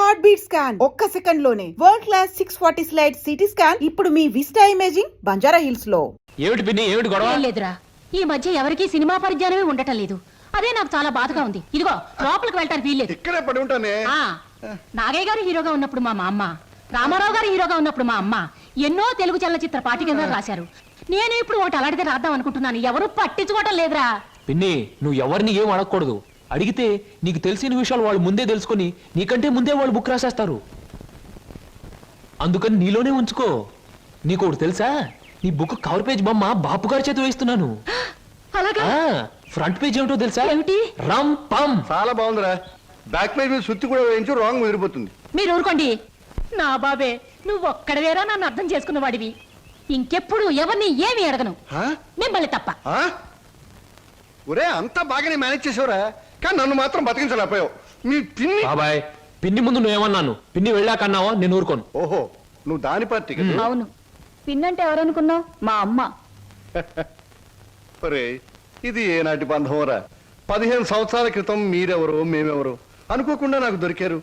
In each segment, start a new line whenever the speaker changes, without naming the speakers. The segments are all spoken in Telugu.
హార్ట్ బీట్ స్కాన్ ఒక్క సెకండ్ లోనే world class 640 slide CT scan ఇప్పుడు మీ విస్టా ఇమేజింగ్ బంజారా హిల్స్ లో.
ఏమిటి గొడవ?
లేదురా, ఈ మధ్య ఎవరికి సినిమా పరిజ్ఞానమే ఉండటం లేదు. అదే నాకు చాలా బాధగా ఉంది. ఇదిగో లోపలికి వెళ్ళటానికి వీల్లేదు.
ఇక్కడే పడి ఉంటానే.
నాగయ్య గారు హీరోగా ఉన్నప్పుడు మా అమ్మ, రామారావు గారు హీరోగా ఉన్నప్పుడు మా అమ్మ ఎన్నో తెలుగు చలనచిత్ర పాఠ్యగ్రంథాలు రాశారు. నేను ఇప్పుడు ఒకటి అలాంటిదే రాద్దాం అనుకుంటున్నాను. ఎవరు పట్టించుకోవటం లేదురా.
పిన్ని, నువ్వు ఎవరిని ఏం అడగకూడదు. అడిగితే నీకు తెలిసిన విషయాలు వాళ్ళు ముందే తెలుసుకొని నీకంటే ముందే వాళ్ళు బుక్ రాసేస్తారు. అందుకని నీలోనే ఉంచుకో. నీకు ఒకటి తెలుసా, నీ బుక్ కవర్ పేజ్ బొమ్మ బాపు గారి చేతి వేస్తున్నాను. ఫ్రంట్ పేజ్ ఏమిటో తెలుసా?
ఏమిటి?
రమ్ పం.
చాలా బాగుందిరా. బ్యాక్ పేజ్ మీద సుత్తి కూడా వేయించు, రాంగ్ ముదిరిపోతుంది.
మీరు ఊరుకోండి. నా బాబే, నువ్వు ఒక్కడవేరా నన్ను అర్థం చేసుకున్న వాడివి. ఇంకెప్పుడు ఎవరిని ఏమి అడగను, మిమ్మల్ని తప్ప.
ఒరే, అంతా బాగానే మేనేజ్ చేసావురా, కానీ నన్ను మాత్రం బతికించలేకపోయావు. మీ పిన్ని
బాబాయ్, పిన్ని ముందు నువ్వేమన్నాను, పిన్ని వెళ్ళాకన్నావా? నేను ఊరుకోను.
ఓహో, నువ్వు దాని పార్టీ కదా.
అవును, పిన్నంటే ఎవరనుకున్నావు? మా అమ్మ.
ఒరే, ఇది ఏనాటి బంధంరా. 15 సంవత్సరాల క్రితం మీరెవరో మేమెవరో అనుకోకుండా నాకు దొరికారు.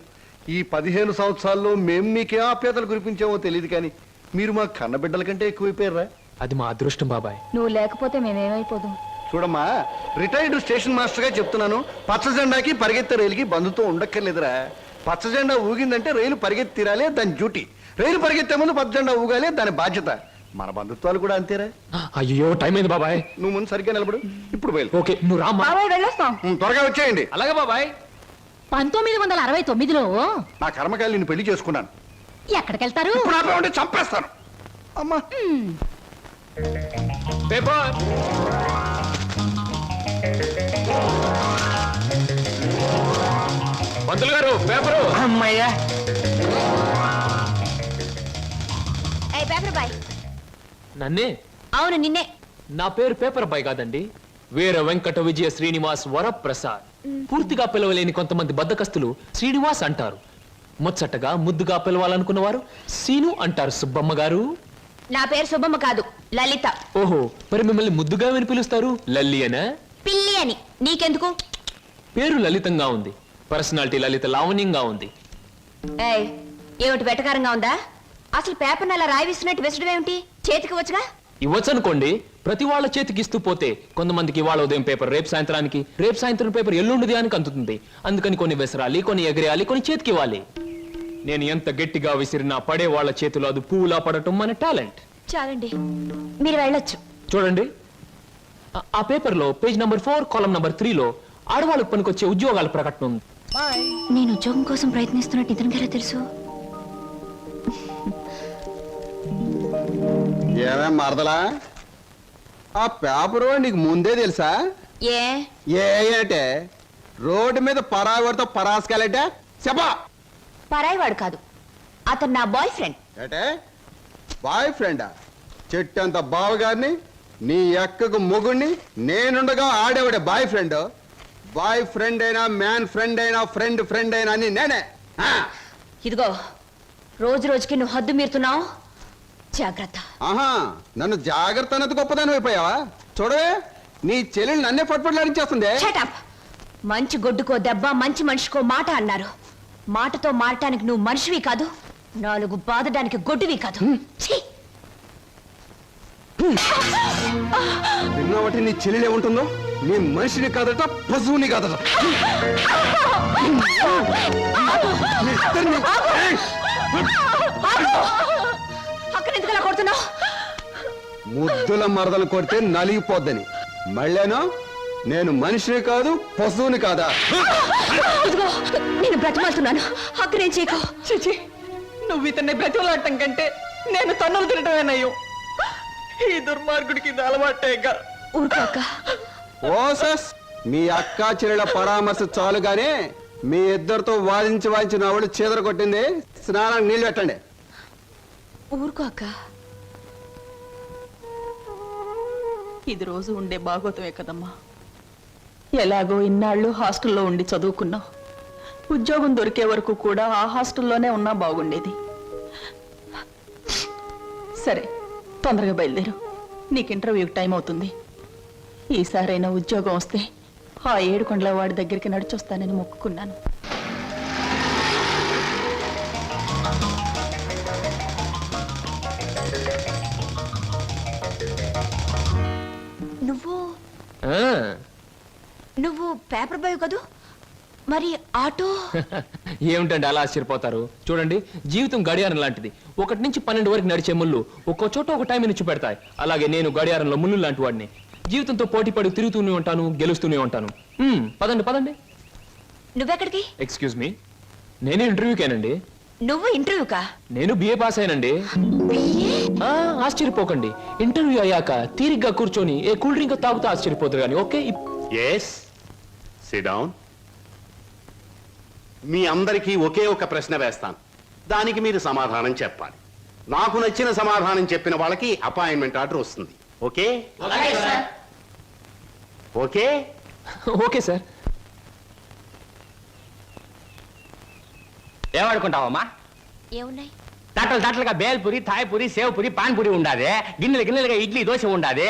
ఈ 15 సంవత్సరాల్లో మేము మీకే ఆప్యాతలు కురిపించామో తెలియదు, కానీ మీరు మా కన్నబిడ్డల కంటే ఎక్కువైపోయారా.
అది మా అదృష్టం బాబాయ్.
నువ్వు లేకపోతే మేమేమైపోదాం.
చూడమ్మా, రిటైర్డ్ స్టేషన్ మాస్టర్ గా చెప్తున్నాను, పచ్చ జెండాకి పరిగెత్తే రైలుకి బంధుతో ఉండక్కర్లేదురా. పచ్చ జెండా ఊగిందంటే రైలు పరిగెత్తి తీరాలే దాని డ్యూటీ. రైలు పరిగెత్తే ముందు పచ్చ జెండా ఊగాలే దాని బాధ్యత. మన బంధుత్వాలు కూడా అంతేరా.
అయ్యో, టైం అయింది బాబాయ్.
నువ్వు ముందు సరిగ్గా నిలబడు. ఇప్పుడు బయలు.
ఓకే, నువ్వు రామ్మా.
వెళ్ళొస్తాం.
త్వరగా వచ్చేయండి.
అలాగే బాబాయ్.
1969లో
నా కర్మకాయలు నేను పెళ్లి చేసుకున్నాను.
ఎక్కడికెళ్తారు?
ఇప్పుడు ఆపే ఉంటే చంపేస్తాను. అమ్మా,
పేపర్. పంతులు గారు, పేపరు.
అమ్మయ్యా,
పేపర్ బాయ్.
నన్నే?
అవును, నిన్నే.
నా పేరు పేపర్ బాయ్ కాదండి, వీర వెంకట విజయ శ్రీనివాస్ వరప్రసాద్. పూర్తిగా పిలవలేని కొంతమంది బద్దకస్తులు శ్రీనివాస్ అంటారు. ముచ్చటగా ముద్దుగా పిలవాలనుకున్న వారు సీను అంటారు. సుబ్బమ్మ గారు.
నా పేరు సుబ్బమ్మ కాదు, లలిత.
ఓహో, మరి మిమ్మల్ని ముద్దుగా విని పిలుస్తారు లల్లి అనా?
పిల్లి అని. నీకెందుకు?
పేరు లలితంగా ఉంది, పర్సనాలిటీ లలిత లావణ్యంగా ఉంది.
ఏమిటి వెటకారంగా ఉందా? అసలు పేపర్ అలా రాయిస్తున్నట్టు విసడం ఏమిటి? చేతికి వచ్చుగా.
ఇవ్వచ్చనుకోండి, ప్రతి వాళ్ళ చేతికి ఇస్తూ పోతే కొంతమందికి ఇవాళ ఉదయం పేపర్ రేపు సాయంత్రానికి, రేపు సాయంత్రం పేపర్ ఎల్లుండి అని అందుతుంది. అందుకని కొన్ని విసరాలి, కొన్ని ఎగరేయాలి, కొన్ని చేతికి ఇవ్వాలి. నేను ఎంత గట్టిగా విసిరినా పడే వాళ్ళ చేతిలో అది పువ్వులా పడటం మన టాలెంట్.
చాలండి, మీరు వెళ్ళొచ్చు.
చూడండి, ఆ పేపర్ లో పేజ్ నంబర్ 4 కాలం నంబర్ 3లో ఆడవాళ్ళకు పనికొచ్చే ఉద్యోగాల ప్రకటన ఉంది.
నేను ఉద్యోగం కోసం ప్రయత్నిస్తున్నట్టు ఇతనికి ఎలా తెలుసు?
ఏమే మరదలా, ఆ పేపరు నీకు ముందే తెలుసా? ఏంటే రోడ్డు మీద పరాగడితో పరాసుకెళ్ళటే చెప్పా.
పరాయివాడు కాదు, అతను నా బాయ్ ఫ్రెండ్.
ఏటే బాయ్ ఫ్రెండా? చెట్టంత బావగారిని, నీ ఎక్కకు మొగుణ్ణి, నేనుండగా ఆడేవాడే బాయ్ ఫ్రెండ్. బాయ్ ఫ్రెండ్ అయినా, మ్యాన్ ఫ్రెండ్ అయినా, ఫ్రెండ్ అయినా అని నేనే.
ఇదిగో, రోజు రోజుకి నువ్వు హద్దు మీరుతున్నావు. జాగ్రత్త.
ఆహా, నన్ను జాగ్రత్త అన్నది గొప్పదాని అయిపోయావా? చూడవే, నీ చెల్లెలు నన్నే పట్టుపట్లాడించేస్తుంది.
మంచి గొడ్డుకో దెబ్బ, మంచి మనిషికో మాట అన్నారు. మాటతో మారటానికి నువ్వు మనిషివి కాదు, 4 బాధడానికి గొడ్డువి కాదు.
విన్నావటి నీ చెల్లెలు ఏముంటుందో? నీ మనిషిని కాదట, పశువుని కాదట.
అక్కడ ఎందుకు అలా కొడుతున్నావు?
ముద్దుల మరదలు కొడితే నలిగిపోద్దని. మళ్ళేనో నేను మనిషిని కాదు, పశువుని కాదా?
నేను బ్రతిమాలుతున్నాను, అక్కడేం చేయకు.
చిచి, నువ్వు ఇతన్ని బ్రతిమలాడటం కంటే నేను తన్నులు తినటమేనయ్యో. ఈ దుర్మార్గుడికి ఇది అలవాటేగా.
ఊరుకోక.
ఓసస్, మీ అక్కా చెల్లెల పరామర్శ చాలుగానే మీ ఇద్దరితో వాదించి నా వాళ్ళు చీదర కొట్టింది. స్నానానికి నీళ్ళు పెట్టండి.
ఊరుకోక.
ఇది రోజు ఉండే భాగవతమే కదమ్మా. ఎలాగో ఇన్నాళ్ళు హాస్టల్లో ఉండి చదువుకున్నావు. ఉద్యోగం దొరికే వరకు కూడా ఆ హాస్టల్లోనే ఉన్నా బాగుండేది. సరే, తొందరగా బయలుదేరు. నీకు ఇంటర్వ్యూకి టైం అవుతుంది. ఈసారైనా ఉద్యోగం వస్తే ఆ 7 కొండల వాడి దగ్గరికి నడిచొస్తానని మొక్కుకున్నాను.
ఆ.
నువ్వు పేపర్ బాయ్ కదూ, మరి ఆటో?
ఏమిటండి అలా ఆశ్చర్యపోతారు? చూడండి, జీవితం గడియారం లాంటిది. 1 నుంచి 12 వరకు నడిచే ముళ్ళు ఒక్కో చోట ఒక టైం నుంచి పెడతాయి. అలాగే నేను గడియారంలో ముళ్ళు లాంటి వాడిని. జీవితంతో పోటీ పడి తిరుగుతూనే ఉంటాను, గెలుస్తూనే ఉంటాను. పదండి పదండి.
నువ్వెక్కడికి?
ఎక్స్క్యూజ్ మీ, నేను ఇంటర్వ్యూకేనండి.
నువ్వు ఇంటర్వ్యూకా?
నేను బిఏ పాస్ అయినండి. ఆశ్చర్యపోకండి, ఇంటర్వ్యూ అయ్యాక తీరిగ్గా కూర్చొని ఏ కూల్ డ్రింక్ తాగుతూ ఆశ్చర్యపోతారు కానీ. Okay,
yes, sit down. మీ అందరికీ ఒకే ఒక ప్రశ్న వేస్తాను, దానికి మీరు సమాధానం చెప్పాలి. నాకు నచ్చిన సమాధానం చెప్పిన వాళ్ళకి అపాయింట్మెంట్ ఆర్డర్ వస్తుంది. ఓకే? Okay
okay sir.
ఏమనుకుంటావమ్మా?
ఏమున్నాయి?
తట్టలుగా బేల్పూరి, థాయ్పూరి, సేవ్పూరి, పాన్పూరి ఉండాది. గిన్నెలుగా ఇడ్లీ దోశ ఉండాది.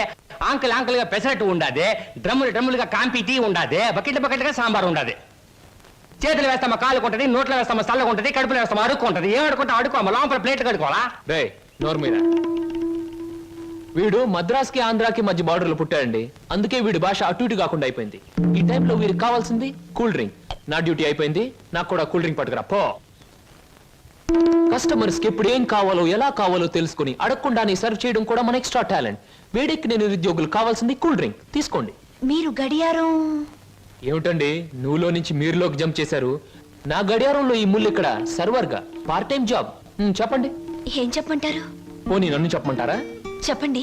ఆంకలుగా పెసరట్టు ఉండాది. డ్రమ్ములుగా కాంపి టీ ఉండాది. బకెట్లుగా సాంబార్ ఉండాది. చేతులు వేస్తామా కాలు కొంటది, నోట్లో వేస్తామా చల్లగా ఉంటది, కడుపులో వేస్తామా అడుక్కుంటది. ఏం అడుకుంటా అడుకోమా, లోపల ప్లేట్ కడుకోవాలా?
రే నోరు మీద. వీడు మద్రాస్కి ఆంధ్రాకి మధ్య బార్డర్లో పుట్టాడండి. అందుకే వీడి భాష అటు ఇటు కాకుండా అయిపోయింది. ఈ టైంలో వీరికి కావాల్సింది కూల్ డ్రింక్. నా డ్యూటీ అయిపోయింది, నాకు కూడా కూల్ డ్రింక్ పట్టుకురా పో. కస్టమర్స్ కి ఎప్పుడు ఏం కావాలో ఎలా కావాలో తెలుసుకుని అడగకుండానే సర్వ్ చేయడం కూడా మన ఎక్స్ట్రా టాలెంట్. వేడికి నేను నిరుద్యోగులు కావాల్సింది కూల్ డ్రింక్. తీసుకోండి.
మీరు గడియారం?
ఏమిటండి నువ్వులో నుంచి మీరులోకి జంప్ చేశారు? నా గడియారంలో ఈ ముళ్ళు ఇక్కడ సర్వర్ గా పార్ట్ టైం జాబ్. చెప్పండి.
ఏం చెప్పమంటారు?
పోనీ నన్ను చెప్పమంటారా?
చెప్పండి.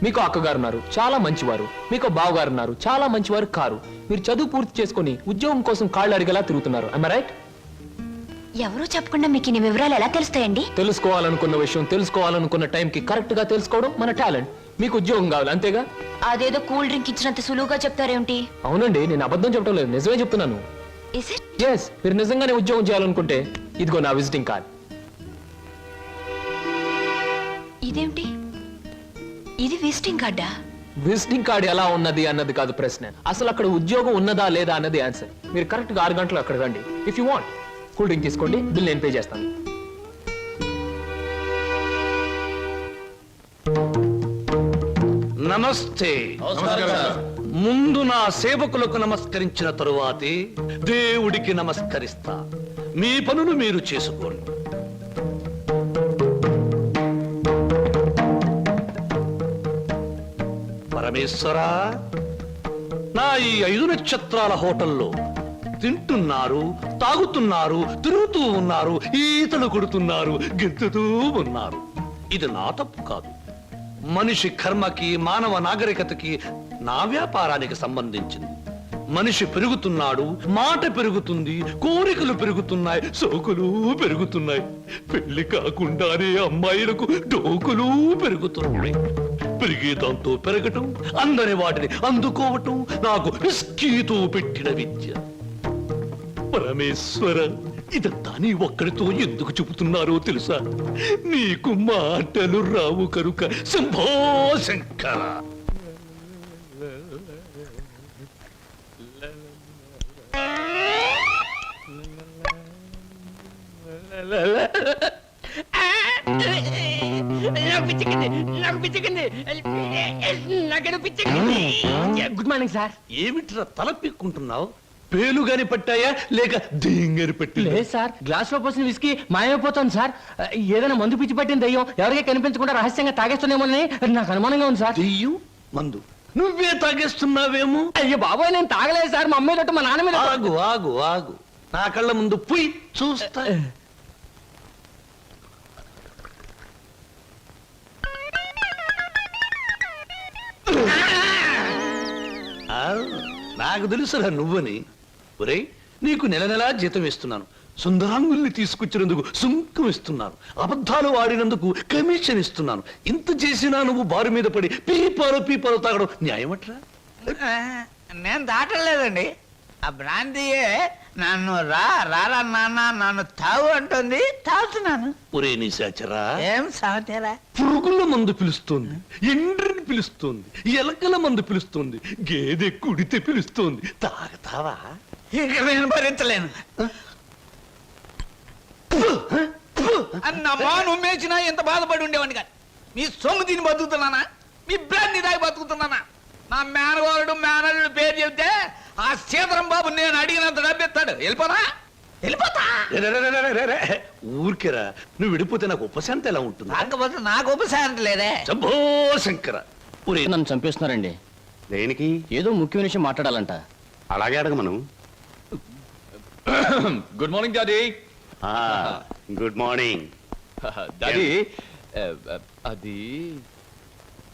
మీకు అక్కగారు ఉన్నారు, చాలా మంచివారు. మీకు బావగారు ఉన్నారు, చాలా మంచివారు కారు. మీరు చదువు పూర్తి చేసుకుని ఉద్యోగం కోసం కాళ్ళు అడిగేలా తిరుగుతున్నారు. I right?
ఎవరో చెప్పకుండా మీకు ఇన్ని వివరాలు ఎలా తెలుస్తాయండి?
తెలుసుకోవాలనుకున్న విషయం తెలుసుకోవాలనుకున్న టైంకి కరెక్ట్ గా తెలుసుకోవడం మన టాలెంట్. మీకు ఉద్యోగం కావాలి అంతేగా?
అదేదో కూల్ డ్రింక్ ఇచ్చినంత సులువుగా చెప్తారేమిటి?
అవునండి, నేను అబద్ధం చెప్పడం లేదు, నిజమే చెప్తున్నాను.
Is it?
ఎస్, మీరు నిజంగానే ఉద్యోగం చేయాలనుకుంటే ఇదిగో నా విజిటింగ్ కార్డ్.
ఇదేమిటి? ఇది విజిటింగ్ కార్డా?
విజిటింగ్ కార్డ్ ఎలా ఉన్నది అన్నది కాదు ప్రశ్న, అసలు అక్కడ ఉద్యోగం ఉన్నదా లేదా అన్నది ఆన్సర్. మీరు కరెక్ట్ గా 6 గంటలు అక్కడ రండి. If you want cool drink తీసుకోండి, బిల్ నేను పే చేస్తాను.
నమస్తే. ముందు నా సేవకులకు నమస్కరించిన తరువాతే దేవుడికి నమస్కరిస్తా. మీ పనులు మీరు చేసుకోండి. పరమేశ్వరా, నా ఈ 5 నక్షత్రాల హోటల్లో తింటున్నారు, తాగుతున్నారు, తిరుగుతూ ఉన్నారు, ఈతలు కొడుతున్నారు, గెంతుతూ ఉన్నారు. ఇది నా తప్పు కాదు. మనిషి కర్మకి, మానవ నాగరికతకి, నా వ్యాపారానికి సంబంధించింది. మనిషి పెరుగుతున్నాడు, మాట పెరుగుతుంది, కోరికలు పెరుగుతున్నాయి, సోకులు పెరుగుతున్నాయి. పెళ్లి కాకుండానే అమ్మాయిలకు డోకులు పెరుగుతున్నాయి. పెరిగేదాంతో పెరగటం, అందని వాటిని అందుకోవటం నాకు విస్కీతో పెట్టిన విద్య. పరమేశ్వర, ఇదంతా నీ ఒక్కడితో ఎందుకు చెబుతున్నారో తెలుసా? నీకు మాటలు రావు కనుక. Shambho Shankara.
Good morning sir.
ఏమిట్రా తల పిక్కుంటున్నావు? పేలుగాని పట్టాయా లేక దేంగని పట్టి?
లేదు సార్, గ్లాస్ లో పోసిన విస్కీ మాయమైపోతుంది సార్. ఏదైనా మందు పిచ్చి పట్టిన దయ్యం ఎవరికీ కనిపించకుండా రహస్యంగా తాగేస్తున్నామోనని నాకు అనుమానంగా ఉంది సార్.
దెయ్యం మందు నువ్వే తాగేస్తున్నావేమో?
అయ్యో బాబోయ్, నేను తాగలేదు సార్. మా అమ్మాయి తోటి మా నాన్న మీద.
ఆగు ఆగు ఆగు, నా కళ్ళ ముందు పోయి చూస్తా. నాకు తెలుసురా నువ్వని. ఒరే, నీకు నెల నెలా జీతం ఇస్తున్నాను, సుందరాంగుల్ని తీసుకొచ్చినందుకు సుంకం ఇస్తున్నాను, అబద్ధాలు ఆడినందుకు కమిషన్ ఇస్తున్నాను. ఇంత చేసినా నువ్వు బారు మీద పడి పీపాలు తాగడం న్యాయమట్రా?
నేను దాటలేదండి. ఆ బ్రాంతియే నన్ను రారా నాన్న నన్ను తాగు అంటుంది, తాగుతున్నాను.
ఒరే నిశాచరా,
ఏం సమతేరా?
పురుగుల మందు పిలుస్తోంది, ఎండ్రిని పిలుస్తోంది, ఎలకల మందు పిలుస్తోంది, గేదె కుడితే పిలుస్తోంది. తాగతావా?
ఇక నేను భరించలేను. అన్నమ్మా, నువ్వేసినా ఎంత బాధపడి ఉండేవాడిని కాదు. మీ సొమ్ము తిని బతుకుతున్నానా? మీ బ్రాంతి దాగి బతుకుతున్నానా? నా మేనగోరుడు మేనల్లుడు పేరు చెప్తే ఆ సీతారాం బాబు నేను అడిగినంత డబ్బిస్తాడు. వెళ్ళిపోతా వెళ్ళిపోతా.
ఊరికేరా, నువ్వు విడిపోతే నాకు ఉపశాంతి ఎలా ఉంటుంది?
కాకపోతే నాకు ఉపశాంతి లేదే.
శంభో శంకర.
నన్ను చంపేస్తున్నారండి.
దేనికి?
ఏదో ముఖ్యమైన విషయం మాట్లాడాలంట.
అలాగే అడగమను.
Good morning daddy.
Good morning.
Daddy అది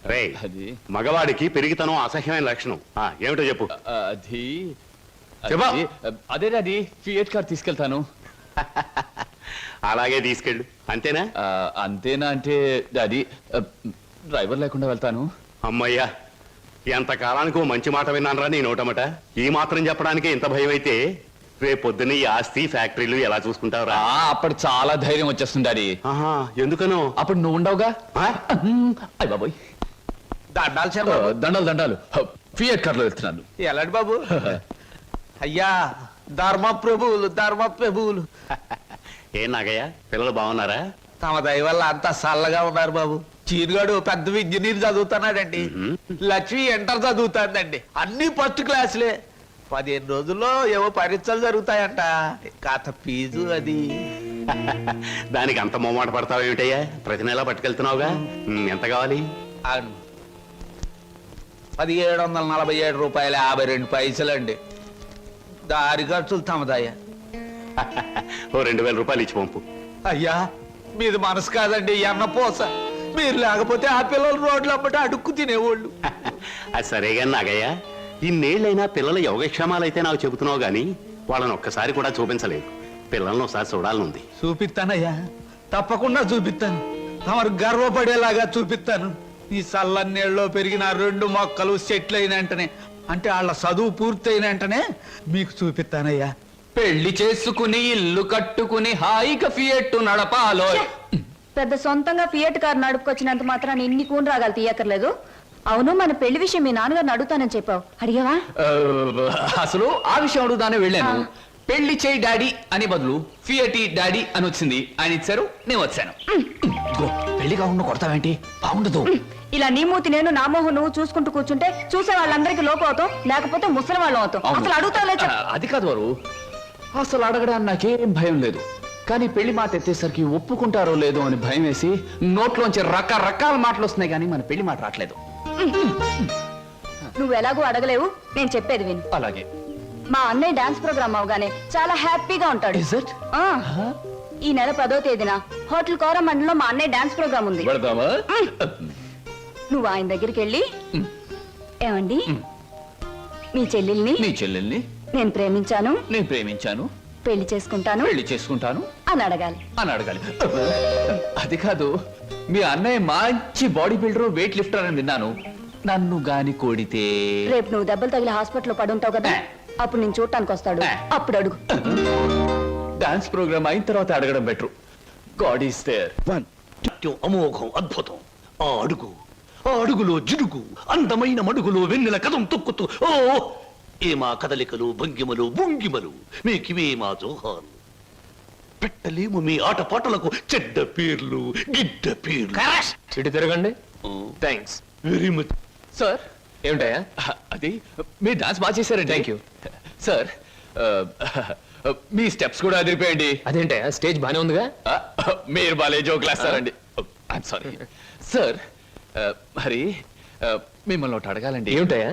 రే,
అది
మగవాడికి పెరిగితనం అసహ్యమైన లక్షణం. ఏమిటో చెప్పు.
అది
చెప్పు.
అదే డాడీ, ఫియట్ కార్ తీసుకెళ్తాను.
అలాగే తీసుకెళ్ళు. అంతేనా?
అంతేనా అంటే డాడీ, డ్రైవర్ లేకుండా వెళ్తాను.
అమ్మయ్యా, ఎంత కాలానికి ఓ మంచి మాట విన్నానరా నీ నోటమట. ఈ మాత్రం చెప్పడానికి ఇంత భయం అయితే రేపు పొద్దున్న ఈ ఆస్తి ఫ్యాక్టరీలు ఎలా చూసుకుంటావురా?
అప్పుడు చాలా ధైర్యం వచ్చేస్తుంది డాడీ.
ఎందుకనో?
అప్పుడు నువ్వు ఉండవుగా. అయ్య బాబోయ్,
దండాలు చంద్రబాబు.
దండాలు ఫియట్ కార్లో వెళ్తున్నాను.
ఎలాంటి బాబు? అయ్యా ధర్మ ప్రభువులు
ఏం నాగయ్య, పిల్లలు బాగున్నారా?
తమ దయ వల్ల అంతా చల్లగా ఉన్నారు బాబు. చీరుగాడు పెద్ద ఇంజనీర్ చదువుతున్నాడండి. లక్ష్మి ఇంటర్ చదువుతాడండి. అన్ని ఫస్ట్ క్లాసులే. 15 రోజుల్లో ఏవో పరీక్షలు జరుగుతాయంట. కాత ఫీజు అది.
దానికి అంత మొమ్మాట పడతావు ఏమిటయ్యా? ప్రతి నెలా పట్టుకెళ్తున్నావుగా. ఎంత కావాలి?
అవును, 1747 రూపాయలు 52 పైసలండి. దారి ఖర్చులు తమదయ్యా.
ఓ 2000 రూపాయలు ఇచ్చి పంపు.
అయ్యా మీది మనసు కాదండి, ఎన్నపోస. మీరు లేకపోతే ఆ పిల్లలు రోడ్లు అప్పటి అడుక్కు తినేవాళ్ళు.
అది సరేగా నాగయ్య, ఇన్నేళ్ళైనా పిల్లల యోగక్షేమాలైతే నాకు చెబుతున్నావు గాని వాళ్ళని ఒక్కసారి కూడా చూపించలేదు. పిల్లల్ని ఒకసారి చూడాలనుంది.
చూపిస్తానయ్యా, తప్పకుండా చూపిస్తాను. తమరు గర్వపడేలాగా చూపిస్తాను. ఈ చల్లన్నీళ్ళలో పెరిగిన 2 మొక్కలు సెటిల్ అయిన వెంటనే, అంటే వాళ్ళ చదువు పూర్తయిన వెంటనే మీకు చూపిస్తానయ్యా.
పెళ్లి చేసుకుని ఇల్లు కట్టుకుని హాయిగా ఫియట్ నడపాలో.
పెద్ద సొంతంగా ఫియట్ కార్ నడుపుకొచ్చినంత మాత్రాన్ని ఇన్ని కూని రాగాలు తీయక్కర్లేదు. అవును, మన పెళ్లి విషయం మీ నాన్నగారిని అడుగుతానని చెప్పావు, అడిగావా?
అసలు ఆ విషయం అడుగుదానే వెళ్ళాను. పెళ్లి చేయి డాడీ అని బదులు ఫియటి డాడీ అని వచ్చింది. ఆయన ఇచ్చారు, నేను వచ్చాను. పెళ్లి కాకుండా కొడతావేంటి? బాగుండదు.
ఇలా నీ మూతి నేను, నా మోహం నువ్వు చూసుకుంటూ కూర్చుంటే చూసే వాళ్ళందరికీ లోపం అవుతాం, లేకపోతే ముసలి వాళ్ళం అవుతాం. అసలు అడుగుతావులే.
అది కాదు వారు, అసలు అడగడానికి నాకేం భయం లేదు. కానీ పెళ్లి మాట ఎత్తేసరికి ఒప్పుకుంటారో లేదో అని భయం వేసి నోట్లోంచి రకరకాల మాటలు వస్తున్నాయి, కానీ మన పెళ్లి మాట రావట్లేదు.
నువ్వు ఎలాగో అడగలేవు, నేను చెప్పేది విను.
అలాగే.
మా అన్నయ్య డాన్స్ ప్రోగ్రామ్ అవగానే చాలా హ్యాపీగా ఉంటాడు.
Is it?
ఈ నెల 10వ తేదీన హోటల్ కోరమండలో మా అన్నయ్య డాన్స్ ప్రోగ్రామ్ ఉంది. నువ్వు ఆయన దగ్గరికి వెళ్ళి, ఏమండి మీ చెల్లెల్ని నేను ప్రేమించాను, పెళ్లి చేసుకుంటాను అని అడగాలి.
అది కాదు, మీ అన్నయ్య మంచి బాడీ బిల్డర్, వెయిట్ లిఫ్టర్ అని విన్నాను. నన్ను గాని కోడితే
రేపు నువ్వు దెబ్బలు తగిలి హాస్పిటల్లో పడుంటావు కదా, అప్పుడు నేను చూడటానికి వస్తాడు. అప్పుడు అడుగు.
డాన్స్ ప్రోగ్రామ్ అయిన తర్వాత అడగడం బెటర్. God is there.
అమోఘం, అద్భుతం. ఆ అడుగులో జిడుగు, అందమైన మడుగులో వెన్నెల కథం తొక్కుతూ. ఓ ఏమా కదలికలు, భంగిమలు, భుంగిమలు, మీకివే మా జోహాలు. పెట్టలేము మీ ఆటపాటలకు చెడ్డ పేర్లు, గిడ్డ పేర్లు.
ఇటు తిరగండి. Thanks
very much
sir. ఏమిటయా అది? మీరు డాన్స్ బాగా చేశారండి. Thank you sir. మీ స్టెప్స్ కూడా అదిరిపోయండి. అదేంటయా, స్టేజ్ బానే ఉందిగా. మీరు బాలే జోకులు వేస్తారండి. I'm sorry sir. మరి మిమ్మల్ని ఒకటి అడగాలండి. ఏమిటయా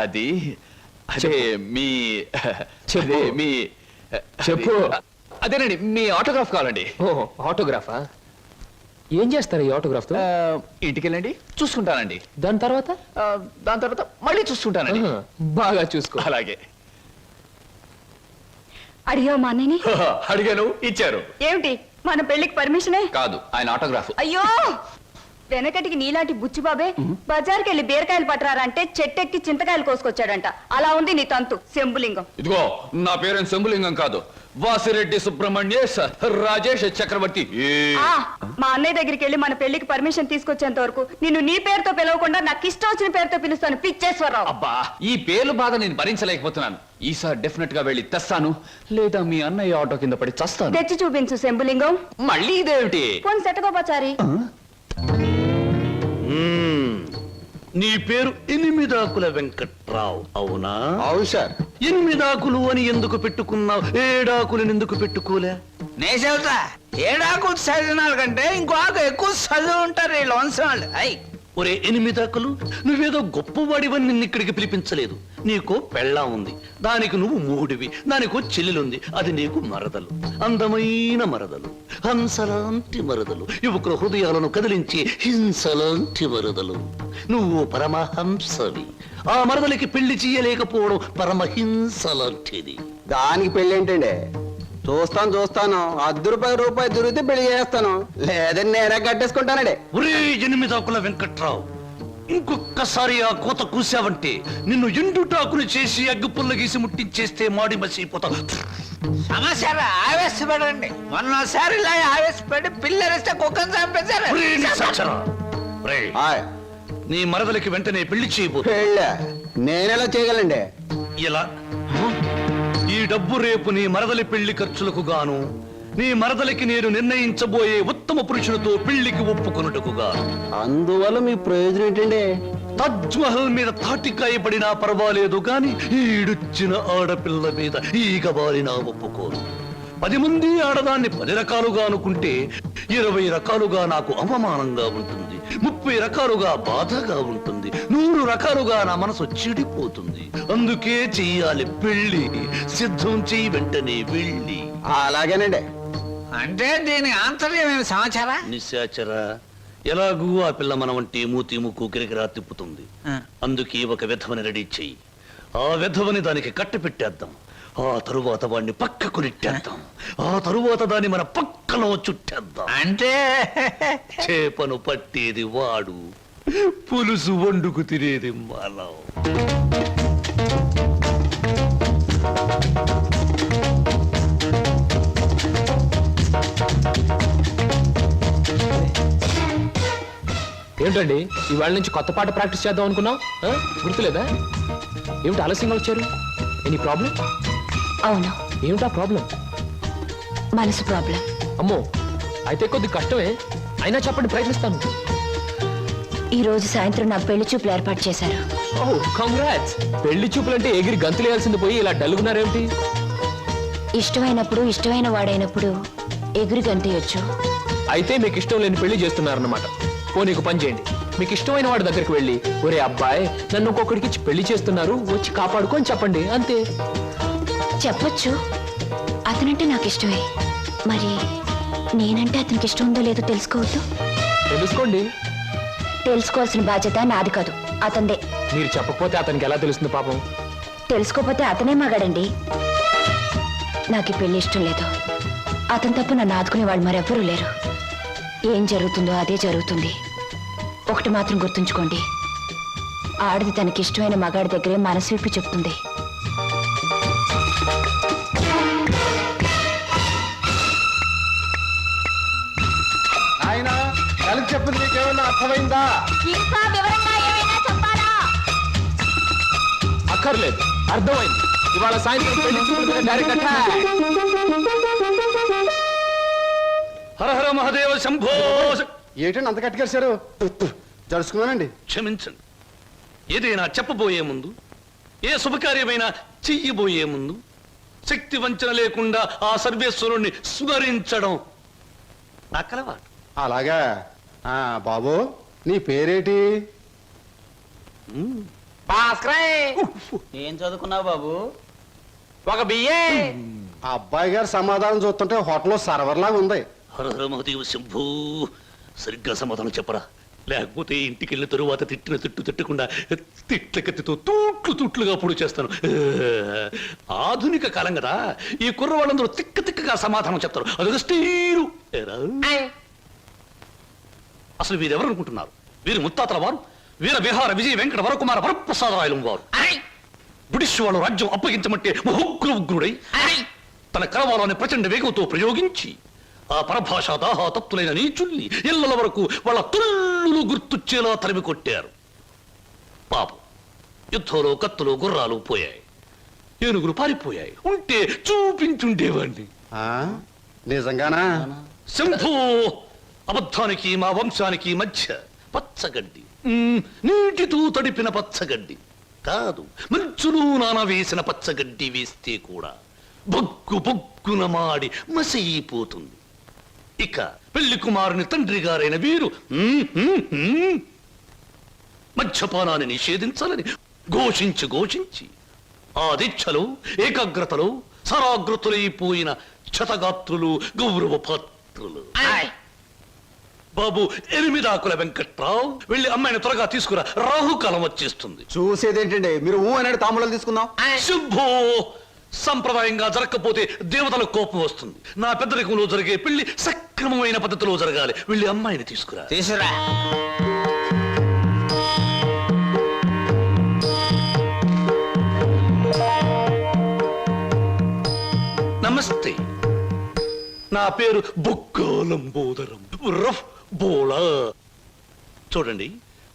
అది? అదే మీ చెప్పు. అదేనండి, మీ ఆటోగ్రాఫ్ కావాలండి. ఆటోగ్రాఫా? ఏం చేస్తారు ఈ ఆటోగ్రాఫ్ తో? ఇంటికి వెళ్ళండి, చూసుకుంటానండి. దాని తర్వాత మళ్ళీ చూసుకుంటానండి. బాగా చూసుకో. అలాగే.
అడిగావు మా అన్నయ్యని?
అడిగాను, ఇచ్చారు.
ఏమిటి, మన పెళ్లికి పర్మిషనే
కాదు, ఆయన ఆటోగ్రాఫ్.
అయ్యో, వెనకటికి నీలాంటి బుచ్చిబాబే బజార్కి వెళ్ళి బీరకాయలు పట్టరారంటే చెట్టెక్కి చింతకాయలు కోసుకొచ్చాడంట. అలా ఉంది నీ తంతు శంభులింగం.
ఇదిగో, నా పేరెంట్ శంభులింగం కాదు, వాసిరెడ్డి సుబ్రహ్మణ్యేశ్ రాజేష్ చక్రవర్తి.
మా అన్నయ్య దగ్గరికి వెళ్ళి మన పెళ్లికి పర్మిషన్ తీసుకొచ్చేంత వరకు నిన్ను నీ పేరుతో పిలవకుండా నాకు ఇష్టం వచ్చిన పేరుతో పిలుస్తాను, పిచ్చేశ్వరరావు.
అబ్బా, ఈ పేర్లు బాధ నేను భరించలేకపోతున్నాను. ఈసారి డెఫినెట్ గా వెళ్ళి తెస్తాను, లేదా మీ అన్నయ్య ఆటో కింద పడి చస్తాను.
తెచ్చి చూపించు శంభులింగం.
మళ్ళీ ఇదేమిటి?
పోని సెటగోపచారి.
నీ పేరు ఎనిమిదాకుల వెంకట్రావు అవునా?
అవును సార్.
ఎనిమిదాకులు అని ఎందుకు పెట్టుకున్నావు? ఏడాకులను ఎందుకు పెట్టుకోలే?
నే చెబుతా, ఏడాకు చదివిన కంటే ఇంకో ఆకు ఎక్కువ చదువు ఉంటారు ఈ లోన్సం వాళ్ళు. అయ్
ఒరే ఎనిమిదాకులు, నువ్వేదో గొప్పవాడివని నిన్ను ఇక్కడికి పిలిపించలేదు. నీకో పెళ్ళాం ఉంది, దానికి నువ్వు మూడివి, దానికో చెల్లెలుంది, అది నీకు మరదలు, అందమైన మరదలు, హంసలాంటి మరదలు, యువకుల హృదయాలను కదిలించి హింసలాంటి మరదలు. నువ్వు పరమహంసవి. ఆ మరదలికి పెళ్లి చేయలేకపోవడం పరమహింస లాంటిది.
దానికి పెళ్ళి ఏంటండి? చూస్తాను ₹10 దొరికితే పెళ్లి చేస్తాను, లేదని నేనే కట్టేసుకుంటానండి.
ఒరే ఎనిమిదాకుల వెంకట్రావు, ఇంకొక్కసారి ఆ కోత కూసావంటే నిన్ను ఎండుటాకులు చేసి అగ్గు పుల్ల గీసి ముట్టించేస్తే మాడి మసిపోతావు.
సమాచారం ఆవేశపడండి. మొన్నసారి ఇలా ఆవేశపడి పిల్లరిస్తే కుక్కను చంపేశారు.
ఒరే నిశాచరా, ఒరే,
ఆయ్,
నీ మరదలికి వెంటనే పెళ్లి చేయబో.
పెళ్ళా? నేనెలా చేయగలండి?
ఎలా? ఈ డబ్బు రేపు నీ మరదలి పెళ్లి ఖర్చులకు గాను, నీ మరదలికి నేను నిర్ణయించబోయే ఉత్తమ పురుషులతో పెళ్లికి ఒప్పుకొనుటకు గాను.
అందువల్ల మీ ప్రయోజనం ఏంటండి?
తాజ్ మహల్ మీద తాటికాయ పడినా పర్వాలేదు గాని ఈడుచ్చిన ఆడపిల్ల మీద ఈగ బారినా ఒప్పుకోను. 10 మంది ఆడదాన్ని 10 రకాలుగా అనుకుంటే 20 రకాలుగా నాకు అవమానంగా ఉంటుంది, 30 రకాలుగా బాధగా ఉంటుంది, 100 రకాలుగా నా మనసు చెడిపోతుంది. అందుకే చెయ్యాలి పెళ్లి. సిద్ధం చెయ్యి వెంటనే వెళ్ళి.
అలాగేనండి.
అంటే దీని ఆంతర్యం ఏమి సమాచారా?
నిశాచరా, ఎలాగూ ఆ పిల్ల మన వంటి మూతి ముక్కు గిరిగిరా తిప్పుతుంది. అందుకే ఒక విధవని రెడీ చెయ్యి. ఆ విధవని దానికి కట్ట పెట్టేద్దాం. ఆ తరువాత వాడిని పక్కకు నెట్టేద్దాం. ఆ తరువాత దాన్ని మన పక్కలో చుట్టేద్దాం.
అంటే
చేపను పట్టేది వాడు, పులుసు వండుకు తినేది మనం.
ఏంటండి ఇవాళ నుంచి కొత్త పాట ప్రాక్టీస్ చేద్దాం అనుకున్నాం, గుర్తులేదా? ఏమిటి ఆలస్యంగా వచ్చారు? Any problem?
అవును,
ఏమిటా ప్రాబ్లం?
మనసు ప్రాబ్లం.
అమ్మో, అయితే కొద్ది కష్టమే, అయినా చెప్పండి, ప్రయత్నిస్తాను.
ఈ రోజు సాయంత్రం నా పెళ్లి చూపులు ఏర్పాటు చేశారు.
ఓ కంగ్రాట్స్. పెళ్లి చూపులంటే ఎగిరి గంతులేయాల్సింది పోయి ఇలా డల్గున్నారేమిటి?
ఇష్టమైనప్పుడు ఇష్టమైన వాడైనప్పుడు ఎగురు గంతయొచ్చు.
అయితే మీకు ఇష్టం లేని పెళ్లి చేస్తున్నారన్నమాట. ఓ నీకు పని చేయండి, మీకు ఇష్టమైన వాడి దగ్గరికి వెళ్ళి, ఒరే అబ్బాయి నన్ను ఒక్కొక్కడికి ఇచ్చి పెళ్లి చేస్తున్నారు, వచ్చి కాపాడుకొని చెప్పండి, అంతే.
చెప్పొచ్చు, అతనంటే నాకు ఇష్టమే. మరి నేనంటే అతనికి ఇష్టం ఉందో లేదో తెలుసుకోవద్దు.
తెలుసుకోండి.
తెలుసుకోవాల్సిన బాధ్యత నాది కాదు, అతందే.
మీరు చెప్పకపోతే అతనికి ఎలా తెలుస్తుంది పాపం?
తెలుసుకోపోతే అతనే మగాడండి. నాకు ఈ పెళ్లి ఇష్టం లేదు. అతను తప్ప నన్ను ఆదుకునే వాళ్ళు మరెవ్వరూ లేరు. ఏం జరుగుతుందో అదే జరుగుతుంది. ఒకటి మాత్రం గుర్తుంచుకోండి, ఆడది తనకి ఇష్టమైన మగాడి దగ్గరే మనసు విప్పి చెప్తుంది.
ఆయన కలిసి చెప్పింది నీకేమన్నా అర్థమైందా?
ఇంకా వివరంగా ఏమైనా చెప్పాలా?
అక్కర్లేదు, అర్థమైంది. ఇవాళ సాయంత్రం పెళ్లి చూపుల మీద డైరెక్ట్ అటాక్.
హర హర మహాదేవ శంభో.
ఏంటండి అంత కట్టుకేశారు? జరుచుకున్నానండి.
క్షమించండి. ఏదైనా చెప్పబోయే ముందు, ఏ శుభకార్యమైనా చెయ్యబోయే ముందు శక్తి వంచన లేకుండా ఆ సర్వేశ్వరుణ్ణి స్మరించడం నా కలవాటు.
అలాగా. బాబు నీ పేరేటి?
ఏం చదువుకున్నావు బాబు? ఒక బిఏ.
ఆ అబ్బాయి గారు సమాధానం చూస్తుంటే హోటల్లో సర్వర్ లాగా ఉంది.
హర హర మహాదేవ శంభూ. సరిగ్గా సమాధానం చెప్పరా, లేకపోతే ఇంటికి వెళ్ళిన తరువాత తిట్టిన తిట్టు తిట్టకుండా తిట్ల కత్తితో తూట్లుగా పొడి చేస్తాను. ఆధునిక కాలం కదా, ఈ కుర్రవాళ్ళందరూ తిక్కగా సమాధానం చెప్తారు. అదొక స్టీరు. అసలు వీరెవరు అనుకుంటున్నారు? వీరు ముత్తాతల వారు వీర విహార విజయ వెంకట వరకుమార వరప్రసాదరాయలు వారు. బ్రిటిష్ వాళ్ళు రాజ్యం అప్పగించమంటే ఉగ్రుడై తన కరవాలని ప్రచండ వేగంతో ప్రయోగించి ఆ పరభాషా దాహాతత్తులైన నీచుల్ని ఇళ్ల వరకు వాళ్ళ తుల్లులు గుర్తుచ్చేలా తరిమి కొట్టారు. పాపం, యుద్ధంలో కత్తులు గుర్రాలు పోయాయి, ఏనుగులు పారిపోయాయి. ఉంటే చూపించుండేవాణ్ణి.
నిజంగానా?
శంభూ, అబద్ధానికి మా వంశానికి మధ్య పచ్చగడ్డి, నీటితో తడిపిన పచ్చగడ్డి కాదు, మంచులో నానవేసిన పచ్చగడ్డి వేస్తే కూడా బొగ్గు బొగ్గున మాడి మసైపోతుంది. ఇక పెళ్లి కుమారుని తండ్రి గారైన వీరు మద్యపానాన్ని నిషేధించాలని ఘోషించి ఆ దీక్షలో ఏకాగ్రతలో సరాగ్రతులైపోయిన క్షతగాత్రులు, గౌరవ పాత్రులు. బాబు ఎనిమిదాకుల వెంకట్రావు, వెళ్ళి అమ్మాయిని త్వరగా తీసుకురా, రాహుకాలం వచ్చేస్తుంది.
చూసేదేంటండి, మీరు ఊ అనేది తాములు తీసుకుందాం.
శుభో, సంప్రదాయంగా జరగకపోతే దేవతలకు కోపం వస్తుంది. నా పెద్దరికంలో జరిగే పెళ్లి సక్రమమైన పద్ధతిలో జరగాలి. వెళ్ళి అమ్మాయిని తీసుకురా.
తీసురా.
నమస్తే, నా పేరు బొక్కాలంబోదరం రఫ్ బోలా. చూడండి,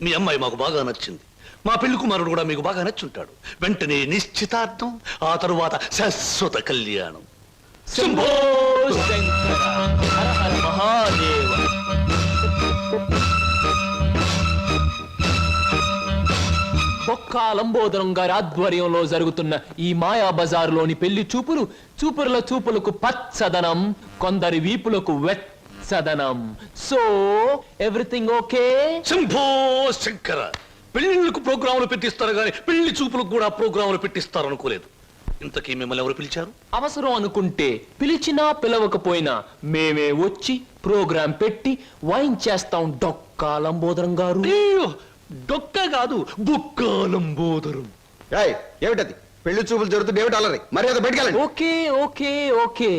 మీ అమ్మాయి మాకు బాగా నచ్చింది. మా పెళ్లి కుమారుడు కూడా మీకు బాగా నచ్చుంటాడు. వెంటనే నిశ్చితార్థం, ఆ తరువాత శాశ్వత కళ్యాణం.
శంభో శంకర, హర హర మహాదేవ. బొక్కా లంబోదరం గారి ఆధ్వర్యంలో జరుగుతున్న ఈ మాయా బజారులోని పెళ్లి చూపుల చూపులకు పచ్చదనం, కొందరి వీపులకు వెచ్చదనం. So everything okay?
Shambho Shankara, పెళ్లిళ్ళకు ప్రోగ్రాములు పెట్టిస్తారు కానీ పెళ్లి చూపులకు కూడా ప్రోగ్రాములు పెట్టిస్తారు అనుకోలేదు. ఇంతకీ మిమ్మల్ని ఎవరు పిలిచారు?
అవసరం అనుకుంటే పిలిచినా పిలవకపోయినా మేమే వచ్చి ప్రోగ్రాం పెట్టి వాయించేస్తాం డొక్కా లంబోదరం గారు.
అయ్యో, డొక్క కాదు, బొక్కాలంబోదరం.
ఏమిటది? పెళ్లి చూపులు జరుగుతుంది, ఏమిటి అలరి? మరి అది బయటకెళ్ళండి.
ఓకే ఓకే ఓకే,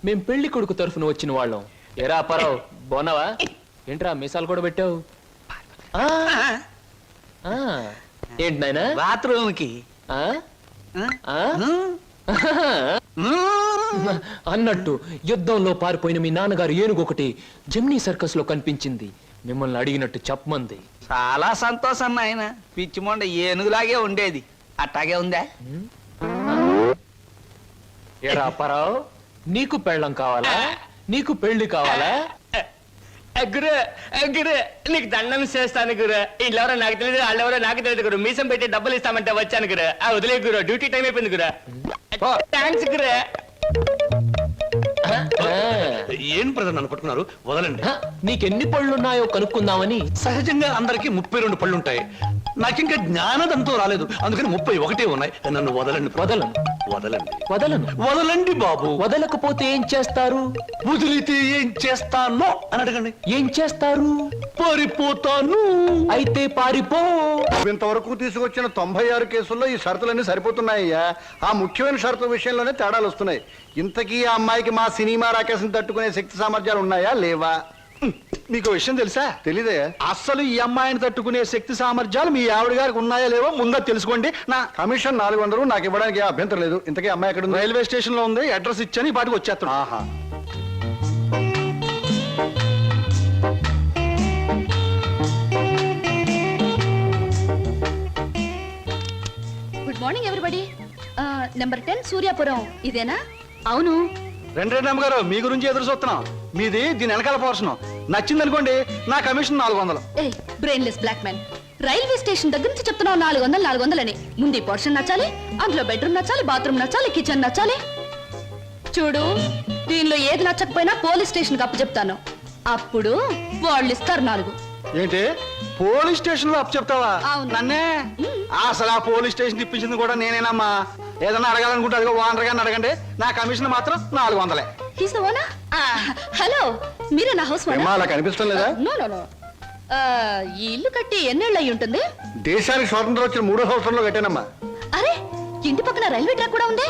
మేం పెళ్లి కొడుకు తరఫున వచ్చిన వాళ్ళం. ఎరా పరావు, బోనవా? ఏంట్రా మీసాలు కూడా పెట్టావు? ఏంటి నాయనా?
బాత్రూమ్ కి
అన్నట్టు యుద్ధంలో పారిపోయిన మీ నాన్నగారు ఏనుగొకటి జమ్నీ సర్కస్ లో కనిపించింది. మిమ్మల్ని అడిగినట్టు చెప్పమంది.
చాలా సంతోషం నాయన. పిచ్చి మొండ ఏనుగులాగే ఉండేది, అట్టాగే ఉందా?
ఎరా పరావు, నీకు పెళ్ళం కావాలా? నీకు పెళ్లి కావాలా?
గురు గురు, నీకు దండం చేస్తాను గురు. వీళ్ళెవరో నాకు తెలియదు, వాళ్ళెవరో నాకు తెలియదు గురు. మీసం పెట్టి డబ్బులు ఇస్తామంటే వచ్చాను గురు. వదిలే గురు, డ్యూటీ టైం అయిపోయింది గురు. థ్యాంక్స్ గురు.
ఏం ప్రజలు నన్ను పట్టుకున్నారు? వదలండి.
నీకెన్ని పళ్ళున్నాయో కనుక్కుందామని.
సహజంగా అందరికి 32 పళ్ళుంటాయి. నాకింకా జ్ఞానదంతో రాలేదు, అందుకని 31 ఉన్నాయి. నన్ను వదలండి.
వదలను
వదలండి.
వదలను.
వదలండి బాబు.
వదలకపోతే ఏం చేస్తారు?
వదిలితే ఏం చేస్తానో అని అడగండి.
ఏం చేస్తారు?
పారిపోతాను.
అయితే పారిపో.
ఇంతవరకు తీసుకొచ్చిన 96 కేసుల్లో ఈ షరతులన్నీ సరిపోతున్నాయ్యా. ఆ ముఖ్యమైన షరతుల విషయంలోనే తేడాలు వస్తున్నాయి. ఇంతకీ ఆ అమ్మాయికి మా సినిమా రాకేశం తట్టుకునే శక్తి సామర్థ్యాలు ఉన్నాయా లేవా?
మీకు విషయం తెలుసా?
తెలీదే.
అస్సలు ఈ అమ్మాయిని తట్టుకునే శక్తి సామర్థ్యాలు మీ ఆవిడ గారికి ఉన్నాయా లేవో ముందా తెలుసుకోండి.
నా కమిషన్ 400 నాకు ఇవ్వడానికి అభ్యంతరం లేదు. ఇంతకీ అమ్మాయి ఎక్కడ ఉంది?
రైల్వే స్టేషన్ లో ఉంది, అడ్రస్ ఇచ్చాను, ఈ పాటికి వచ్చేస్తాను.
ఆహా.
Good morning everybody. Number 10 Suryapuram ఇదేనా? అవును.
రెండమ్మ గారు, మీ గురించి ఎదురు చూస్తున్నాం. మీది దీని వెనకాల పోర్షన్ నచ్చింది అనుకోండి, నా కమిషన్ 400.
ఏ brainless black man, railway station దగ్గర నుంచి చెప్తున్నావు 400 అని. ముందు ఈ పోర్షన్ నచ్చాలి, అందులో బెడ్రూమ్ నచ్చాలి, బాత్రూమ్ నచ్చాలి, కిచెన్ నచ్చాలి. చూడు, దీనిలో ఏది నచ్చకపోయినా పోలీస్ స్టేషన్ కి అప్పు చెప్తాను. అప్పుడు వాళ్ళు ఇస్తారు 4.
ఏంటి పోలీస్ స్టేషన్ లో అప్పు చెప్తావా?
అవును.
నన్నే? అసలు ఆ పోలీస్ స్టేషన్ ఇప్పించింది కూడా నేనేనమ్మా. ఏదన్నా అడగాలనుకుంటే అదిగో ఓనర్ గారిని అడగండి. నా కమిషన్ మాత్రం 400.
He's the owner. హలో, మీరే నా హౌస్
ఏమ్మా, అలా కనిపిస్తం లేదా?
No no no. ఈ ఇల్లు కట్టి ఎన్నేళ్ళు అయి ఉంటుంది?
దేశానికి స్వాతంత్రం వచ్చిన 3వ సంవత్సరంలో కట్టానమ్మా.
అరే, ఇంటి పక్కన రైల్వే ట్రాక్ కూడా ఉంది.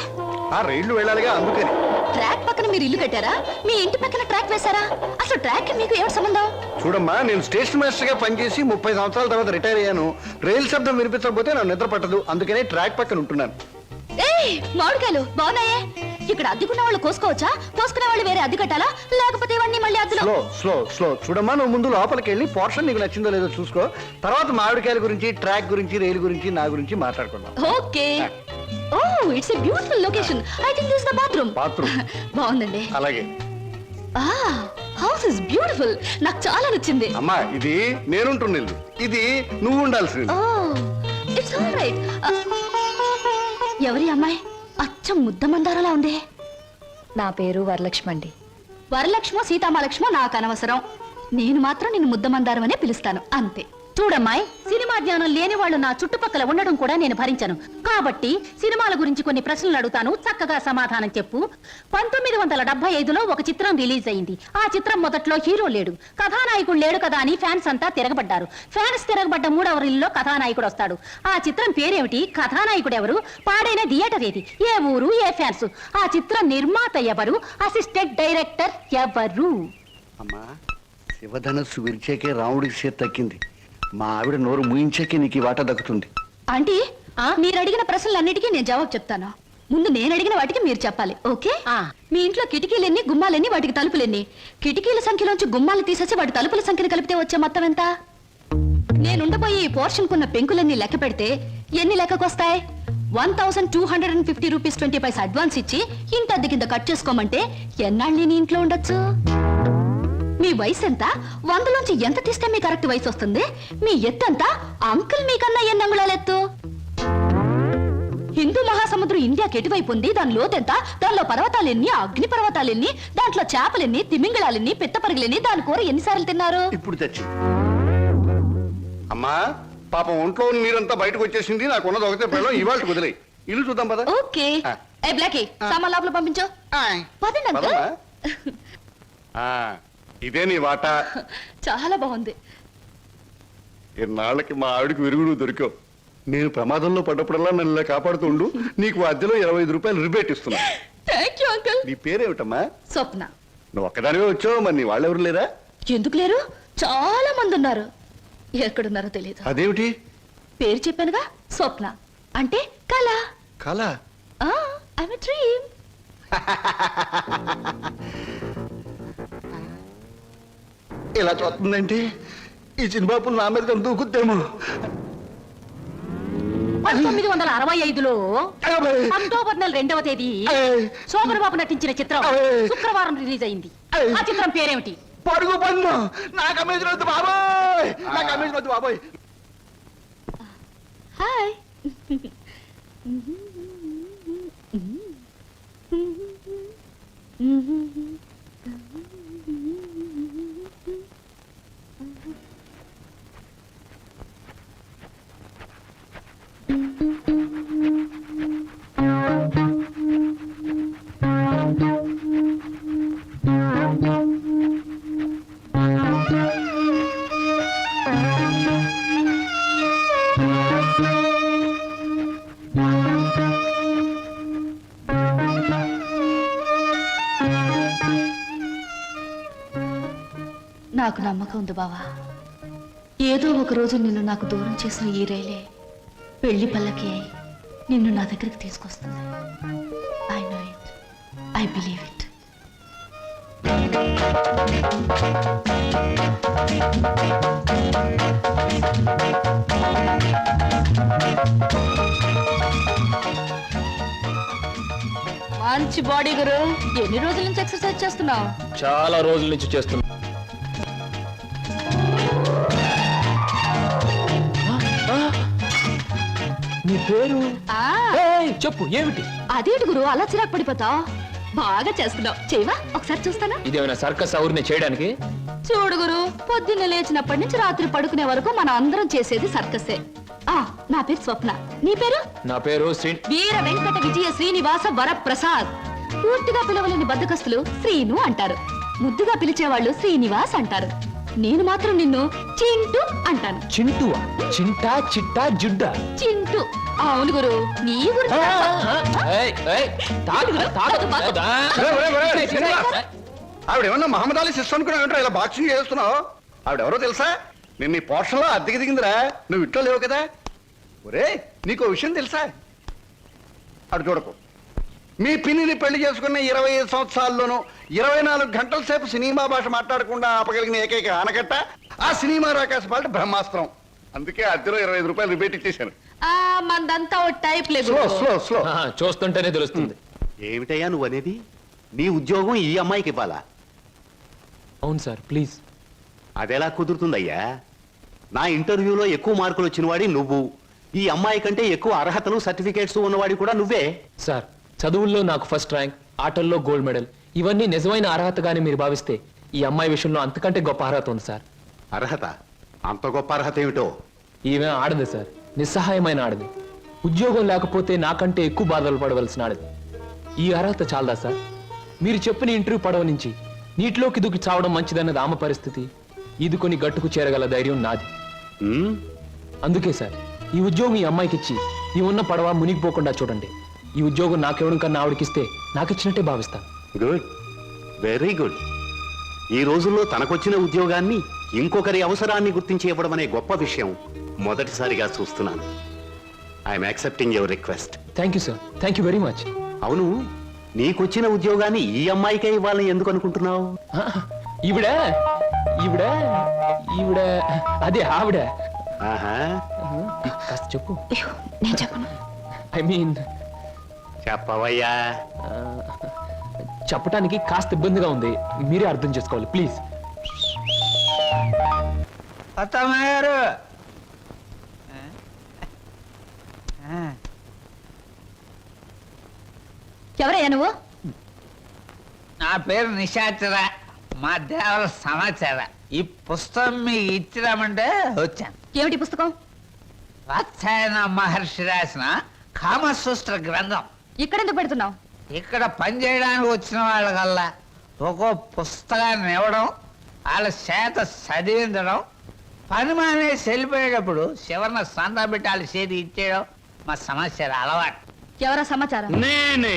ఆ రైళ్లు వెళ్ళాలిగా, అందుకని.
ట్రాక్ పక్కన మీరు ఇల్లు కట్టారా? మీ ఇంటి పక్కన ట్రాక్ వేశారా? అసలు ట్రాక్ మీకు ఏమిటి సంబంధం?
చూడమ్మా, నేను స్టేషన్ మాస్టర్ గా పనిచేసి 30 సంవత్సరాల తర్వాత రిటైర్ అయ్యాను. రైలు శబ్దం వినిపించకపోతే నాకు నిద్ర పట్టదు, అందుకనే ట్రాక్ పక్కన ఉంటున్నాను.
ఏయ్, మామిడికాయలు బాగున్నాయే. ఇక్కడ అద్దెకున్న వాళ్ళు కోసుకోవచ్చా? కోసుకునే వాళ్ళు వేరే అద్దె కట్టాలా? లేకపోతే ఇవన్నీ మళ్ళీ అద్దెలో?
Slow slow slow. చూడమ్మా, నువ్వు ముందు లోపలికి వెళ్ళి పోర్షన్ నీకు నచ్చిందో లేదో చూసుకో. తర్వాత మామిడికాయల గురించి, ట్రాక్ గురించి, రైలు గురించి, నా గురించి మాట్లాడుకుందాం.
Okay. Oh, it's a beautiful location. I think this the bathroom.
Bathroom
బాగుందండి.
అలాగే.
హౌస్ ఇస్ బ్యూటిఫుల్, నాకు చాలా నచ్చింది.
అమ్మా ఇది నేనుంటున్న ఇల్లు, ఇది నువ్వు ఉండాల్సింది.
It's all right. ఎవరి అమ్మాయి? అచ్చం ముద్ద మందారలా ఉంది.
నా పేరు వరలక్ష్మి అండి.
వరలక్ష్మో సీతామలక్ష్మో నాకు అనవసరం. నేను మాత్రం నిన్ను ముద్దమందారం అనే పిలుస్తాను, అంతే. చూడమ్మాయి, సినిమా జ్ఞానం లేని వాళ్ళు నా చుట్టుపక్కల ఉండడం కూడా నేను భరించను. కాబట్టి సినిమాల గురించి కొన్ని ప్రశ్నలు అడుగుతాను, చక్కగా సమాధానం చెప్పు. 1975లో ఒక చిత్రం రిలీజ్ అయింది. ఆ చిత్రం మొదట్లో హీరో లేడు, కథానాయకుడు లేడు కదా అని ఫ్యాన్స్ అంతా తిరగబడ్డారు. ఫ్యాన్స్ తిరగబడ్డ 3వ రీల్లో కథానాయకుడు వస్తాడు. ఆ చిత్రం పేరేమిటి? కథానాయకుడు ఎవరు? పాడైన థియేటర్ ఏది? ఏ ఊరు? ఏ ఫ్యాన్స్? ఆ చిత్రం నిర్మాత ఎవరు? అసిస్టెంట్ డైరెక్టర్ ఎవరు?
అమ్మా, శివధనస్సు విరిచాకే రాముడికి చేతి తక్కింది. మా ఆవిడ నోరు ముయించాకే నీకు ఈ వాటా దక్కుతుంది.
ఆంటీ, మీరు అడిగిన ప్రశ్నలన్నిటికీ నేను జవాబు చెప్తాను. ముందు నేను అడిగిన వాటికి మీరు చెప్పాలి, ఓకే? మీ ఇంట్లో కిటికీలెన్ని, గుమ్మాలెన్ని, వాటికి తలుపులెన్ని? కిటికీల సంఖ్యలోంచి గుమ్మాలు తీసేసి వాటి తలుపుల సంఖ్యను కలిపితే వచ్చే మొత్తం ఎంత? నేనుండబోయి ఈ పోర్షన్ కున్న పెంకులన్నీ లెక్క పెడితే ఎన్ని లెక్కకొస్తాయి? 1250 రూపీస్ 20 పైసా అడ్వాన్స్ ఇచ్చి ఇంటి అద్దె కింద కట్ చేసుకోమంటే ఎన్నాళ్ళు నీ ఇంట్లో ఉండొచ్చు? మీ వయసు ఎంత? 100లోంచి ఎంత తీస్తే మీ కరెక్ట్ వయసు వస్తుంది? మీ ఎత్తు ఎంత? అంకుల్ మీకన్నా ఎన్ని అంగుళాల ఎత్తు? హిందూ మహాసముద్రం ఇండియాకి ఎటువైపు ఉంది? దాని లోతెంత? దానిలో పర్వతాలెన్ని, అగ్ని పర్వతాలెన్ని, దాంట్లో చేపలెన్ని, తిమింగళాలెన్ని, పిత్తపరుగులెన్ని, దాని కూర ఎన్నిసార్లు తిన్నారు?
ఇప్పుడు తెచ్చి అమ్మా, పాపం ఒంట్లో నీరంతా బయటకు వచ్చేసింది. నాకున్నది ఒకటే పిల్లలు, ఇవాళ కుదిలే. ఇల్లు చూద్దాం పద.
ఓకే. ఏ బ్లాకీ, సామాన్ లోపల పంపించు. పదండి అంకుల్.
ఇదే నీ వాటా.
చాలా బాగుంది.
ఇన్నాళ్ళకి మా ఆవిడకి విరుగుడు దొరికావు. నేను ప్రమాదంలో పడ్డప్పుడల్లా నన్ను ఇలా కాపాడుతుండు. నీకు అద్దెలో 25 రూపాయలు రిబేట్ ఇస్తున్నా.
Thank you uncle.
నీ పేరేమిటమ్మా?
స్వప్న.
నువ్వు ఒక్కదానివే వచ్చావు, మరి నీ వాళ్ళెవరు లేరా?
ఎందుకు లేరు? చాలా మంది ఉన్నారు. ఎక్కడున్నారో తెలియదు.
అదేమిటి?
పేరు చెప్పానుగా, స్వప్న అంటే కళ.
కళ?
I'm a dream.
ఇలా చూస్తుందంటే ఈ చిన్నబాబు నా మీద దూకుద్దేమో.
1965లో అక్టోబర్ నెల 2వ తేదీ శోభన్ బాబు నటించిన చిత్రం శుక్రవారం రిలీజ్ అయింది. ఆ చిత్రం పేరేమిటి?
పడుగు పన్ను. నాకు అమేజన్ వద్దు బాబోయ్, నాకు అమేజన్ వద్దు బాబోయ్.
హాయ్. నాకు నమ్మకం ఉంది బావా, ఏదో ఒక రోజు నిన్ను నాకు దూరం చేసిన ఈ రైలే పెళ్లి పల్లకి అయి నిన్ను నా దగ్గరికి తీసుకొస్తుంది. I know it, I believe it. మంచి బాడీ గురు. ఎన్ని రోజుల నుంచి ఎక్సర్సైజ్ చేస్తున్నావు?
చాలా రోజుల నుంచి చేస్తున్నా. నీ పేరు? చెప్పు, ఏమిటి?
అదేంటి గురు అలా చిరాకు పడిపోతావు? బాగా చేస్తున్నావు. చేయవా ఒకసారి చూస్తానా?
ఇదేమైనా సర్కస్ ఊరిని చేయడానికి?
చూడు గురు, పొద్దున్న లేచినప్పటి నుంచి రాత్రి పడుకునే వరకు మనం అందరం చేసేది సర్కసే. నా పేరు స్వప్న. నీ పేరు?
నా పేరు
వీర వెంకట విజయ శ్రీనివాస వరప్రసాద్. పూర్తిగా పిలవలేని బద్దకస్తులు శ్రీను అంటారు, ముద్దుగా పిలిచేవాళ్ళు శ్రీనివాస్ అంటారు. నేను మాత్రం నిన్ను చింటూ అంటాను.
చింటువా? చింటా, చిట్టా, జుడ్డా?
చింటూ. అవును గురు, నీ గురించి
ఆవిడేమన్నా మహమ్మద్ అలీ సిస్టర్ అనుకున్నా ఇలా బాక్సింగ్ చేస్తున్నావు? ఆవిడెవరో తెలుసా? నిన్న ఈ పోర్షన్లో అద్దెకి దిగిందిరా. నువ్వు ఇంట్లో లేవు కదా. ఒరే, నీకు విషయం తెలుసా? అటు చూడకు. మీ పిన్నిని పెళ్లి చేసుకున్న 25 సంవత్సరాల్లోనూ 24 గంటల సేపు సినిమా భాష మాట్లాడకుండా ఆపగలిగిన ఏకైక ఆనకట్ట ఆ సినిమా రాకాశ పాట బ్రహ్మాస్త్రం. అందుకే అద్దెలో 25 రూపాయలు రిబేట్ ఇచ్చేశాను.
మందంతా టైప్ లేదు.
చూస్తుంటేనే తెలుస్తుంది.
ఏమిటయ్యా నువ్వు అనేది? నీ ఉద్యోగం ఈ అమ్మాయికి ఇవ్వాలా?
అవును సార్, ప్లీజ్.
అదెలా కుదురుతుందయ్యా? నా ఇంటర్వ్యూలో ఎక్కువ మార్కులు వచ్చినవాడి నువ్వు, ఈ అమ్మాయి కంటే ఎక్కువ అర్హతలు సర్టిఫికేట్స్ ఉన్నవాడి కూడా నువ్వే.
సార్, చదువుల్లో నాకు ఫస్ట్ ర్యాంక్, ఆటల్లో గోల్డ్ మెడల్, ఇవన్నీ నిజమైన అర్హతగానే మీరు భావిస్తే ఈ అమ్మాయి విషయంలో అంతకంటే గొప్ప అర్హత ఉంది సార్.
అర్హత? అంత గొప్ప అర్హత ఏమిటో?
ఈమె ఆడదు సార్, నిస్సహాయమైన ఆడది. ఉద్యోగం లేకపోతే నాకంటే ఎక్కువ బాధలు పడవలసిన ఆడది. ఈ అర్హత చాలదా సార్? మీరు చెప్పిన ఇంటర్వ్యూ పడవ నుంచి నీటిలోకి దూకి చావడం మంచిదన్నది ఆమె పరిస్థితి. ఈదుకొని గట్టుకు చేరగల ధైర్యం నాది. అందుకే సార్, ఈ ఉద్యోగం ఈ అమ్మాయికి ఇచ్చి ఈ ఉన్న పడవ మునిగిపోకుండా చూడండి. ఈ ఉద్యోగం నాకెవడం కన్నా ఆవిడకిస్తే నాకిచ్చినట్టే భావిస్తాను.
Good, very good. ఈ రోజుల్లో తనకొచ్చిన ఉద్యోగాన్ని ఇంకొకరి అవసరాన్ని గుర్తించి ఇవ్వడం అనే గొప్ప విషయం మొదటిసారిగా చూస్తున్నాను. I'm accepting your request.
Thank you sir, thank you very much.
అవును, నీకొచ్చిన ఉద్యోగాన్ని ఈ అమ్మాయికే ఇవ్వాలని ఎందుకు అనుకుంటున్నావు?
ఈవిడ ఈవిడ ఈవిడ అదే ఆవిడ.
ఆహా,
కాస్త చెప్పు.
అయ్యో, నేను చెప్పను.
ఐ మీన్
చెప్పవయ్యా.
చెప్పడానికి కాస్త ఇబ్బందిగా ఉంది, మీరే అర్థం చేసుకోవాలి ప్లీజ్.
అత్తమ్మగారు,
ఎవరయ్యా నువ్వు?
నా పేరు నిశాచర, మా దేవర సమాచార. ఈ పుస్తకం మీకు ఇచ్చిరామంటే వచ్చాను.
ఏమిటి పుస్తకం?
వాత్సాయన మహర్షి రాసిన కామసూత్ర గ్రంథం.
ఇక్కడెందుకు పెడుతున్నావు?
ఇక్కడ పనిచేయడానికి వచ్చిన వాళ్ళకల్లా ఒక్కో పుస్తకాన్ని ఇవ్వడం, వాళ్ళ చేత చదివించడం, పని మానేసి వెళ్ళిపోయేటప్పుడు చివరిన సంతా పెట్టి వాళ్ళ చేతి ఇచ్చేయడం మా సమాచారం అలవాటు.
ఎవరా సమాచారం?
నేనే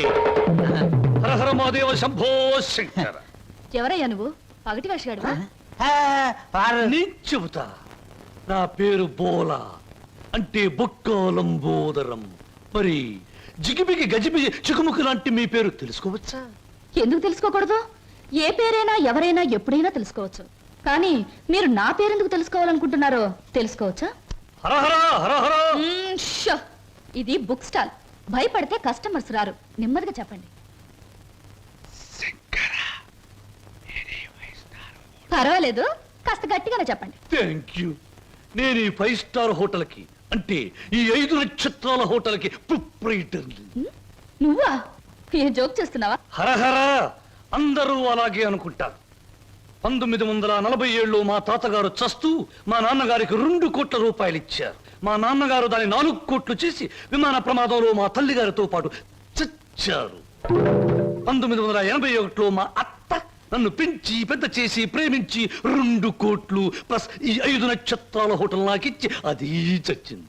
హరహర మహాదేవ శంభో శంకర.
ఎవరయ్యా నువ్వు? పగటి వేషగాడు.
వారు
నేను చెబుతా. నా పేరు బోలా, అంటే బొక్కాలంబోదరం. మరి జిగిబిగి గజిబిగి చికుముకు లాంటి మీ పేరు తెలుసుకోవచ్చా?
ఎందుకు తెలుసుకోకూడదు? ఏ పేరైనా ఎవరైనా ఎప్పుడైనా తెలుసుకోవచ్చు. కానీ మీరు నా పేరెందుకు తెలుసుకోవాలనుకుంటున్నారో తెలుసుకోవచ్చా?
హరహర హరహర.
షో! ఇది బుక్ స్టాల్. భయపడితే కస్టమర్స్ రారు. నెమ్మదిగా చెప్పండి. పర్వాలేదు, కాస్త గట్టిగానే చెప్పండి.
Thank you. నేను ఈ 5 స్టార్ హోటల్ కి, అంటే ఈ 5 నక్షత్రాల హోటల్ కి ప్రొప్రైటర్.
నువ్వా? ఏ జోక్ చేస్తున్నావా?
హరహర. అందరూ అలాగే అనుకుంటారు. 1947లో మా తాతగారు చస్తూ మా నాన్నగారికి 2 కోట్ల రూపాయలు ఇచ్చారు. మా నాన్నగారు దాన్ని 4 కోట్లు చేసి విమాన ప్రమాదంలో మా తల్లిగారితో పాటు చచ్చారు. 1981లో మా అత్త నన్ను పెంచి పెద్ద చేసి ప్రేమించి 2 కోట్లు ప్లస్ ఈ 5 నక్షత్రాల హోటల్ నాకిచ్చి అది చచ్చింది.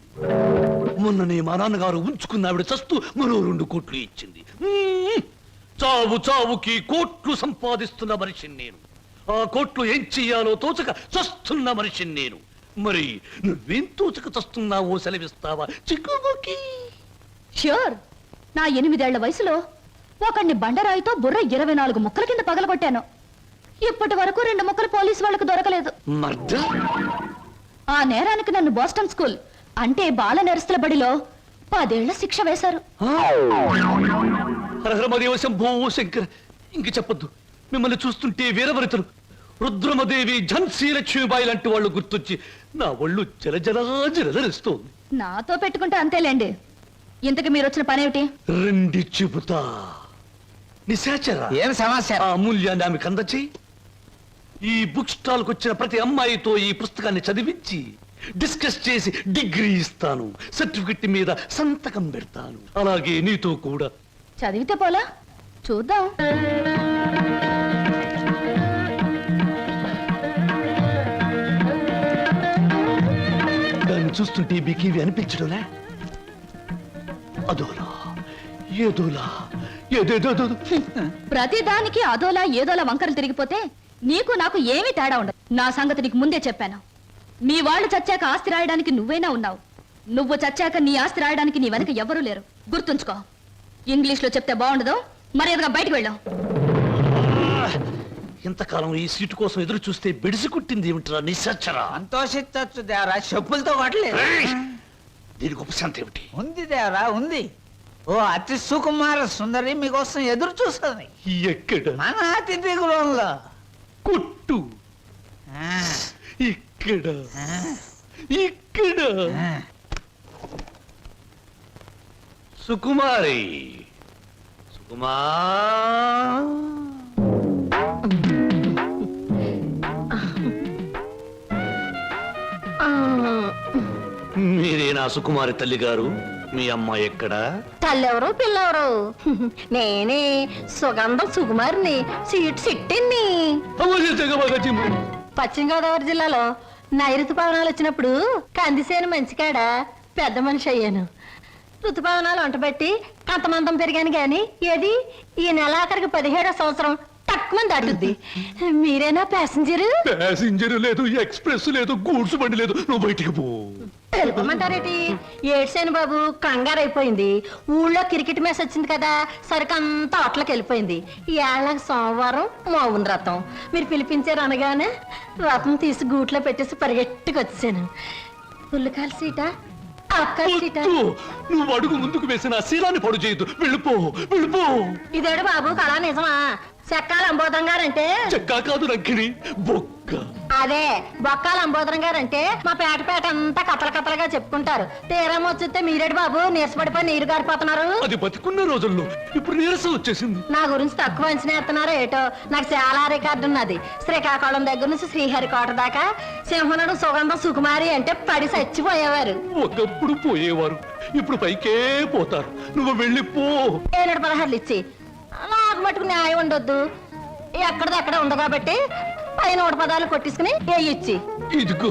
మొన్ననే మా నాన్నగారు ఉంచుకున్న ఆవిడ చస్తూ మరో 2 కోట్లు ఇచ్చింది. చావు చావుకి కోట్లు సంపాదిస్తున్న మనిషిని నేను. ఆ కోట్లు ఏం చెయ్యాలో తోచక చస్తున్న మనిషిని నేను. మరి నువ్వేం తోచక చస్తున్నావో సెలవిస్తావా చిక్కుబుకి?
ష్యూర్. నా 8 ఏళ్ల వయసులో ఒకడిని బండరాయితో బుర్ర 24 ముక్కల కింద పగలగొట్టాను. ఇప్పటి వరకు 2 ముక్కలు పోలీసు వాళ్ళకు దొరకలేదు. ఆ నేరానికి నన్ను బోస్టన్ స్కూల్, అంటే బాల నెరస్తుల బడిలో 10 ఏళ్ల శిక్ష వేశారు.
హరహరమదేవ శంభో శంకర్. ఇంక చెప్పొద్దు. మిమ్మల్ని చూస్తుంటే వీరవరితలు రుద్రమదేవి, ఝన్సీ లక్ష్మీబాయి లాంటి వాళ్ళు గుర్తొచ్చి నా ఒళ్ళు జలజలస్తోంది.
నాతో పెట్టుకుంటే అంతేలేండి. ఇంతకు మీరు వచ్చిన పనేమిటి?
రండి చెబుతా. నిశాచర,
ఏం సమాచారం?
ఆ అమూల్యాన్ని ఆమెకు అందచేయి. ఈ బుక్ స్టాల్ కు వచ్చిన ప్రతి అమ్మాయితో ఈ పుస్తకాన్ని చదివించి డిస్కస్ చేసి డిగ్రీ ఇస్తాను. సర్టిఫికెట్ మీద సంతకం పెడతాను. అలాగే నీతో కూడా.
చదివితే పోలా? చూద్దాం.
దాన్ని చూస్తుంటే బికివి అనిపించడంలే. అదోలా ఏదోలా ఏదేదో.
ప్రతి దానికి అదోలా ఏదోలా వంకరలు తిరిగిపోతే నీకు నాకు ఏమీ తేడా ఉండదు. నా సంగతి నీకు ముందే చెప్పాను. మీ వాళ్ళు చచ్చాక ఆస్తి రాయడానికి నువ్వైనా ఉన్నావు. నువ్వు చచ్చాక నీ ఆస్తి రాయడానికి నీ వెనక ఎవరూ లేరు. గుర్తుంచుకో. ఇంగ్లీష్ లో చెప్తే బాగుండదు. మర్యాదగా బయటకు వెళ్ళాం.
ఇంతకాలం ఈ సీటు కోసం ఎదురు చూస్తే బెడిసి కుట్టింది ఏమిట్రా నిశాచరా?
సంతోషించచ్చు దేవరా, చెప్పులతో కొట్టలేదు.
దీనికి ఉపశాంతి ఏమిటి?
ఉంది దేవరా, ఉంది. ఓ అతి సుకుమార సుందరి మీకోసం ఎదురు చూస్తుంది
ఎక్కడ?
మన అతిథి గృహంలో.
కుట్ చుట్టూ ఇక్కడ ఇక్కడ సుకుమారి సుకుమా మీరేనా సుకుమారి తల్లి గారు? మీ అమ్మ ఎక్కడా?
తల్లెవరు పిల్లెవరు? నేనే సుగంధం సుకుమారిని, సిట్టిని. పశ్చిమ గోదావరి జిల్లాలో నైరుతు పవనాలు వచ్చినప్పుడు కందిసేను మంచికాడ పెద్ద మనిషి అయ్యాను. ఋతుపవనాలు వంటబెట్టి కంతమంతం పెరిగాను గాని ఏది ఈ నెలాఖరికి 17వ సంవత్సరం తక్కువ దాటుద్ది. మీరేనా ప్యాసింజర్?
ప్యాసింజర్ లేదు, ఎక్స్ప్రెస్ లేదు, గూడ్స్ బండి లేదు. నువ్వు బయటికి పో.
తెలుపమంటారేటి? ఏడ్సేను బాబు, కంగారు అయిపోయింది. ఊళ్ళో క్రికెట్ మ్యాచ్ వచ్చింది కదా, సరికంతా అట్లకి వెళ్ళిపోయింది. ఈ ఏళ్ళ సోమవారం మౌన రథం. మీరు పిలిపించారు అనగానే రథం తీసి గూట్లో పెట్టేసి పరిగెట్టుకు వచ్చాను. పుల్లకాల సీట, అక్కల సీట.
నువ్వు అడుగు ముందుకు వేసిన శీలాన్ని పడు చేయదు. వెళ్ళిపో, వెళ్ళిపో.
ఇదేడు బాబు కళా నిజమా? చెక్కాల అంబోధం గారంటే
చెక్కా కాదు రంకిణి, బొక్క.
అదే బొక్కాల అంబోధరం గారంటే మా పేట అంతా కథలుగా చెప్పుకుంటారు. తీరం వచ్చితే మీరేడు బాబు నీరసపడిపోయి నీరు గారిపోతున్నారు.
అది బతికున్న రోజుల్లో, ఇప్పుడు నీరసం వచ్చేసింది.
నా గురించి తక్కువ అంచనా ఎత్తున్నారో ఏటో. నాకు చాలా రికార్డు ఉన్నది. శ్రీకాకుళం దగ్గర నుంచి శ్రీహరికోట దాకా సింహనుడు సుగంధం సుకుమారి అంటే పడి చచ్చిపోయేవారు.
ఒకప్పుడు పోయేవారు, ఇప్పుడు పైకే పోతారు. నువ్వు వెళ్ళిపో.
716 ఇచ్చి నాకు మటుకు న్యాయం ఉండొద్దు. ఎక్కడిది అక్కడ ఉంది కాబట్టి పైన 110 కొట్టించుకుని ఇచ్చి.
ఇదిగో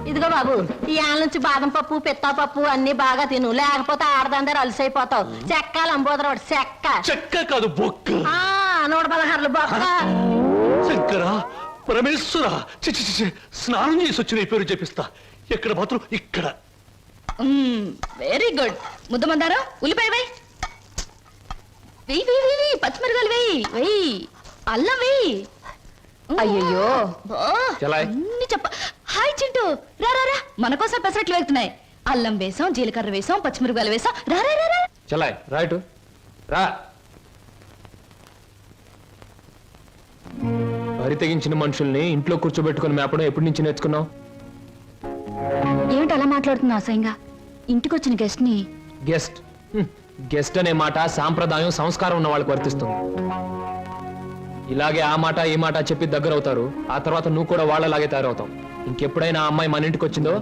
ఇదిగో బాబు, ఈ ఆళ్ళ నుంచి బాదం పప్పు పిత్తా పప్పు అన్ని బాగా తిను, లేకపోతే ఆడదందరూ అలసైపోతావు. చెక్కాలి అంబోదరవాడు చెక్క.
చెక్క కాదు, బొక్క.
116 బొక్క.
శంకరా, పరమేశ్వర, చిచి స్నానం చేసి వచ్చిన పేరు చెప్పిస్తా. ఎక్కడ మాత్రం ఇక్కడ.
Very good. ముద్దమందారా, ఉల్లిపాయ వేయి, వెయ్యి, పచ్చిమిరకాయలు వెయ్యి, అల్లం వెయ్యి.
అయ్యయ్యో,
అన్ని చెప్ప. హాయ్ చింటూ, రా రా రా, మన కోసం పెసరట్లు వెళ్తున్నాయి. అల్లం వేసాం, జీలకర్ర వేసాం, పచ్చిమిరకాయలు వేసాం. రా రా రా రా.
చలాయ్ రైట్ రా. వరి తెగించిన మనుషుల్ని ఇంట్లో కూర్చోబెట్టుకుని మేపడం ఎప్పటి నుంచి నేర్చుకున్నావు?
ఏమిటి అలా మాట్లాడుతున్నా అసహ్యంగా? ఇంటికొచ్చిన గెస్ట్ ని.
గెస్ట్ గెస్ట్ అనే మాట సాంప్రదాయం, సంస్కారం ఉన్న వాళ్ళకి వర్తిస్తుంది. ఇలాగే ఆ మాట ఈ మాట చెప్పి దగ్గర అవుతారు. ఆ తర్వాత నువ్వు కూడా వాళ్ళలాగే తయారవుతావు. ఇంకెప్పుడైనా ఆ అమ్మాయి మన ఇంటికి వచ్చిందో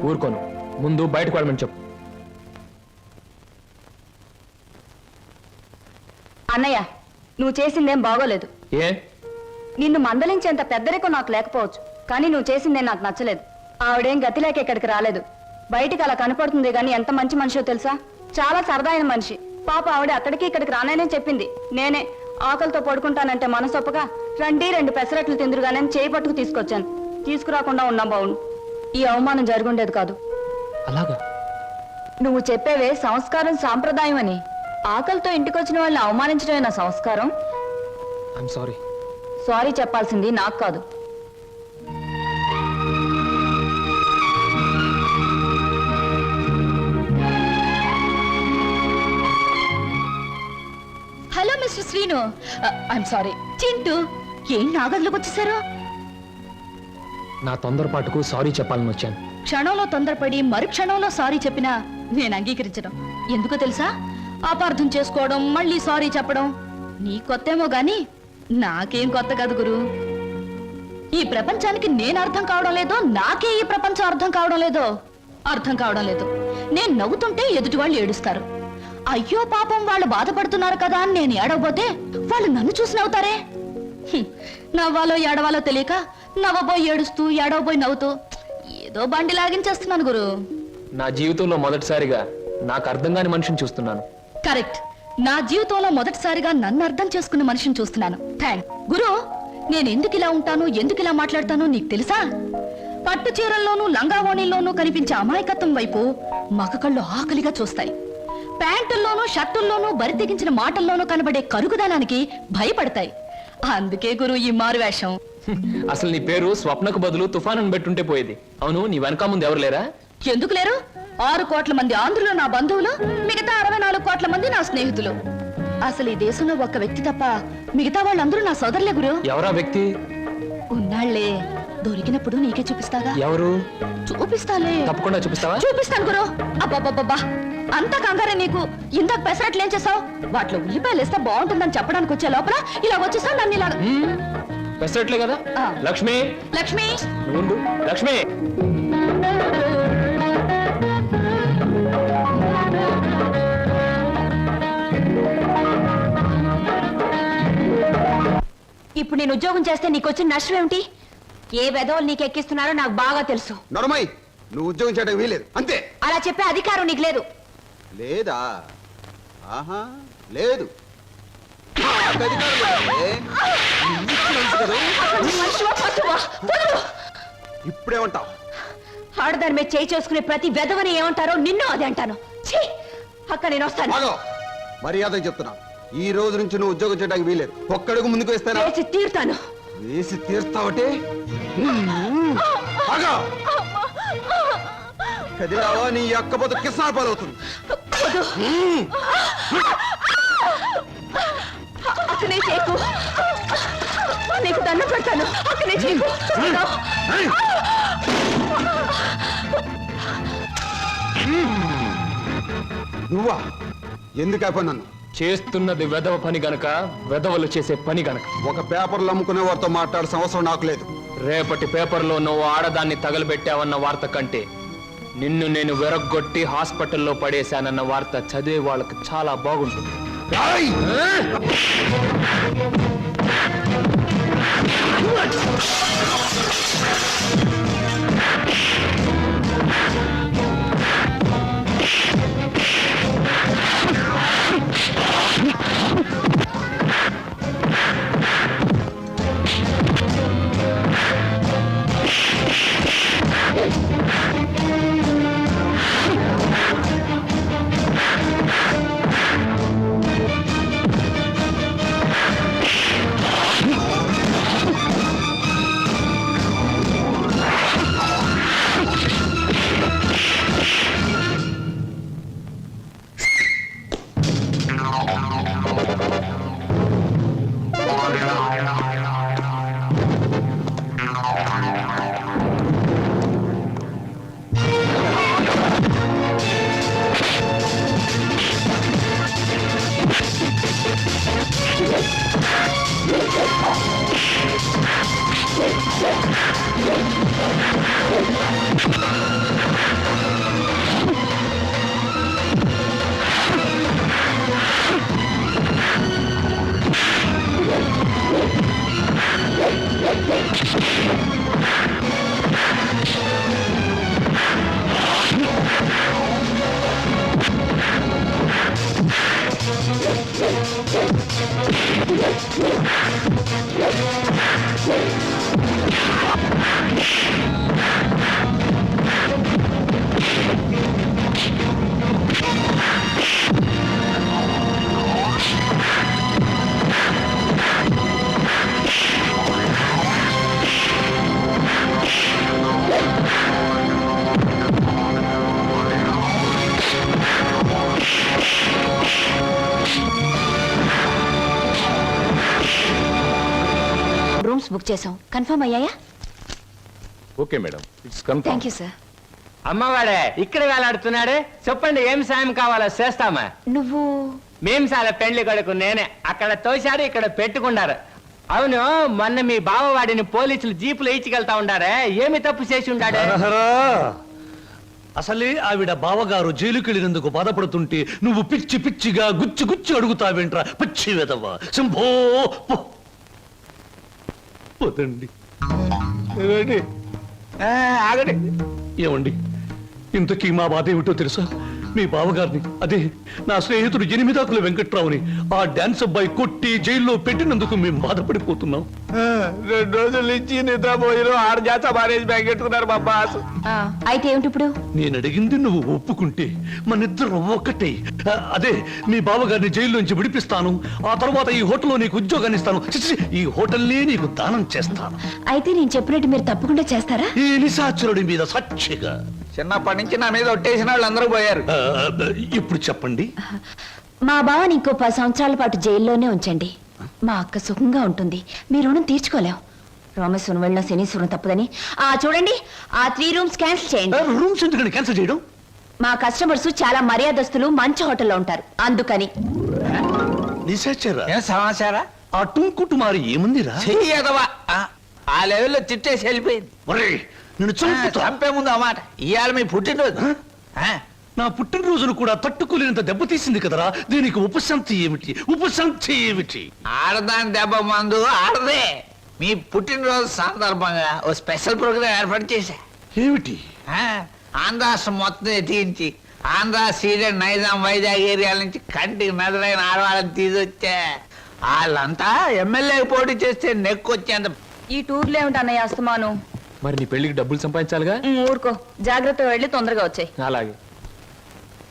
ఊరుకోను. ముందు బయటకు వెళ్ళమని చెప్పు.
అన్నయ్య, నువ్వు చేసిందేం బాగోలేదు.
ఏ?
నిన్ను మందలించేంత పెద్దరికం నాకు లేకపోవచ్చు, కానీ నువ్వు చేసిందేం నాకు నచ్చలేదు. ఆవిడేం గతి లేక ఇక్కడికి రాలేదు. బయటికి అలా కనపడుతుంది గాని ఎంత మంచి మనిషో తెలుసా? చాలా సరదా అయిన మనిషి. పాప ఆవిడ అక్కడికి ఇక్కడికి రాననే చెప్పింది. నేనే ఆకలితో పడుకుంటానంటే మనసొప్పగా రండి 2 పెసరట్లు తిందురుగానే చేయి పట్టుకు తీసుకొచ్చాను. తీసుకురాకుండా ఉన్నా బావును. ఈ అవమానం జరుగుండేది కాదు.
అలాగా?
నువ్వు చెప్పేవే సంస్కారం, సాంప్రదాయం అని. ఆకలితో ఇంటికొచ్చిన వాళ్ళని అవమానించడమే నా సంస్కారం.
I'm sorry.
సారీ చెప్పాల్సింది నాకు కాదు.
Hello mister Srinu, I'm sorry. Chintu, ఏం నాగదిలోకి వచ్చేసారు?
నా తొందరపాటుకు సారీ చెప్పాలని వచ్చాను.
క్షణంలో తొందరపడి మరు క్షణంలో సారీ చెప్పినా నేను అంగీకరించడం. ఎందుకో తెలుసా? అపార్థం చేసుకోవడం, మళ్ళీ సారీ చెప్పడం నీ కొత్తేమో గాని నాకేం కొత్త కాదు గురు. ఈ ప్రపంచానికి నేను అర్థం కావడం లేదో, నాకే ఈ ప్రపంచం అర్థం కావడం లేదో. అర్థం కావడం లేదు. నేను నవ్వుతుంటే ఎదుటి వాళ్ళు ఏడుస్తారు. అయ్యో పాపం వాళ్ళు బాధపడుతున్నారు కదా అని నేను ఏడవబోతే వాళ్ళు నన్ను చూసి నవ్వుతారే. నవ్వాలో ఏడవాలో తెలియక నవ్వబోయి ఏడుస్తూ, ఏడవబోయి నవ్వుతూ ఏదో బండి లాగించేస్తున్నాను గురు.
నా జీవితంలో మొదటిసారిగా నాకు అర్థం కాని మనిషిని చూస్తున్నాను.
కరెక్ట్. నా జీవితంలో మొదటిసారిగా నన్ను అర్థం చేసుకున్న మనిషిని చూస్తున్నాను. థ్యాంక్ గురు. నేను ఎందుకు ఇలా ఉంటాను, ఎందుకు ఇలా మాట్లాడతానో నీకు తెలుసా? పట్టు చీరల్లోనూ లంగావోణీల్లోనూ కనిపించే అమాయకత్వం వైపు మగ కళ్ళు ఆకలిగా చూస్తాయి. ప్యాంటుల్లోనూ షర్టుల్లోనూ బరి తెగించిన మాటల్లోనూ కనబడే కరుగుదనానికి భయపడతాయి. అందుకే గురు ఈ మారు వేషం.
అసలు నీ పేరు స్వప్నకు బదులు తుఫాను పెట్టుంటే పోయేది. అవును, నీ వెనక ముందు ఎవరు లేరా?
ఎందుకు లేరు? 6 కోట్ల మంది ఆంధ్రులు నా బంధువులు, మిగతా 64 కోట్ల మంది నా స్నేహితులు. అసలు ఈ దేశంలో ఒక్క వ్యక్తి తప్ప మిగతా వాళ్ళందరూ నా సోదరులే గురు.
ఎవరా వ్యక్తి?
ఉన్నాళ్లే, దొరికినప్పుడు నీకే చూపిస్తాగా.
ఎవరు?
చూపిస్తాలే.
తప్పకుండా చూపిస్తావా?
చూపిస్తాను గురు. అబ్బబ్బబ్బబ్బా, అంత కంగారే నీకు. ఇందాక పెసరట్లు ఏం చేసావు? వాటిలో ఉల్లిపాయలు వేస్తే బాగుంటుందని చెప్పడానికి వచ్చే లోపల ఇలా వచ్చేసావు నన్ను ఇలా.
పెసరట్లే కదా.
ఆ.
లక్ష్మి,
లక్ష్మి,
నువ్వు ఉండు. లక్ష్మి,
ఇప్పుడు నేను ఉద్యోగం చేస్తే నీకు వచ్చిన నష్టం ఏమిటి? ఏ వెధవలు నీకు ఎక్కిస్తున్నారో నాకు బాగా తెలుసు.
నడమై, నువ్వు ఉద్యోగం చేయడానికి వీలేదు అంతే.
అలా చెప్పే అధికారం నీకు లేదు.
లేదా? ఆహా, లేదు. నాకు అధికారం లేదే. నీకు తెలుసు కదా.
మనిషివా, పశువా? వదలు.
ఇప్పుడేమంటావు?
ఆడదాని మీద చేయి చేసుకునే ప్రతి వెధవని ఏమంటారో నిన్ను అదే అంటాను. ఛీ! అక్క నేను వస్తాను.
ఆగో, మర్యాద చెప్తున్నాను. ఈ రోజు నుంచి నువ్వు ఉద్యోగం చేయడానికి వీలేదు. ఒక్కడుగు ముందుకు వేస్తానా?
వేసి తీరుతాను.
వేసి తీర్తావటే. ఆగో, కదిలావా నీ అక్కపోతే కిసాన్ పాలవుతుంది.
వద్దు. అక్కనే చేయకు. నీకు దండం పెడతాను. అక్కనే చేయకు.
నువ్వా? ఎందుకు అయిపోయి నన్ను?
చేస్తున్నది వెధవ పని గనక, వెధవలు చేసే పని గనక.
ఒక పేపర్లు అమ్ముకునే వారితో మాట్లాడాల్సిన అవసరం నాకు లేదు.
రేపటి పేపర్లో నువ్వు ఆడదాన్ని తగలబెట్టావన్న వార్త కంటే నిన్ను నేను వెరగొట్టి హాస్పిటల్లో పడేశానన్న వార్త చదివే వాళ్ళకి చాలా బాగుంటుంది.
రూమ్స్ బుక్ చేసాం. కన్ఫర్మ్ అయ్యాయా?
Okay madam, it's confirm.
Thank you sir.
అమ్మవాడే ఇక్కడ వేలాడుతున్నాడు. చెప్పండి ఏం సాయం కావాలో చేస్తామా.
నువ్వు
మేం చాలా పెళ్లి కొడుకు నేనే. అక్కడ తోశారు, ఇక్కడ పెట్టుకున్నారు. అవును, మొన్న మీ బావవాడిని పోలీసులు జీపులు ఇచ్చికెళ్తా ఉండారే, ఏమి తప్పు చేసి ఉండాడే?
అసలే ఆవిడ బావగారు జైలుకెళ్ళినందుకు బాధపడుతుంటే నువ్వు పిచ్చి పిచ్చిగా గుచ్చి గుచ్చి అడుగుతావేంట్రా పిచ్చి వెదవా. శంభో పోతండి.
ఆగండి.
ఏమండి, ఇంతకీ మా బాధ ఏమిటో తెలుసా? మీ బావగారిని, అదే నా స్నేహితుడు ఎనిమిదాకుల వెంకట్రావుని ఆ డాన్స్ అబ్బాయి కొట్టి జైల్లో పెట్టినందుకు మేము బాధపడిపోతున్నాం.
2 రోజుల నుంచి నిద్రపోయిన 6 జాత మారేజ్ బ్యాగ్ పెట్టుకున్నారు మా బాస్.
అయితే ఏమిటి ఇప్పుడు?
నేను అడిగింది నువ్వు ఒప్పుకుంటే మనిద్దరం ఒక్కటే. అదే మీ బావగారిని జైల్లోంచి విడిపిస్తాను. ఆ తర్వాత ఈ హోటల్లో నీకు ఉద్యోగాన్ని ఇస్తాను. చిచి, ఈ హోటల్నే నీకు దానం చేస్తాను.
అయితే నేను చెప్పినట్టు మీరు తప్పకుండా చేస్తారా?
ఈ నిశాచరుడి మీద సాక్షిగా.
చిన్నప్పటి నుంచి నా మీద ఒట్టేసిన వాళ్ళు అందరూ పోయారు.
ఇప్పుడు చెప్పండి.
మా బావని ఇంకో 10 సంవత్సరాల పాటు జైల్లోనే ఉంచండి. మా అక్క సుఖంగా ఉంటుంది. మీ రుణం తీర్చుకోలేం. రామేశ్వరం వెళ్ళిన శనీశ్వరం తప్పదని. చూడండి, ఆ 3 రూమ్స్ క్యాన్సిల్ చేయండి.
రూమ్స్ ఎందుకని క్యాన్సిల్ చేయడం?
మా కస్టమర్స్ చాలా మర్యాదస్తులు, మంచి హోటల్లో ఉంటారు, అందుకని.
నిశాచరా
ఏం సమాచారా?
ఆ టుంకుటుమారి ఏముందిరా?
చెయ్యదవా ఆ లెవెల్లో చిట్టేసి వెళ్ళిపోయింది.
ఒరేయ్, నిన్ను చంపుతా.
చంపే ముందు ఆ మాట ఇవాళ మీ పుట్టినరోజు. ఆ,
నా పుట్టినరోజును కూడా తట్టుకోలేనంత దెబ్బతీసింది కదరా. దీనికి ఉపశాంతి ఏమిటి? ఉపశాంతి ఏమిటి?
ఆడదాని దెబ్బ మందు ఆడదే. మీ పుట్టినరోజు సందర్భంగా ఓ స్పెషల్ ప్రోగ్రామ్ ఏర్పాటు చేశా.
ఏమిటి?
ఆంధ్రాష్ట్రం మొత్తం ఎత్తించి ఆంధ్ర సీడెడ్ నైజాం వైజాగ్ ఏరియాల నుంచి కంటికి మెదలైన ఆడవాళ్ళని తీసుకొచ్చా. వాళ్ళంతా ఎమ్మెల్యే పోటీ చేస్తే నెక్కొచ్చేంత.
ఈ టూర్లో ఏమిటి అన్నయ్య అస్తమాను?
మరి నీ పెళ్లికి డబ్బులు సంపాదించాలిగా.
ఊరుకో, జాగ్రత్తగా వెళ్ళి తొందరగా వచ్చాయి.
అలాగే.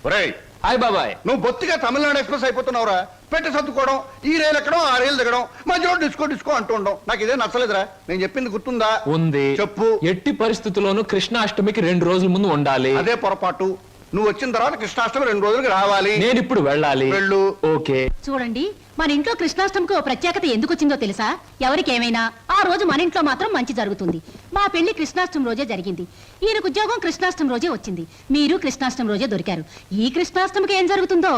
ఒరేయ్,
హాయ్ బాబాయ్.
నువ్వు బొత్తిగా తమిళనాడు ఎక్స్ప్రెస్ అయిపోతున్నావురా. పెట్టి సర్దుకోవడం, ఈ రైలు ఎక్కడం, ఆ రైలు దిగడం, మధ్యలో డిస్కో డిస్కో అంటూ ఉండడం నాకు ఇదే నచ్చలేదురా. నేను చెప్పింది గుర్తుందా?
ఉంది.
చెప్పు.
ఎట్టి పరిస్థితుల్లోనూ కృష్ణాష్టమికి 2 రోజుల ముందు ఉండాలి.
అదే పొరపాటు. నువ్వు వచ్చిన తర్వాత కృష్ణాష్టమి 2 రోజులకి రావాలి.
నేను ఇప్పుడు వెళ్ళాలి.
వెళ్ళు.
ఓకే.
చూడండి, మన ఇంట్లో కృష్ణాష్టమికి ఓ ప్రత్యేకత ఎందుకు వచ్చిందో తెలుసా? ఎవరికేమైనా ఆ రోజు మన ఇంట్లో మాత్రం మంచి జరుగుతుంది. మా పెళ్లి కృష్ణాష్టమి రోజే జరిగింది. ఈయనకు ఉద్యోగం కృష్ణాష్టమి రోజే వచ్చింది. మీరు కృష్ణాష్టమి రోజే దొరికారు. ఈ కృష్ణాష్టమికి ఏం జరుగుతుందో?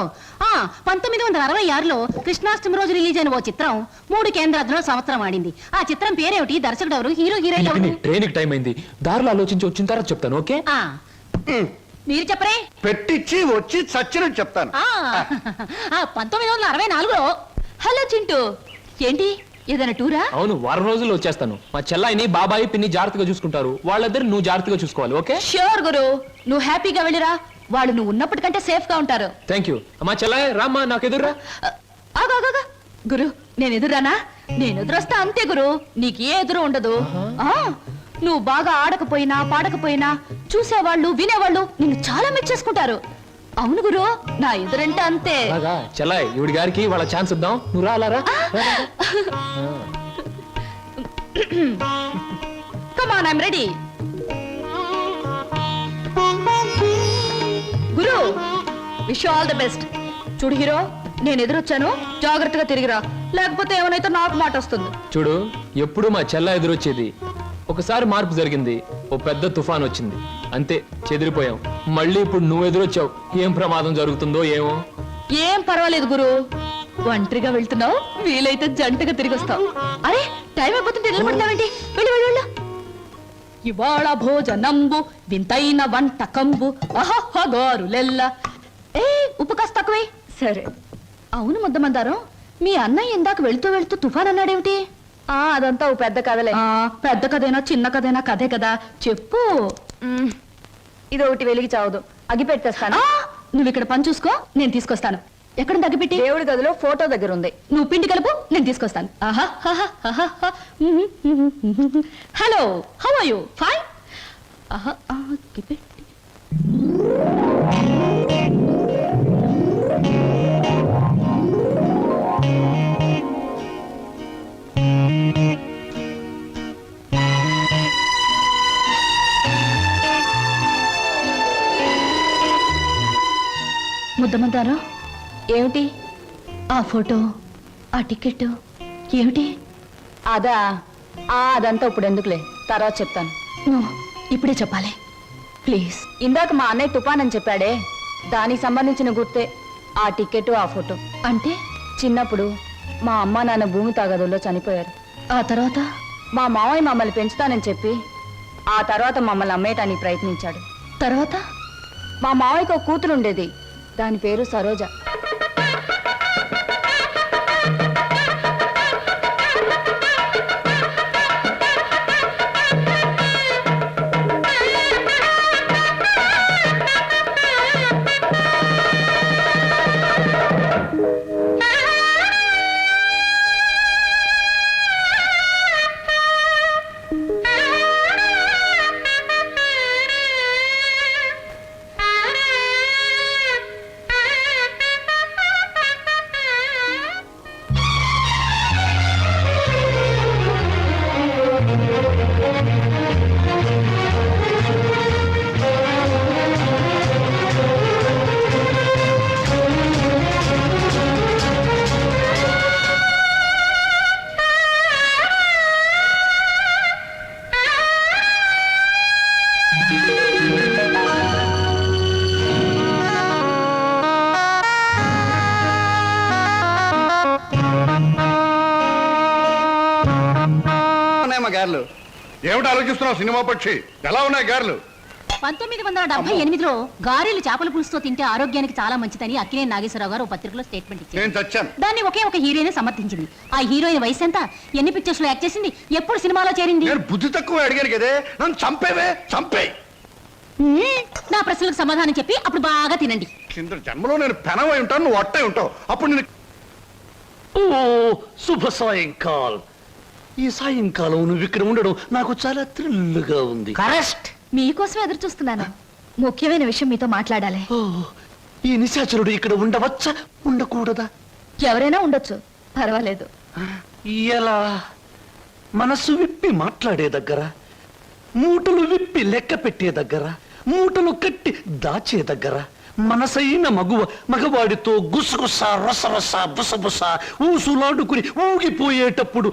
1966లో కృష్ణాష్టమి రోజు రిలీజ్ అయిన ఓ చిత్రం 3 కేంద్రాల్లో సంవత్సరం ఆడింది. ఆ చిత్రం పేరేమిటి? దర్శకుడు ఎవరు? హీరో హీరోయిన్ ఎవరు?
ట్రైన్ టైం అయింది. దారిలో ఆలోచించి వచ్చిన తర్వాత చెప్తాను. ఓకే.
మీరు చెప్పరే.
పెట్టించి వచ్చి చచ్చినట్టు చెప్తాను.
1964లో. హలో చింటూ, ఏంటి ఏదైనా టూరా?
అవును, వారం రోజుల్లో వచ్చేస్తాను. మా చెల్లాయిని బాబాయి పిన్ని జాగ్రత్తగా చూసుకుంటారు. వాళ్ళిద్దరు నువ్వు జాగ్రత్తగా చూసుకోవాలి. ఓకే?
ష్యూర్ గురు, నువ్వు హ్యాపీగా వెళ్ళిరా. వాళ్ళు నువ్వు ఉన్నప్పటికంటే సేఫ్ గా ఉంటారు.
Thank you. మా చెల్లాయి రామ్మా, నాకు ఎదురురా.
ఆగా గురు, నేను ఎదురానా? నేను ఎదురొస్తా అంతే గురు, నీకు ఏ ఎదురు ఉండదు. నువ్వు బాగా ఆడకపోయినా పాడకపోయినా చూసేవాళ్ళు వినేవాళ్ళు నిన్ను చాలా మెచ్చేసుకుంటారు. అవును గురు, నా ఎదురంటే అంతే.
చెల్లాయి, ఇవిడి గారికి వాళ్ళ ఛాన్స్ ఇద్దాం. నువ్వు రా, అలా రా.
Come on, I'm ready. Guru, wish all the best. చూడు హీరో, నేను ఎదురొచ్చాను, జాగ్రత్తగా తిరిగిరా, లేకపోతే ఏమైనా నాకు మాట వస్తుంది.
చూడు, ఎప్పుడు మా చెల్ల ఎదురొచ్చేది. ఒకసారి మార్పు జరిగింది. ఓ పెద్ద తుఫాన్ వచ్చింది, అంతే, చెదిరిపోయాం. మళ్ళీ ఇప్పుడు నువ్వు ఎదురొచ్చావు. ఏం ప్రమాదం జరుగుతుందో ఏమో.
ఏం పర్వాలేదు గురు, ఒంటరిగా వెళ్తున్నావు, వీలైతే జంటగా తిరిగి వస్తావు. అరే, టైం అయిపోతుంటే నిలబడతావేంటి? వెళ్ళు వెళ్ళు వెళ్ళు. ఇవాళ భోజనంబు వింతైన వంటకంబు అహహగారులెల్ల. ఉప్పు కాస్త తక్కువే. సరే. అవును ముద్దమందారం, మీ అన్నయ్య ఇందాక వెళ్తూ వెళ్తూ తుఫాన్ అన్నాడేమిటి? అదంతా ఓ పెద్ద కథలే. పెద్ద కథైనా చిన్న కథైనా కథే కదా, చెప్పు. ఇది ఒకటి వెలిగి చావదు, అగి పెట్టేస్తాను. నువ్వు ఇక్కడ పని చూసుకో, నేను తీసుకొస్తాను. ఎక్కడ అగిపెట్టి? దేవుడి గదిలో ఫోటో దగ్గర ఉంది. నువ్వు పిండి కలుపు, నేను తీసుకొస్తాను. Hello, how are you? Fine. అగిపెట్టి. ముద్దమంటారా? ఏమిటి ఆ ఫోటో, ఆ టికెట్ ఏమిటి? అదంతా ఇప్పుడు ఎందుకులే, తర్వాత చెప్తాను. ఇప్పుడే చెప్పాలి ప్లీజ్. ఇందాక మా అన్నయ్య తుఫాన్ అని చెప్పాడే, దానికి సంబంధించిన గుర్తే ఆ టికెట్, ఆ ఫోటో. అంటే చిన్నప్పుడు మా అమ్మ నాన్న భూమి తాగదుల్లో చనిపోయారు. ఆ తర్వాత మా మావయ్య మమ్మల్ని పెంచుతానని చెప్పి ఆ తర్వాత మమ్మల్ని అమ్మేయటానికి ప్రయత్నించాడు. తర్వాత మా మావయ్యకు ఒక కూతురు ఉండేది, దాని పేరు సరోజ.
ఉన్నాయమ్మా గారెలు? ఏమిటి ఆలోచిస్తున్నావు సినిమా పక్షి? ఎలా ఉన్నాయి గారెలు?
1978లో గారెలు చేపల పులుసుతో తింటే ఆరోగ్యానికి చాలా మంచిదని అక్కినేని నాగేశ్వరరావు గారు పత్రికలో స్టేట్మెంట్ ఇచ్చారు.
నేను చచ్చాను.
దాన్ని ఒకే ఒక హీరోయిన్ సమర్థించింది. ఆ హీరోయిన్ వయసు ఎంత, ఎన్ని పిక్చర్స్ లో యాక్ట్ చేసింది, ఎప్పుడు సినిమాలో చేరింది?
నేను బుద్ధి తక్కువ అడిగాను కదే, నన్ను చంపేవే, చంపే.
నా ప్రశ్నలకు సమాధానం చెప్పి అప్పుడు బాగా తినండి.
కింద జన్మలో నేను పెనవై ఉంటాను, నువ్వు అట్టై ఉంటావు. అప్పుడు నేను
ఓ శుభ సాయంకాలం. ఈ సాయంకాలం నువ్వు ఇక్కడ ఉండడం నాకు చాలా థ్రిల్గా ఉంది.
కరెక్ట్.
మీకోసం ఎదురు చూస్తున్నాను. ముఖ్యమైన విషయం మీతో మాట్లాడాలి.
ఓ, ఈ నిశాచరుడు ఇక్కడ ఉండవచ్చా, ఉండకూడదా?
ఎవరైనా ఉండొచ్చు, పర్వాలేదు.
ఎలా? మనసు విప్పి మాట్లాడే దగ్గర, మూటలు విప్పి లెక్క పెట్టే దగ్గర, మూటలు కట్టి దాచే దగ్గర, మనసైన మగవాడితో గుసగుస రసరస బుసబుస ఊసులాడుకుని ఊగిపోయేటప్పుడు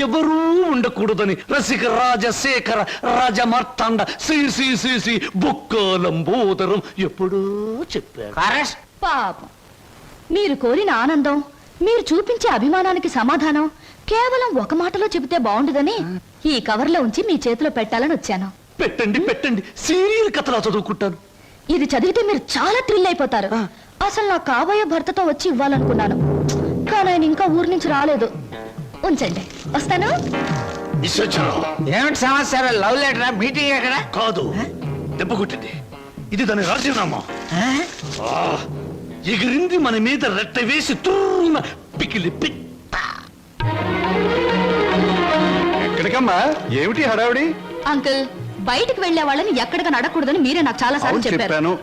ఎవరూ ఉండకూడదని రసిక రాజశేఖర రాజమార్తాండ శ్రీ బొక్కలంబోదరం ఎప్పుడూ చెప్పాడు.
కరెక్ట్.
పాపం, మీరు కోరిన ఆనందం, మీరు చూపించే అభిమానానికి సమాధానం కేవలం ఒక మాటలో చెబితే బాగుండదని ఈ కవర్లో ఉంచి మీ చేతిలో పెట్టాలని వచ్చాను.
పెట్టండి పెట్టండి, సీరియల్ కథలా చదువుకుంటాను.
ఇది చదివితే మీరు చాలా థ్రిల్ అయిపోతారు. అసలు నా కాబోయే భర్తతో వచ్చి ఇవ్వాలనుకున్నాను, కానీ ఆయన ఇంకా ఊరి నుంచి రాలేదు. ఉంచండి, వస్తాను.
ఏమిటి సమాచారం? లవ్ లెటరా? మీటింగ్ ఎక్కడ?
కాదు, దెబ్బ కొట్టింది. ఇది దాని రాజీనామా. ఎగిరింది మన మీద రెట్ట వేసి తూన పికిలి పిట్ట.
ఎక్కడికమ్మా? ఏమిటి హడావిడి?
అంకుల్, బయటికి వెళ్లే వాళ్ళని ఎక్కడికి నడకూడదని మీరే నాకు చాలా సార్లు
అవును,
చెప్పారు.
చెప్పాను.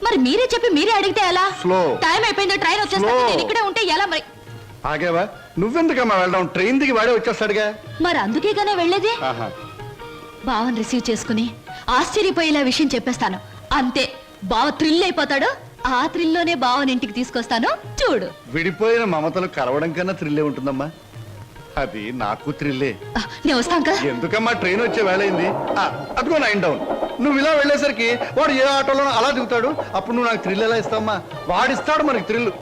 మరి మీరే చెప్పి మీరే అడిగితే ఎలా?
Slow.
టైం అయిపోయింది, ట్రైన్ వచ్చేస్తుంది,
Slow.
నేను ఇక్కడే ఉంటే ఎలా? మరి
ఆగేవా? నువ్వెందుకమ్మా వెళ్ళడం? ట్రైన్ దిగి వాడే వచ్చేస్తాడుగా.
మరి అందుకేగానే వెళ్ళేది.
ఆహా.
బావని రిసీవ్ చేసుకుని ఆశ్చర్యపోయేలా విషయం చెప్పేస్తాను, అంతే. బావ థ్రిల్ అయిపోతాడు. ఆ థ్రిల్లోనే బావని ఇంటికి తీసుకొస్తాను, చూడు.
విడిపోయిన మమతలు కలవడం కన్నా థ్రిల్లే ఉంటుందమ్మా. అది నాకు థ్రిల్లే.
నేను వస్తా అంకల్.
ఎందుకమ్మా, ట్రైన్ వచ్చే వేళ అయింది. అదిగో 9 డౌన్. నువ్వు ఇలా వెళ్ళేసరికి వాడు ఏ ఆటోలోనో అలా దిగుతాడు. అప్పుడు నువ్వు నాకు థ్రిల్ ఎలా ఇస్తావమ్మా? వాడిస్తాడు మనకి థ్రిల్.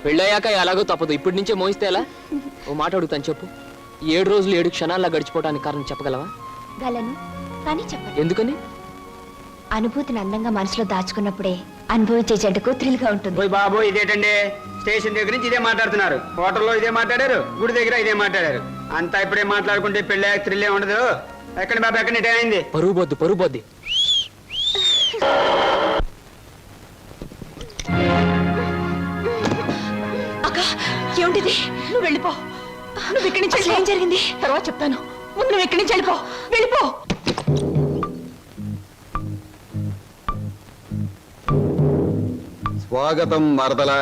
పెళ్ళయ్యాక ఎలాగో తప్పదు, ఇప్పటి నుంచే మోయిస్తే ఎలా? ఓ మాట అడుగుతాను, చెప్పు. 7 రోజులు 7 క్షణాల్లో గడిచిపోవడానికి కారణం చెప్పగలవా?
గలను, కానీ చెప్పండి.
ఎందుకని?
అనుభూతిని అందంగా మనసులో దాచుకున్నప్పుడే అనుభవించే జంటకు థ్రిల్గా ఉంటుంది.
ఓయ్ బాబు, ఇదేటండి? స్టేషన్ దగ్గర నుంచి ఇదే మాట్లాడుతున్నారు, హోటల్లో ఇదే మాట్లాడారు, గుడి దగ్గర ఇదే మాట్లాడారు. అంతా ఇప్పుడే మాట్లాడుకుంటే పెళ్ళి థ్రిల్లే ఉండదు. ఎక్కడి బాబు, ఎక్కడ టైం అయింది?
పరువు బొద్దు, పరువు బొద్ది.
అక్క, ఏమిటిది? నువ్వు వెళ్ళిపో. నువ్వు ఇక్కడి నుంచి ఏం జరిగింది తర్వాత చెప్తాను. ముందు నువ్వు ఇక్కడి నుంచి వెళ్ళిపో, వెళ్ళిపో.
స్వాగతం మరదలా.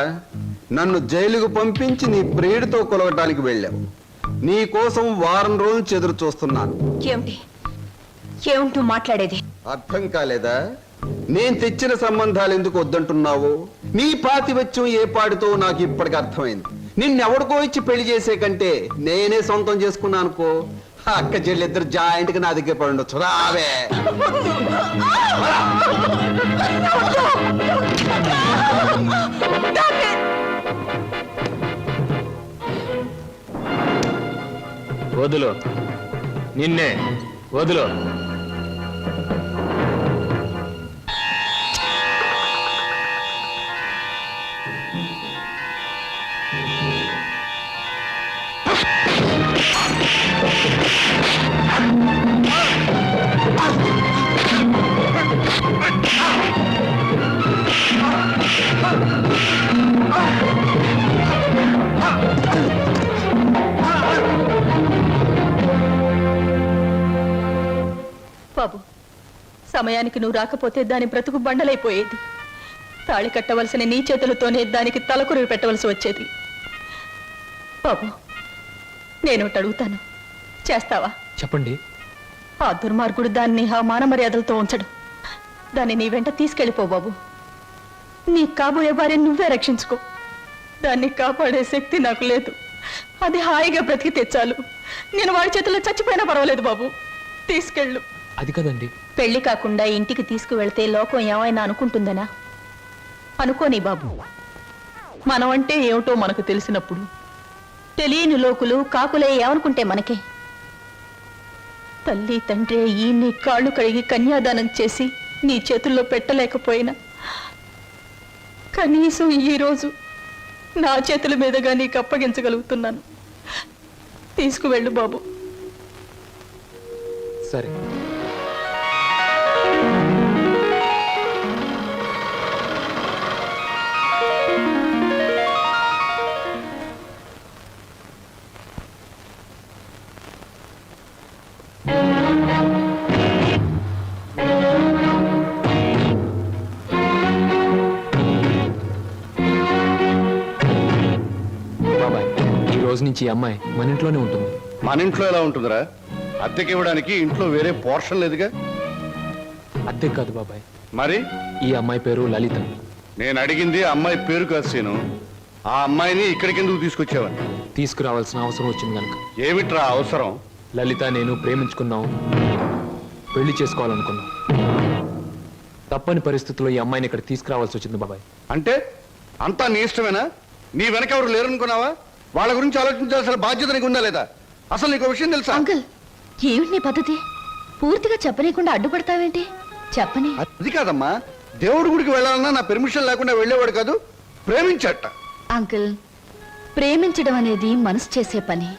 నన్ను జైలుకు పంపించి నీ ప్రియుడితో కొలవటానికి వెళ్ళావు. నీ కోసం వారం రోజులు చెదురు చూస్తున్నాను.
ఏమిటి ఏమిటూ మాట్లాడేది?
అర్థం కాలేదా? నేను తెచ్చిన సంబంధాలు ఎందుకు వద్దంటున్నావు? నీ పాతివత్యం ఏ పాడితో నాకు ఇప్పటికి అర్థమైంది. నిన్నెవడికో ఇచ్చి పెళ్లి చేసే కంటే నేనే సొంతం చేసుకున్నాను అనుకో, అక్క చెల్లిద్దరు జాయింట్ గా నా దగ్గర పడి ఉండొచ్చు. రావే.
వదులు, నిన్నే వదులు.
బాబు, సమయానికి నువ్వు రాకపోతే దాని బ్రతుకు బండలైపోయేది. తాళి కట్టవలసిన నీ చేతులతోనే దానికి తలకొరివి పెట్టవలసి వచ్చేది. బాబు, నేను ఒకటి అడుగుతాను, చేస్తావా?
చెప్పండి.
ఆ దుర్మార్గుడు దాన్ని ఆ మాన మర్యాదలతో ఉంచడు. దాన్ని నీ వెంట తీసుకెళ్ళిపో బాబు. నీ కాబోయే భార్యను నువ్వే రక్షించుకో. దాన్ని కాపాడే శక్తి నాకు లేదు. అది హాయిగా బ్రతికి తెచ్చాలు. నేను వాడి చేతుల్లో చచ్చిపోయినా పర్వాలేదు బాబు, తీసుకెళ్ళు.
అది కదండి.
పెళ్లి కాకుండా ఇంటికి తీసుకువెళ్తే లోకం ఏమైనా అనుకుంటుందనా? అనుకోని బాబు. మనం అంటే ఏమిటో మనకు తెలిసినప్పుడు తెలియని లోకులు కాకులే ఏమనుకుంటే మనకే. తల్లి తండ్రి ఈ నీ కాళ్ళు కడిగి కన్యాదానం చేసి నీ చేతుల్లో పెట్టలేకపోయినా కనీసం ఈరోజు నా చేతుల మీదుగా నీకు అప్పగించగలుగుతున్నాను. తీసుకువెళ్ళు బాబు.
సరే. బాబాయ్, ఈ రోజు నుంచి ఈ అమ్మాయి మన ఇంట్లోనే ఉంటుంది.
మన ఇంట్లో ఎలా ఉంటుందిరా? అద్దెకి ఇవ్వడానికి ఇంట్లో వేరే పోర్షన్ లేదుగా.
అద్దె కాదు బాబాయ్,
మరి
ఈ అమ్మాయి పేరు లలిత.
నేను అడిగింది అమ్మాయి పేరు కాదు సీను. ఆ అమ్మాయిని ఇక్కడికి ఎందుకు తీసుకొచ్చావని.
తీసుకురావాల్సిన అవసరం వచ్చింది కనుక.
ఏమిట్రా అవసరం?
లలిత నేను ప్రేమించుకున్నాం, పెళ్లి చేసుకోవాలనుకున్నాం. తప్పని పరిస్థితుల్లో ఈ అమ్మాయిని ఇక్కడ తీసుకురావాల్సి వచ్చింది బాబాయ్.
అంటే అంతా నీ ఇష్టమేనా? నీ వెనక ఎవరు లేరనుకున్నావా? వాళ్ళ గురించి ఆలోచించాల్సిన బాధ్యత నీకు ఉందా లేదా? అసలు నీకు విషయం తెలుసా?
అంకుల్, ఏమిటి నీ పద్ధతి? పూర్తిగా చెప్పనీయకుండా అడ్డుపడతావేంటి? చెప్పని.
అది కాదమ్మా, దేవుడి గుడికి వెళ్ళాలన్నా నా పెర్మిషన్ లేకుండా వెళ్ళేవాడు కాదు, ప్రేమించట.
అంకుల్, ప్రేమించడం అనేది మనసు చేసే పని,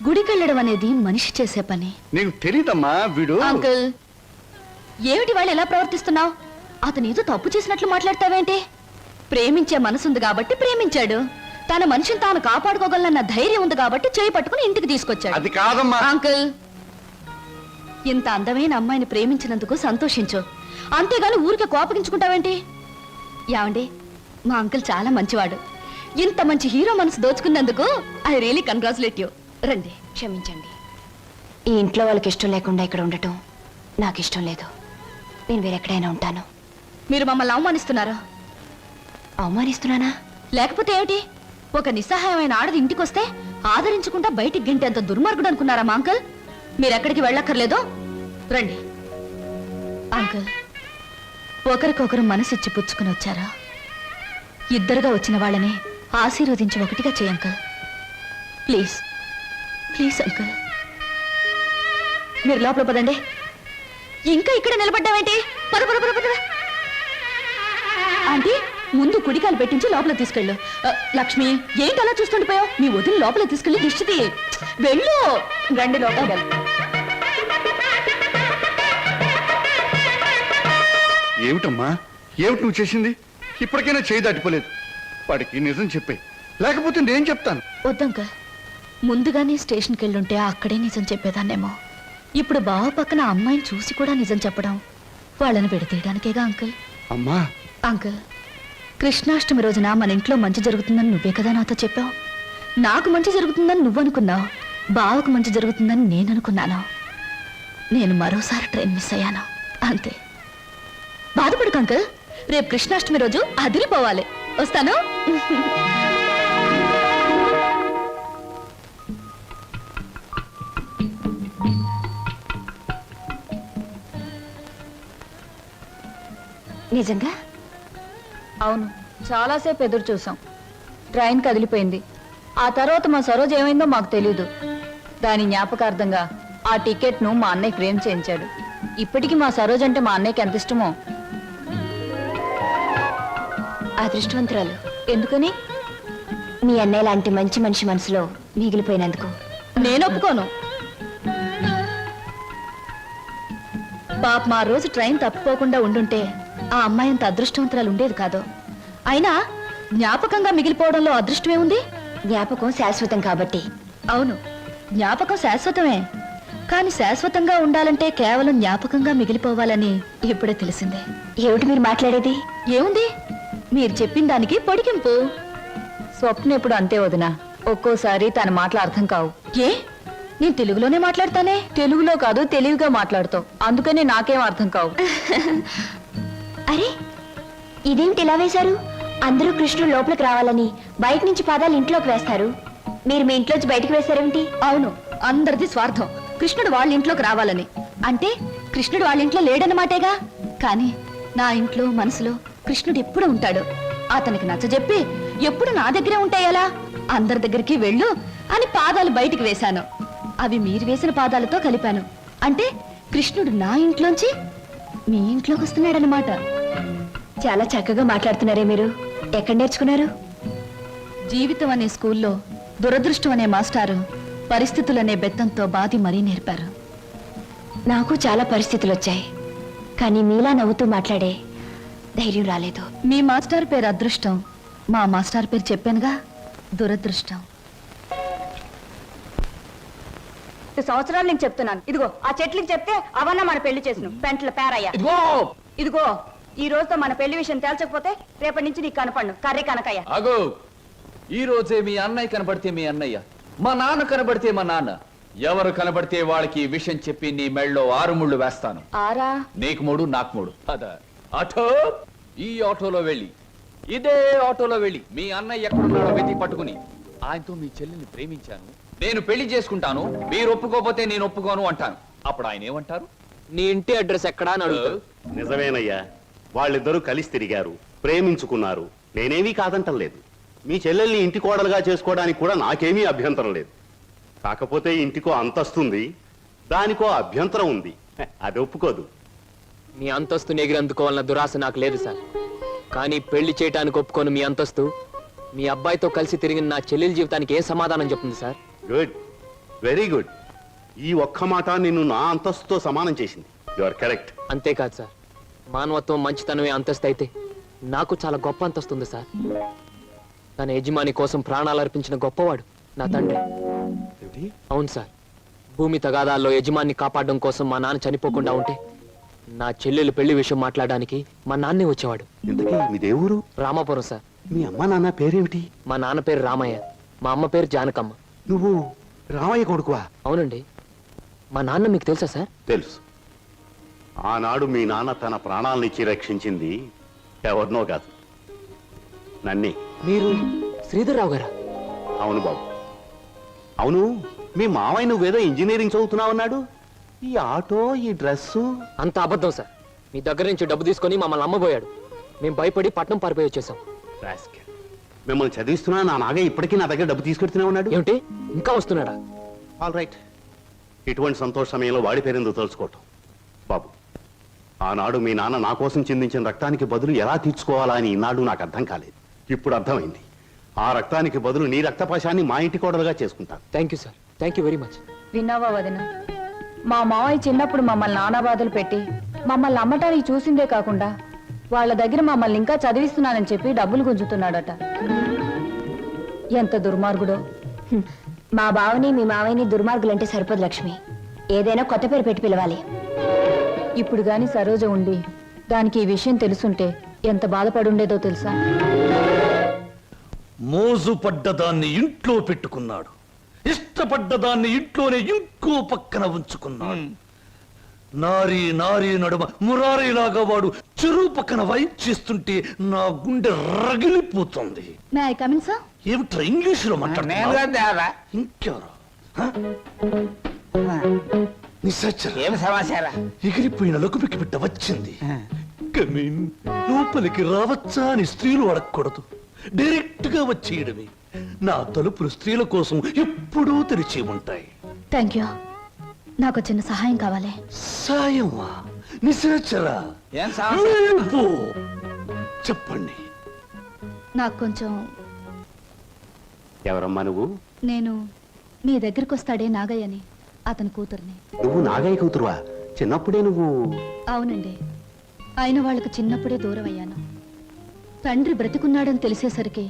గుడికెళ్ళడం అనేది మనిషి చేసే పని.
నీకు తెలీదమ్మా వీడు.
అంకుల్, ఏమిటి వాళ్ళు ఎలా ప్రవర్తిస్తున్నావు? అతను ఏదో తప్పు చేసినట్లు మాట్లాడతావేంటి? ప్రేమించే మనసుంది కాబట్టి ప్రేమించాడు. తన మనిషిని తాను కాపాడుకోగలన్న ధైర్యం ఉంది కాబట్టి చేయి పట్టుకుని ఇంటికి తీసుకొచ్చాడు.
అది కాదమ్మా.
అంకుల్, ఇంత అందమైన అమ్మాయిని ప్రేమించినందుకు సంతోషించు, అంతేగాని ఊరికే కోపగించుకుంటావేంటి? ఏమండి, మా అంకుల్ చాలా మంచివాడు. ఇంత మంచి హీరో మనసు దోచుకున్నందుకు ఐ రియలీ కంగ్రాచులేట్ యూ. రండి.
క్షమించండి, ఈ ఇంట్లో వాళ్ళకి ఇష్టం లేకుండా ఇక్కడ ఉండటం నాకు ఇష్టం లేదు. నేను వేరెక్కడైనా ఉంటాను.
మీరు మమ్మల్ని అవమానిస్తున్నారా?
అవమానిస్తున్నానా?
లేకపోతే ఏమిటి? ఒక నిస్సహాయమైన ఆడది ఇంటికొస్తే ఆదరించకుండా బయటికి గింటేంత దుర్మార్గుడు అనుకున్నారా మా అంకుల్? మీరెక్కడికి వెళ్ళక్కర్లేదో రండి. అంకుల్, ఒకరికొకరు మనసిచ్చి పుచ్చుకుని వచ్చారా? ఇద్దరుగా వచ్చిన వాళ్ళని ఆశీర్వదించి ఒకటిగా చేయ అంకుల్. ప్లీజ్ ప్లీజ్ అంకుల్, మీరు లోపల పదండి. ఇంకా ఇక్కడ నిలబడ్డావేంటి? పద పద పద పద. ఆంటీ, ముందు కుడికాలు పెట్టించి లోపల తీసుకెళ్ళు. లక్ష్మి, ఏంటి అలా చూస్తుండిపోయావు? మీ వదిన లోపల తీసుకెళ్ళి దిష్టిది. వెళ్ళు. రండి లోపల.
ఏమిటమ్మా, ఏమిటి నువ్వు చేసింది? ఇప్పటికైనా చేయి దాటిపోలేదు. వాడికి నిజం చెప్పే, లేకపోతే నేను చెప్తాను.
వద్దంకల్, ముందుగానే స్టేషన్కి వెళ్ళుంటే అక్కడే నిజం చెప్పేదాన్నేమో. ఇప్పుడు బావ పక్కన అమ్మాయిని చూసి కూడా నిజం చెప్పడం వాళ్ళని విడతీయడానికేగా అంకుల్.
అమ్మా.
అంకుల్, కృష్ణాష్టమి రోజున మన ఇంట్లో మంచి జరుగుతుందని నువ్వే కదా నాతో చెప్పావు. నాకు మంచి జరుగుతుందని నువ్వు అనుకున్నావు, బావకు మంచి జరుగుతుందని నేను అనుకున్నాను. నేను మరోసారి ట్రైన్ మిస్ అయ్యాను, అంతే. బాధపడకు అంకుల్, రేపు కృష్ణాష్టమి రోజు అదిరిపోవాలి. వస్తాను.
నిజంగా?
అవును, చాలాసేపు ఎదురు చూసాం. ట్రైన్ కదిలిపోయింది. ఆ తర్వాత మా సరోజ్ ఏమైందో మాకు తెలీదు. దాని జ్ఞాపకార్థంగా ఆ టికెట్ను మా అన్నయ్య ఫ్రేమ్ చేయించాడు. ఇప్పటికీ మా సరోజ్ అంటే మా అన్నయ్యకి ఎంత ఇష్టమో.
అదృష్టవంతురాలు.
ఎందుకని?
మీ అన్నయ్య లాంటి మంచి మనిషి మనసులో మిగిలిపోయినందుకు.
నేను ఒప్పుకోను. పాప మా రోజు ట్రైన్ తప్పిపోకుండా ఉండుంటే ఆ అమ్మాయి అంత అదృష్టవంతురాలు ఉండేది కాదు. అయినా జ్ఞాపకంగా మిగిలిపోవడంలో అదృష్టమే ఉంది.
జ్ఞాపకం శాశ్వతం కాబట్టి.
అవును, జ్ఞాపకం శాశ్వతమే. కానీ శాశ్వతంగా ఉండాలంటే కేవలం జ్ఞాపకంగా మిగిలిపోవాలని ఇప్పుడే తెలిసిందే.
ఏమిటి మీరు మాట్లాడేది?
ఏముంది, మీరు చెప్పిన దానికి పొడిగింపు. స్వప్న ఎప్పుడు అంతే వదినా, ఒక్కోసారి తన మాటలు అర్థం కావు. ఏ, నేను తెలుగులోనే మాట్లాడతానే. తెలుగులో కాదు, తెలివిగా మాట్లాడుతావు, అందుకనే నాకేం అర్థం కావు.
అరే, ఇదేమిటి ఇలా వేశారు? అందరూ కృష్ణుడు లోపలికి రావాలని బయట నుంచి పాదాలు ఇంట్లోకి వేస్తారు. మీరు మీ ఇంట్లోంచి బయటకు వేశారేమిటి?
అవును, అందరిది స్వార్థం. కృష్ణుడు వాళ్ళ ఇంట్లోకి రావాలని. అంటే కృష్ణుడు వాళ్ళ ఇంట్లో లేడన్నమాటేగా. కానీ నా ఇంట్లో మనసులో కృష్ణుడు ఎప్పుడు ఉంటాడు. అతనికి నచ్చజెప్పి ఎప్పుడు నా దగ్గరే ఉంటాయలా? అందరి దగ్గరికి వెళ్ళు అని పాదాలు బయటికి వేశాను. అవి మీరు వేసిన పాదాలతో కలిపాను. అంటే కృష్ణుడు నా ఇంట్లోంచి మీ ఇంట్లోకి వస్తున్నాడనమాట.
చాలా చక్కగా మాట్లాడుతున్నారే మీరు. ఎక్కడ నేర్చుకున్నారు?
జీవితం అనే స్కూల్లో దురదృష్టం అనే మాస్టారు పరిస్థితులనే బెత్తంతో బాధి మరీ నేర్పారు.
నాకు చాలా పరిస్థితులు వచ్చాయి, కానీ మీలా నవ్వుతూ మాట్లాడే ధైర్యం రాలేదు.
మీ మాస్టర్ పేరు అదృష్టం, మా మాస్టర్ పేరు చెప్పానుగా, దురదృష్టం.
సంవత్సరాలు నేను చెప్తున్నాను. ఇదిగో ఆ చెట్లకి చెప్తే అవన్న మన పెళ్లి చేసిన పెంట్ల పేరయ్య. ఇదిగో ఈ రోజుతో మన పెళ్లి విషయం తేల్చకపోతే రేపటి నుంచి నీకు కనపడను కర్రీ కనకయ్య.
అగో ఈ రోజే మీ అన్నయ్య కనబడితే మీ అన్నయ్య, మా నాన్న కనబడితే మా నాన్న, ఎవరు కనబడితే వాళ్ళకి ఈ విషయం చెప్పి నీ మెళ్ళలో 6 ముళ్ళు వేస్తాను.
ఆరా?
నీకు 3 నాకు 3. అదా ఆటో, ఈ ఆటోలో వెళ్ళి ఇదే ఆటోలో వెళ్ళి మీ అన్నయ్య ఎక్కడున్నాడో వెతికి పట్టుకుని ఆయనతో మీ చెల్లిని ప్రేమించాను, నేను పెళ్లి చేసుకుంటాను, మీరు ఒప్పుకోపోతే నేను ఒప్పుకోను అంటాను. అప్పుడు ఆయన ఏమంటారు?
నీ ఇంటి అడ్రస్ ఎక్కడా అని అడుగుతారు.
నిజమేనయ్యా, వాళ్ళిద్దరూ కలిసి తిరిగారు, ప్రేమించుకున్నారు. నేనేమీ కాదంటం లేదు. మీ చెల్లెల్ని ఇంటి కోడలుగా చేసుకోవడానికి కూడా నాకేమీ అభ్యంతరం లేదు. కాకపోతే ఇంటికో అంతస్తుంది, దానికో అభ్యంతరం ఉంది. అది ఒప్పుకోదు.
మీ అంతస్తుని ఎగిరందుకోవాలన్న దురాశ నాకు లేదు సార్. కానీ పెళ్లి చేయటానికి ఒప్పుకోను మీ అంతస్తు మీ అబ్బాయితో కలిసి తిరిగిన నా చెల్లెల జీవితానికి ఏ సమాధానం చెప్తుంది సార్?
Good, very good. ఈ ఒక్క మాట నిన్ను నా అంతస్తుతో సమానం చేసింది. You are correct.
అంతేకాదు సార్, మానవత్వం మంచితనమే అంతస్తు అయితే నాకు చాలా గొప్ప అంతస్తు ఉంది సార్. తన యజమాని కోసం ప్రాణాలు అర్పించిన గొప్పవాడు నా తండ్రి. అవును సార్, భూమి తగాదాల్లో యజమాన్ని కాపాడడం కోసం మా నాన్న చనిపోకుండా ఉంటే నా చెల్లెలు పెళ్లి విషయం మాట్లాడడానికి మా నాన్నే వచ్చేవాడు.
ఇంతకీ మీ దేవురు?
రామాపురం సార్.
మీ అమ్మ నాన్న పేరేమిటి?
మా నాన్న పేరు రామయ్య, మా అమ్మ పేరు జానకమ్మ.
నువ్వు రామయ్య కొడుకువా?
అవునండి. మా నాన్న మీకు తెలుసా సార్?
తెలుసు. ఆనాడు మీ నాన్న తన ప్రాణాలనిచ్చి రక్షించింది ఎవరినో కాదు, నన్నే.
మీరు శ్రీధర్రావు గారా?
అవును బాబు. అవును, మీ మావయ్య నువ్వేదో ఇంజనీరింగ్ చదువుతున్నావన్నాడు. ఈ ఆటో, ఈ డ్రెస్సు
అంత అబద్ధం సార్. మీ దగ్గర నుంచి డబ్బు తీసుకొని మమ్మల్ని అమ్మబోయాడు. మేము భయపడి పట్నం పారిపోయి వచ్చేసాం.
మిమ్మల్ని చదివిస్తున్నా నా నాగయ్య ఇప్పటికీ నా దగ్గర డబ్బు తీసుకెడుతూనే ఉన్నాడు.
ఏమిటి, ఇంకా వస్తున్నాడా?
All right. ఇటువంటి సంతోష సమయంలో వాడి పేరెందుకు తలుచుకోవటం? బాబు, ఆనాడు మీ నాన్న నా కోసం చిందించిన రక్తానికి బదులు ఎలా తీర్చుకోవాలా అని ఈనాడు నాకు అర్థం కాలేదు. ఇప్పుడు అర్థమైంది. ఆ రక్తానికి బదులు నీ రక్తపాశాన్ని మా ఇంటి కోడలుగా చేసుకుంటాను.
Thank you sir, thank you very much.
విన్నావా వదిన? మా మావయ్య చిన్నప్పుడు మమ్మల్ని నానా బాధలు పెట్టి మమ్మల్ని అమ్మటానికి చూసిందే కాకుండా వాళ్ళ దగ్గర మమ్మల్ని ఇంకా చదివిస్తున్నానని చెప్పి డబ్బులు గుంజుతున్నాడట. ఎంత దుర్మార్గుడో.
మా బావని మీ మావయ్యని దుర్మార్గులంటే సరిపోదు లక్ష్మి. ఏదైనా కొత్త పేరు పెట్టి పిలవాలి.
ఇప్పుడు గాని సరోజ ఉండి దానికి ఈ విషయం తెలుసుంటే ఎంత బాధపడుండేదో తెలుసా?
మోజు పడ్డదాన్ని ఇంట్లో పెట్టుకున్నాడు, ఇష్టపడ్డదాన్ని ఇంట్లోనే ఇంకో పక్కన ఉంచుకున్నాడు. నారీ నారీ నడుమ మురారీలాగా వాడు చెరువు పక్కన వైప్ చేస్తుంటే నా గుండె రగిలిపోతుంది.
May I come in sir?
ఏమిట్రా ఇంగ్లీషులో మాట్లాడుతున్నా? ఇంకెవరు?
ఏం సమాచారం?
ఎగిరిపోయిన లకుపికి బిడ్డ వచ్చింది. కమీన్, లోపలికి రావచ్చా అని స్త్రీలు అడగకూడదు, డైరెక్ట్ గా వచ్చేయడమే. నా తలుపులు స్త్రీల కోసం ఎప్పుడూ తెరిచి ఉంటాయి.
Thank you. నాకు చిన్న సహాయం కావాలి.
సాయమా? నిశాచరా?
ఏం సమాచారం?
చెప్పండి.
నాకు కొంచెం.
ఎవరమ్మా నువ్వు?
నేను మీ దగ్గరికి వస్తాడే నాగయ్యని, అతని కూతుర్ని.
నువ్వు నాగయ్య కూతురువా? చిన్నప్పుడే నువ్వు?
అవునండి. అయిన వాళ్ళకి చిన్నప్పుడే దూరం అయ్యాను. తండ్రి బ్రతికున్నాడని తెలిసేసరికి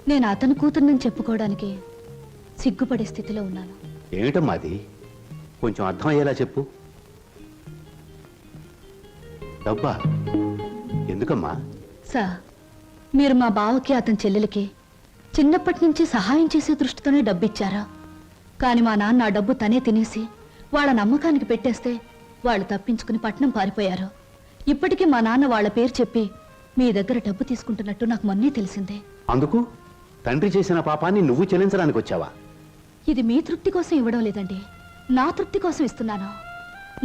నేను అతని కూతుర్నని చెప్పుకోవడానికి సిగ్గుపడే స్థితిలో ఉన్నాను.
ఏమిటమ్మా అది? కొంచెం అర్థమయ్యేలా చెప్పు. డబ్బా? ఎందుకమ్మా?
సార్, మీరు మా బావకి అతని చెల్లెలకి చిన్నప్పటి నుంచి సహాయం చేసే దృష్టితోనే డబ్బిచ్చారా? కానీ మా నాన్న ఆ డబ్బు తనే తినేసి వాళ్ళ నమ్మకానికి పెట్టేస్తే వాళ్ళు తప్పించుకుని పట్నం పారిపోయారు. ఇప్పటికీ మా నాన్న వాళ్ళ పేరు చెప్పి మీ దగ్గర డబ్బు తీసుకుంటున్నట్టు నాకు మొన్నే తెలిసిందే.
అందుకు తండ్రి చేసిన పాపాన్ని నువ్వు చెల్లించడానికి వచ్చావా?
ఇది మీ తృప్తి కోసం ఇవ్వడం లేదండి, నా తృప్తి కోసం ఇస్తున్నాను.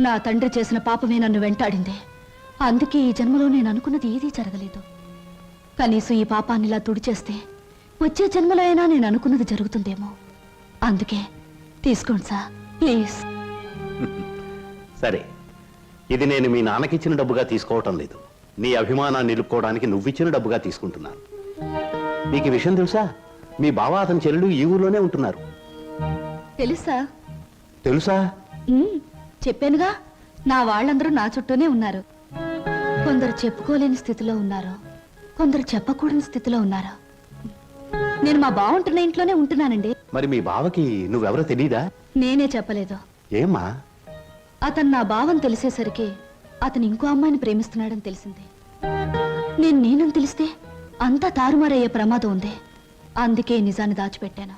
నా తండ్రి చేసిన పాపమే నన్ను వెంటాడింది. అందుకే ఈ జన్మలో నేను అనుకున్నది ఏదీ జరగలేదు. కనీసం ఈ పాపాన్ని ఇలా తుడిచేస్తే వచ్చే జన్మలో అయినా నేను అనుకున్నది జరుగుతుందేమో. అందుకే తీసుకోండి సార్, ప్లీజ్.
సరే, ఇది నేను మీ నాన్నకిచ్చిన డబ్బుగా తీసుకోవటం లేదు. నీ అభిమానాన్ని నిలుపుకోవడానికి నువ్విచ్చిన డబ్బుగా తీసుకుంటున్నాను. నీకు ఈ విషయం తెలుసా? మీ బావ అతని చెల్లెలు ఈ ఊర్లోనే ఉంటున్నారు.
తెలుసా?
తెలుసా?
చెప్పానుగా, నా వాళ్ళందరూ నా చుట్టూనే ఉన్నారు. కొందరు చెప్పుకోలేని స్థితిలో ఉన్నారు, కొందరు చెప్పకూడని స్థితిలో ఉన్నారు. నేను మా బావ ఉంటున్న ఇంట్లోనే ఉంటున్నానండి.
మరి మీ బావకి నువ్వెవరో తెలీదా?
నేనే చెప్పలేదు.
ఏమ్మా?
అతను నా భావం తెలిసేసరికి అతను ఇంకో అమ్మాయిని ప్రేమిస్తున్నాడని తెలిసింది. నేనని తెలిస్తే అంతా తారుమారయ్యే ప్రమాదం ఉంది. అందుకే నిజాన్ని దాచిపెట్టాను.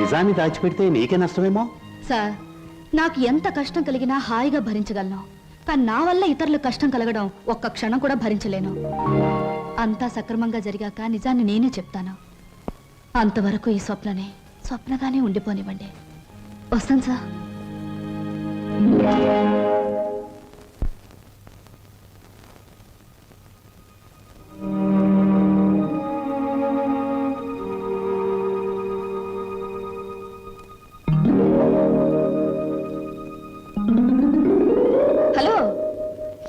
నిజాన్ని దాచిపెడితే నీకే నష్టమేమో.
సార్, నాకు ఎంత కష్టం కలిగినా హాయిగా భరించగలను. కానీ నా వల్ల ఇతరులకు కష్టం కలగడం ఒక్క క్షణం కూడా భరించలేను. అంతా సక్రమంగా జరిగాక నిజాన్ని నేనే చెప్తాను. అంతవరకు ఈ స్వప్నగానే ఉండిపోనివ్వండి. వస్తాను సార్. హలో,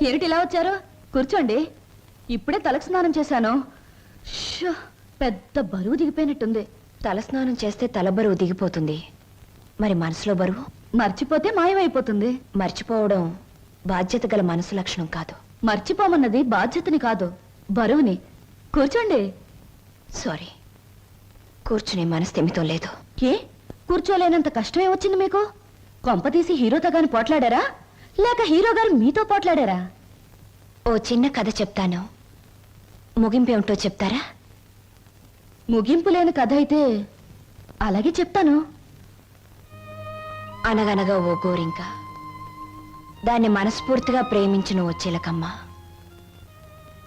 ఏమిటి ఇలా వచ్చారు? కూర్చోండి. ఇప్పుడే తలకు స్నానం చేశాను. షో, పెద్ద బరువు దిగిపోయినట్టుంది.
తలస్నానం చేస్తే తల బరువు దిగిపోతుంది. మరి మనసులో బరువు
మర్చిపోతే మాయమైపోతుంది.
మర్చిపోవడం బాధ్యత గల మనసు లక్షణం కాదు.
మర్చిపోమన్నది బాధ్యతని కాదు, బరువుని. కూర్చోండి.
సారీ, కూర్చునే మనస్థిమితం లేదు.
ఏ, కూర్చోలేనంత కష్టమే వచ్చింది మీకు? కొంపతీసి హీరోతో గాని పోట్లాడారా, లేక హీరో గారు మీతో పోట్లాడారా?
ఓ చిన్న కథ చెప్తాను, ముగింపేమిటో చెప్తారా?
ముగింపు లేని కథ అయితే అలాగే చెప్తాను.
అనగనగా ఓ గోరింక, దాన్ని మనస్ఫూర్తిగా ప్రేమించిన ఓ చిలకమ్మ.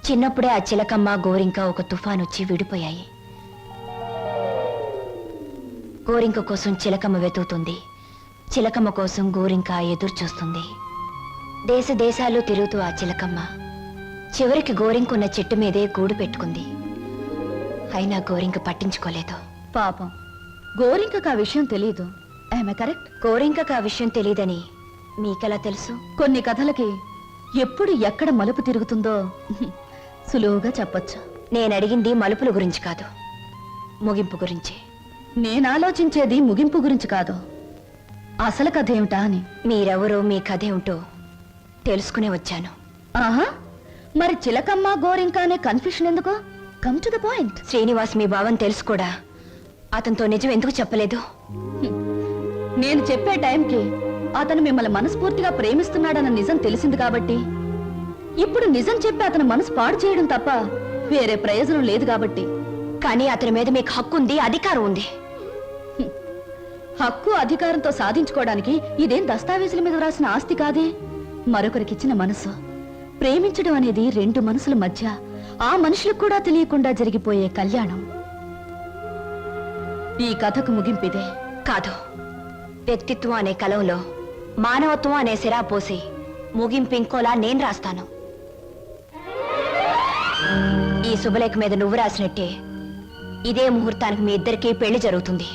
చిన్నప్పుడే ఆ చిలకమ్మ గోరింక ఒక తుఫాన్ వచ్చి విడిపోయాయి. గోరింక కోసం చిలకమ్మ వెతుకుతుంది, చిలకమ్మ కోసం గోరింక ఎదురు చూస్తుంది. దేశ దేశాలు తిరుగుతూ ఆ చిలకమ్మ చివరికి గోరింకున్న చెట్టు మీదే గూడు పెట్టుకుంది. అయినా గోరింక పట్టించుకోలేదు.
పాపం, గోరింకకు ఆ విషయం తెలియదు. I'm correct?
గోరింకకు ఆ విషయం తెలియదని మీకెలా తెలుసు?
కొన్ని కథలకి ఎప్పుడు ఎక్కడ మలుపు తిరుగుతుందో సులువుగా చెప్పొచ్చు.
నేను అడిగింది మలుపుల గురించి కాదు, ముగింపు గురించి.
నేను ఆలోచించేది ముగింపు గురించి కాదు, అసలు కథ ఏమిటా అని.
మీరెవరో, మీ కథ ఏమిటో తెలుసుకునే వచ్చాను.
ఆహా, మరి చిలకమ్మ గోరింక అనే కన్ఫ్యూషన్ ఎందుకు? Come to the point.
Srinivas మీ భావం తెలుసు కూడా అతనితో నిజం ఎందుకు చెప్పలేదు?
నేను చెప్పే టైంకి అతను మిమ్మల్ని మనస్ఫూర్తిగా ప్రేమిస్తున్నాడన్న నిజం తెలిసింది కాబట్టి, ఇప్పుడు నిజం చెప్పి అతను మనసు పాడు చేయడం తప్ప వేరే ప్రయోజనం లేదు కాబట్టి.
కానీ అతని మీద మీకు హక్కు ఉంది, అధికారం ఉంది.
హక్కు అధికారంతో సాధించుకోవడానికి ఇదేం దస్తావేజుల మీద రాసిన ఆస్తి కాదే. మరొకరికిచ్చిన మనసు. ప్రేమించడం అనేది రెండు మనసుల మధ్య, ఆ మనుషులకు కూడా తెలియకుండా జరిగిపోయే కళ్యాణం. ఈ కథకు ముగింపిదే.
కాదు, వ్యక్తిత్వం అనే కలంలో మానవత్వం అనే సిరా పోసి ముగింపు ఇంకోలా నేను రాస్తాను. ఈ శుభలేఖ మీద నువ్వు రాసినట్టే ఇదే ముహూర్తానికి మీ ఇద్దరికీ పెళ్లి జరుగుతుంది.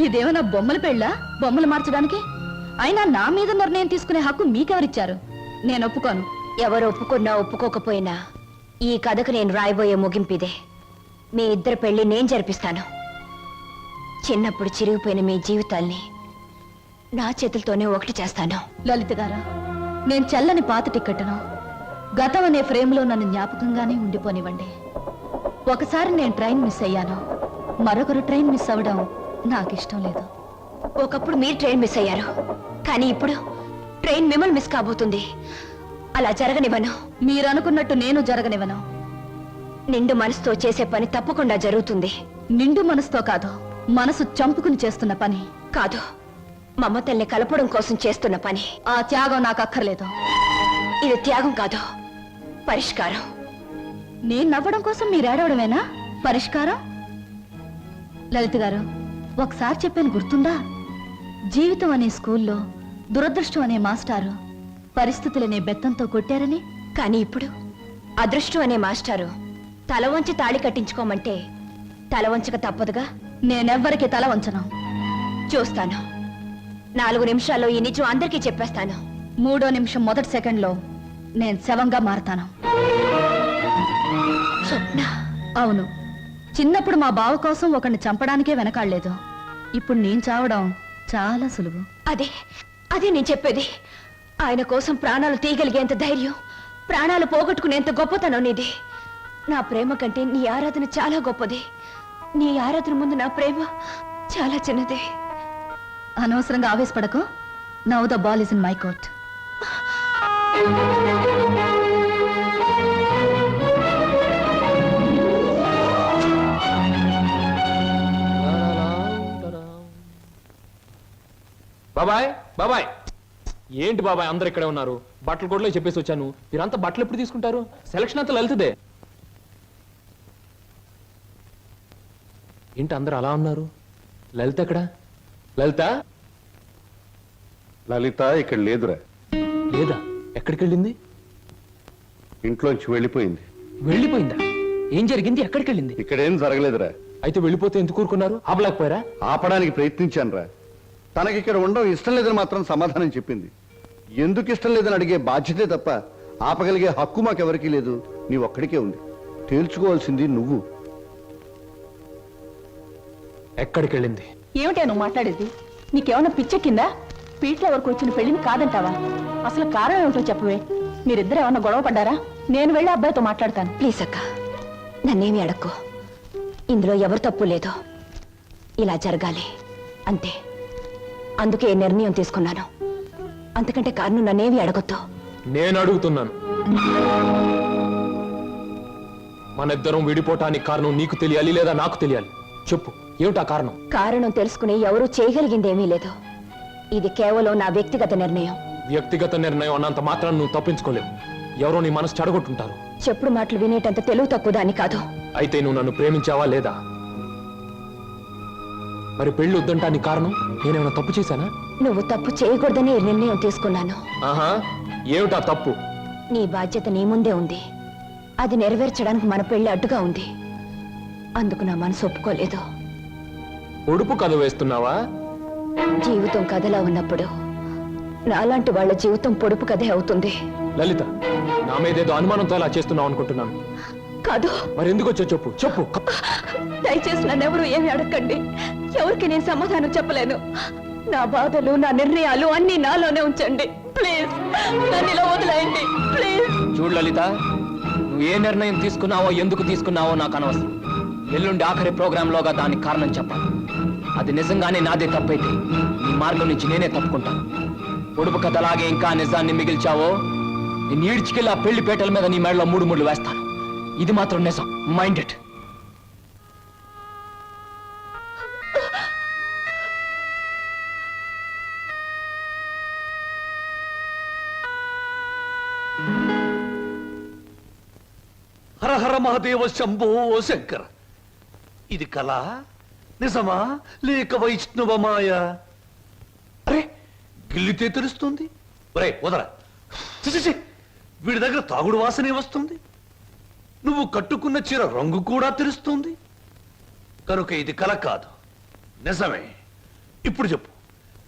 ఇదేమన్నా బొమ్మల పెళ్ళా, బొమ్మలు మార్చడానికి? అయినా నా మీద నిర్ణయం తీసుకునే హక్కు మీకెవరిచ్చారు? నేను ఒప్పుకోను.
ఎవరు ఒప్పుకున్నా ఒప్పుకోకపోయినా ఈ కథకు నేను రాయబోయే ముగింపిదే. మీ ఇద్దరు పెళ్లి నేను జరిపిస్తాను. చిన్నప్పుడు చిరిగిపోయిన మీ జీవితాల్ని నా చేతులతోనే ఒకటి చేస్తాను.
లలిత గారు, నేను చల్లని పాత టిక్కెట్ను గతం అనే ఫ్రేమ్లో నన్ను జ్ఞాపకంగానే ఉండిపోనివ్వండి. ఒకసారి నేను ట్రైన్ మిస్ అయ్యాను, మరొకరు ట్రైన్ మిస్ అవ్వడం నాకు ఇష్టం లేదు.
ఒకప్పుడు మీరు ట్రైన్ మిస్ అయ్యారు, కానీ ఇప్పుడు ట్రైన్ మిమ్మల్ని మిస్ కాబోతుంది. అలా జరగనివ్వను.
మీరు అనుకున్నట్టు నేను జరగనివ్వను.
నిండు మనసుతో చేసే పని తప్పకుండా జరుగుతుంది.
నిండు మనసుతో కాదు, మనసు చంపుకుని చేస్తున్న పని.
కాదు, మమతల్ని కలపడం కోసం చేస్తున్న పని.
ఆ త్యాగం నాకు అక్కర్లేదు.
ఇది త్యాగం కాదు, పరిష్కారం.
నేను నవ్వడం కోసం మీరు ఏడవడమేనా పరిష్కారం? లలిత గారు, ఒకసారి చెప్పాను గుర్తుందా? జీవితం అనే స్కూల్లో దురదృష్టం అనే మాస్టారు పరిస్థితులనే బెత్తంతో కొట్టారని.
కానీ ఇప్పుడు అదృష్టం అనే మాస్టారు తల వంచి తాళి కట్టించుకోమంటే తల వంచక తప్పదుగా.
నేనెవ్వరికి తల వంచను.
చూస్తాను. 4 నిమిషాల్లో ఈ నిజం అందరికీ చెప్పేస్తాను.
3వ నిమిషం మొదటి సెకండ్లో నేను శవంగా మారతాను.
స్వప్న,
అవును, చిన్నప్పుడు మా బావ కోసం ఒకరిని చంపడానికే వెనకాడలేదు. ఇప్పుడు నేను చావడం చాలా సులువు.
అదే నేను చెప్పేది. ఆయన కోసం ప్రాణాలు తీయగలిగేంత ధైర్యం, ప్రాణాలు పోగొట్టుకునేంత గొప్పతనం నీది. నా ప్రేమ కంటే నీ ఆరాధన చాలా గొప్పది. నీ ఆరాధన ముందు నా ప్రేమ చాలా చిన్నది.
అనవసరంగా ఆవేశపడకు. Now the ball is in my court.
బాబాయ్ బాబాయ్, ఏంటి బాబాయ్ అందరు ఇక్కడే ఉన్నారు? బట్టలు కూడా చెప్పేసి వచ్చాను. మీరంతా బట్టలు ఎప్పుడు తీసుకుంటారు? సెలక్షన్ అంతా లలితదే. ఏంటి అందరు అలా ఉన్నారు? లలిత ఎక్కడ? లలిత
లలిత ఇక్కడ లేదురా.
లేదా? ఎక్కడికి వెళ్ళింది?
ఇంట్లోంచి వెళ్ళిపోయింది.
వెళ్ళిపోయిందా? ఏం జరిగింది? ఎక్కడికి వెళ్ళింది?
ఇక్కడేం జరగలేదురా.
అయితే వెళ్ళిపోతే ఎందుకు ఊరుకున్నారు? ఆపలేకపోయారా?
ఆపడానికి ప్రయత్నించానురా. తనకి ఇక్కడ ఉండడం ఇష్టం లేదని మాత్రం సమాధానం చెప్పింది. ఎందుకు ఇష్టం లేదని అడిగే బాధ్యతే తప్ప ఆపగలిగే హక్కు మాకెవరికీ లేదు. నీ ఒక్కడికే ఉంది. తేల్చుకోవాల్సింది నువ్వు.
ఎక్కడికి వెళ్ళింది?
ఏమిటా నువ్వు మాట్లాడేది? నీకేమన్నా పిచ్చెక్కిందా? పీట్ల వరకు వచ్చిన పెళ్లిని కాదంటావా? అసలు కారణం ఏమిటో చెప్పవే. మీరిద్దరు ఏమన్నా గొడవ పడ్డారా? నేను వెళ్ళి అబ్బాయితో మాట్లాడతాను.
ప్లీజ్ అక్క, నన్నేమి అడక్కు. ఇందులో ఎవరు తప్పు లేదో. ఇలా జరగాలి అంతే. అందుకే నిర్ణయం తీసుకున్నాను. అంతకంటే కారణం నన్నేమి అడగొద్దు.
నేను అడుగుతున్నాను. మనిద్దరం విడిపోవటానికి కారణం నీకు తెలియాలి లేదా నాకు తెలియాలి. చెప్పు, ఏమిటా కారణం?
కారణం తెలుసుకుని ఎవరూ చేయగలిగిందేమీ లేదు. ఇది కేవలం నా వ్యక్తిగత నిర్ణయం.
వ్యక్తిగత నిర్ణయం అన్నంత మాత్రం నువ్వు తప్పించుకోలేవు. ఎవరో నీ మనసు చెడగొట్టుంటారు.
చెప్పుడు మాటలు వినేటంత తెలుగు తక్కువ దాన్ని కాదు.
అయితే నువ్వు నన్ను ప్రేమించావా లేదా? మరి పెళ్లి వద్దంటానికి కారణం నేనేమైనా తప్పు చేశానా?
నువ్వు తప్పు చేయకూడదని ఈ నిర్ణయం తీసుకున్నాను.
ఆహా, ఏమిటా తప్పు?
నీ బాధ్యత నీ ముందే ఉంది. అది నెరవేర్చడానికి మన పెళ్లి అడ్డుగా ఉంది. అందుకు నా మనసు ఒప్పుకోలేదు.
ఉడుపు కథ వేస్తున్నావా?
జీవితం కథలా ఉన్నప్పుడు నాలాంటి వాళ్ళ జీవితం పొడుపు కథే అవుతుంది.
లలిత, నా మీదేదో అనుమానంతో అలా చేస్తున్నావు అనుకుంటున్నాను.
కాదు.
మరి ఎందుకు వచ్చో చెప్పు. చెప్పు.
దయచేసి నన్నెవరూ ఏమి అడగండి. ఎవరికి నేను సమాధానం చెప్పలేను. నా బాధలు, నా నిర్ణయాలు అన్ని నాలోనే ఉంచండి. ప్లీజ్ నన్ను ఇలా వదిలేయండి. ప్లీజ్.
చూడు లలిత, నువ్వు ఏ నిర్ణయం తీసుకున్నావో ఎందుకు తీసుకున్నావో నాకు అనవసరం. ఎల్లుండి ఆఖరి ప్రోగ్రాంలోగా దానికి కారణం చెప్పాలి. అది నిజంగానే నాదే తప్పైతే నీ మార్గం నుంచి నేనే తప్పుకుంటాను. పొడుపు కథలాగే ఇంకా నిజాన్ని మిగిల్చావో నేను ఈడ్చుకెళ్ళి ఆ పెళ్లి పేటల మీద నీ మెడలో 3 ముళ్ళు వేస్తాను. ఇది మాత్రం నిజం. Mind it.
హర హర మహాదేవ శంభో శంకర. ఇది కళ నిజమా లేక వైష్ణవ మాయ? అరే, గిల్లితే తెలుస్తుంది. ఒరే వదరా. ఛీ, వీడి దగ్గర తాగుడు వాసనే వస్తుంది. నువ్వు కట్టుకున్న చీర రంగు కూడా తెలుస్తుంది. కనుక ఇది కళ కాదు, నిజమే. ఇప్పుడు చెప్పు,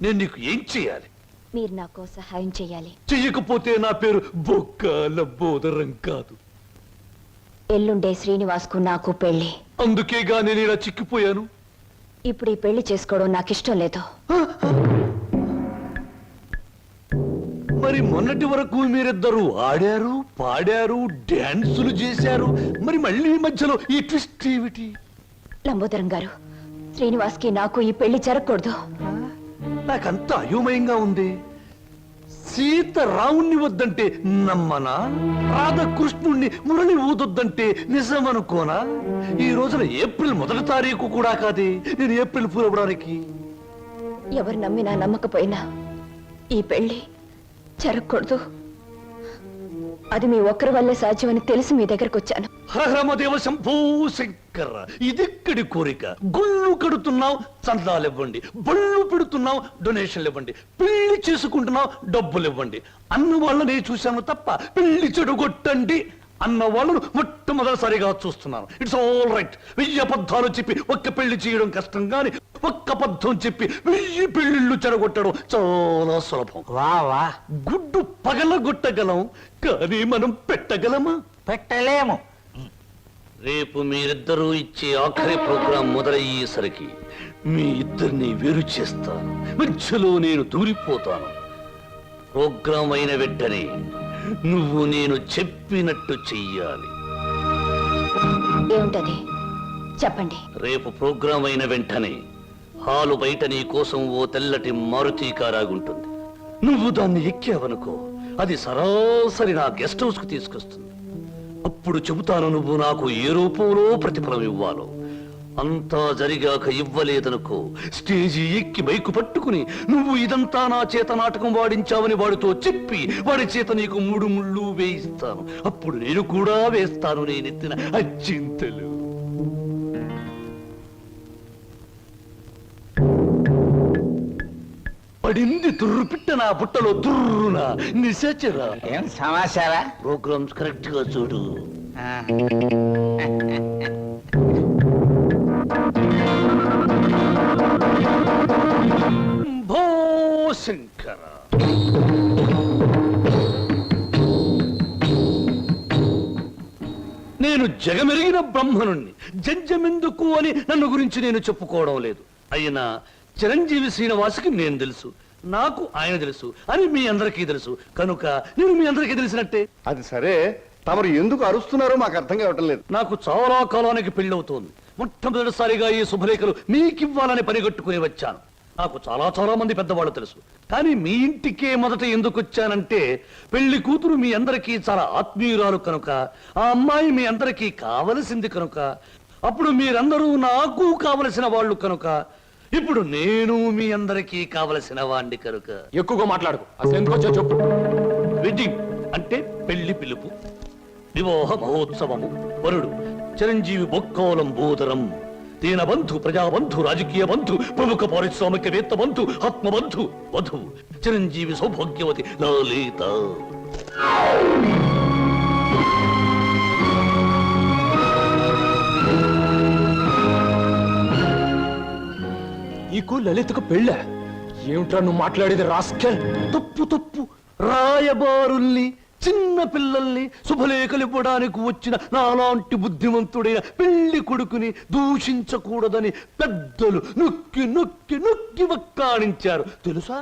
నేను నీకు ఏం చేయాలి?
మీరు నాకు సహాయం చేయాలి.
చెయ్యకపోతే నా పేరు బొక్కల బోదరం కాదు.
ఎల్లుండే శ్రీనివాస్కు నాకు పెళ్లి.
అందుకేగా నేను ఇలా చిక్కిపోయాను.
ఇప్పుడు ఈ పెళ్లి చేసుకోవడం నాకు ఇష్టం లేదు.
మరి మొన్నటి వరకు మీరిద్దరూ ఆడారు, పాడారు, డాన్సులు చేశారు. మరి మళ్ళీ మధ్యలో ఈ ట్విస్ట్ ఏమిటి?
లంబోదరం గారు, శ్రీనివాస్కి నాకు ఈ పెళ్లి జరగకూడదు.
నాకంత అయోమయంగా ఉంది. సీత రావుణ్ణి వద్దంటే నమ్మనా? రాధకృష్ణుణ్ణి మురళి ఊదొద్దంటే నిజమనుకోనా? ఈ రోజున ఏప్రిల్ 1వ తారీఖు కూడా కాదే నేను ఏప్రిల్ ఫూల్ అవ్వడానికి.
ఎవరు నమ్మినా నమ్మకపోయినా ఈ పెళ్లి జరగకూడదు. అది మీ ఒక్కరి వల్లే సాధ్యమని తెలిసి మీ దగ్గరకు వచ్చాను.
హరహరమదేవ శంభో శంకర. ఇదెక్కడి కోరిక? గుళ్ళు కడుతున్నావు, చందాలు ఇవ్వండి. బళ్ళు పెడుతున్నావు, డొనేషన్లు ఇవ్వండి. పెళ్లి చేసుకుంటున్నావు, డబ్బులు ఇవ్వండి. అన్న వాళ్ళనే చూశాను తప్ప పెళ్లి చెడగొట్టండి అన్న వాళ్ళను మొట్టమొదటిసారిగా చూస్తున్నాను. It's all right. 1000 అబద్ధాలు చెప్పి ఒక్క పెళ్లి చేయడం కష్టం, కానీ ఒక్క అబద్ధం చెప్పి 1000 పెళ్లిళ్ళు చెడగొట్టడం చాలా సులభం.
వా
గుడ్డు పగలగొట్టగలం, కానీ మనం పెట్టగలమా?
పెట్టలేము.
రేపు మీరిద్దరూ ఇచ్చే ఆఖరి ప్రోగ్రాం మొదలయ్యేసరికి మీ ఇద్దరిని వేరు చేస్తాను. మధ్యలో నేను దూరిపోతాను. ప్రోగ్రాం అయిన వెంటనే నువ్వు నేను చెప్పినట్టు చెయ్యాలి.
ఏమిటది చెప్పండి.
రేపు ప్రోగ్రాం అయిన వెంటనే హాలు బయట నీ కోసం ఓ తెల్లటి మారుతి కారాగుంటుంది. నువ్వు దాన్ని ఎక్కావనుకో, అది సరాసరి నా గెస్ట్ హౌస్ కు తీసుకొస్తుంది. అప్పుడు చెబుతాను నువ్వు నాకు ఏ రూపంలో ప్రతిఫలం ఇవ్వాలో. అంతా జరిగాక ఇవ్వలేదనుకో, స్టేజి ఎక్కి బైకు పట్టుకుని నువ్వు ఇదంతా నా చేత నాటకం వాడించావని వాడితో చెప్పి వాడి చేత నీకు 3 ముళ్ళు వేయిస్తాను. అప్పుడు నేను కూడా వేస్తాను నేనెత్తిన అచ్చింతలు. పడింది తుర్రు పిట్ట నా బుట్టలో తుర్రున నిశాచరా.
ఏం సమాచారా?
ప్రోగ్రామ్స్ కరెక్ట్ గా చూడు. భో శంకర, నేను జగమెరిగిన బ్రహ్మనుణ్ణి. జంజమెందుకు అని నన్ను గురించి నేను చెప్పుకోవడం లేదు. అయినా చిరంజీవి శ్రీనివాసుకి నేను తెలుసు, నాకు ఆయన తెలుసు అని మీ అందరికీ తెలుసు. కనుక నేను మీ అందరికీ తెలిసినట్టే.
అది సరే, తమరు ఎందుకు అరుస్తున్నారో మాకు అర్థం కావటం లేదు.
నాకు చాలా కాలానికి పెళ్ళవుతోంది. మొట్టమొదటిసారిగా ఈ శుభలేఖలు మీకివ్వాలని పనిగట్టుకుని వచ్చాను. నాకు చాలా మంది పెద్దవాళ్ళు తెలుసు, కానీ మీ ఇంటికే మొదట ఎందుకు వచ్చానంటే, పెళ్లి కూతురు మీ అందరికీ చాలా ఆత్మీయురాలు కనుక, ఆ అమ్మాయి మీ అందరికీ కావలసింది కనుక, అప్పుడు మీరందరూ నాకు కావలసిన వాళ్ళు కనుక, ఇప్పుడు నేను మీ అందరికీ కావలసిన వాణ్ణి కనుక.
ఎక్కువగా మాట్లాడుకో, అసలు ఎందుకు వచ్చా చెప్పు.
వెడ్డింగ్ అంటే పెళ్లి పిలుపు, వివాహ మహోత్సవము. వరుడు చిరంజీవి బొక్కోలం బోదరం, దీనబంధు, ప్రజాబంధు, రాజకీయ బంధు, ప్రముఖ పారిశ్రామికవేత్త బంధు, ఆత్మబంధు. వధువు చిరంజీవి సౌభాగ్యవతి లలిత.
నీకు లలితకు పెళ్ళ? ఏమిట్రా నువ్వు మాట్లాడేది రాస్కెల్?
తప్పు. రాయబారుల్ని, చిన్న పిల్లల్ని శుభలేఖలు ఇవ్వడానికి వచ్చిన నాలాంటి బుద్ధిమంతుడైన పెళ్లి కొడుకుని దూషించకూడదని పెద్దలు నొక్కి వక్కాణించారు తెలుసా?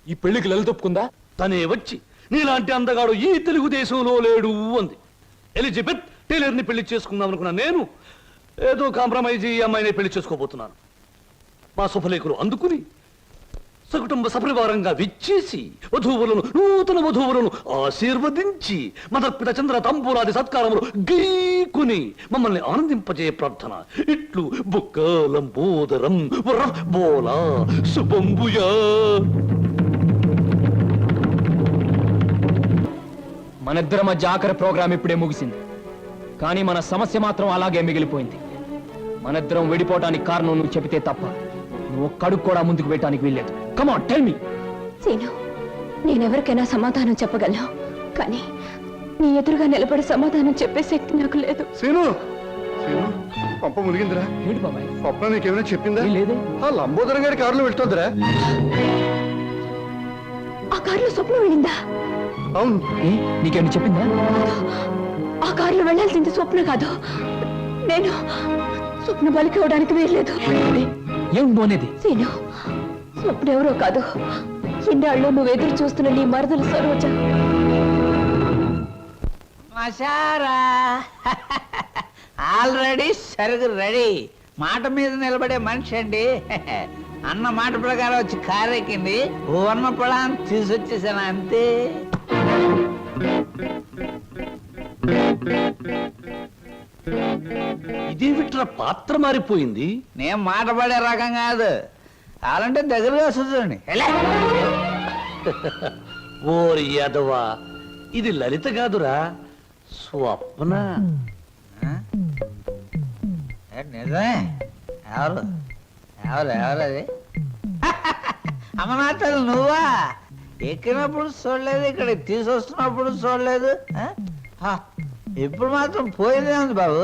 ఈ పెళ్లికి లలిత ఒప్పుకుందా?
తనే వచ్చి నీలాంటి అందగాడు ఈ తెలుగుదేశంలో లేడు అంది. ఎలిజబెత్ టైలర్ని పెళ్లి చేసుకుందాం అనుకున్నా నేను ఏదో కాంప్రమైజ్ ఈ అమ్మాయిని పెళ్లి చేసుకోబోతున్నాను. మా శుభలేఖలు అందుకుని సకుటుంబ సపరివారంగా విచ్చేసి వధూవులను, నూతన వధూవులను ఆశీర్వదించి మదర్పిత చంద్ర తంబూలాది సత్కారములు గీకుని మమ్మల్ని ఆనందింపజే ప్రార్థన. ఇట్లు బుక్కలంబోదరం బోలా శుభంబుయా.
మనిద్దరి మధ్య ఆఖరి ప్రోగ్రాం ఇప్పుడే ముగిసింది, కానీ మన సమస్య మాత్రం అలాగే మిగిలిపోయింది. మనిద్దరం విడిపోవడానికి కారణం నువ్వు చెబితే తప్ప నువ్వు ఒక్కడుగు కూడా ముందుకు పెట్టడానికి వీల్లేదు. Come on tell me.
Seenu, నేనెవరికైనా సమాధానం చెప్పగలను, కానీ నీ ఎదురుగా నిలబడి సమాధానం చెప్పే శక్తి నాకు లేదు.
సీను, పంప మునిగిందిరా.
ఏంటి బాబాయ్?
స్వప్న నీకేమైనా చెప్పిందా?
లేదే.
ఆ లంబోదరం గారి కారులో వెళ్తుందిరా.
ఆ కారులో స్వప్న వెళ్ళిందా?
అవును.
నీకేమైనా చెప్పిందా?
ఆ కారులో వెళ్ళాల్సింది స్వప్న కాదు, నేను. స్వప్న బలికి ఇవ్వడానికి వీల్లేదు.
ఏం పోనేది?
సీను, స్వప్న ఎవరో కాదు, ఇన్నాళ్ళు నువ్వు ఎదురు చూస్తున్న నీ మరదలు సరోజ.
మసారా ఆల్రెడీ సరుగు రెడీ. మాట మీద నిలబడే మనిషి అండి. అన్న మాట ప్రకారం వచ్చి కారెక్కింది, ఉన్న పొలాన్ని తీసుకొచ్చేసాను అంతే.
ఇదేమిట్రా పాత్ర మారిపోయింది?
నేను మాట పడే రకం కాదు, అలాంటే దగ్గరగా వస్తుంది.
ఓరి యాదవా, ఇది లలిత కాదురా, స్వప్న.
నిజమే. ఎవరు ఎవరు ఎవరు అది? అమ్మనాథలు నువ్వా? ఎక్కినప్పుడు చూడలేదు, ఇక్కడ తీసుకొస్తున్నప్పుడు చూడలేదు. ఇప్పుడు మాత్రం పోయిందే ఉంది బాబు.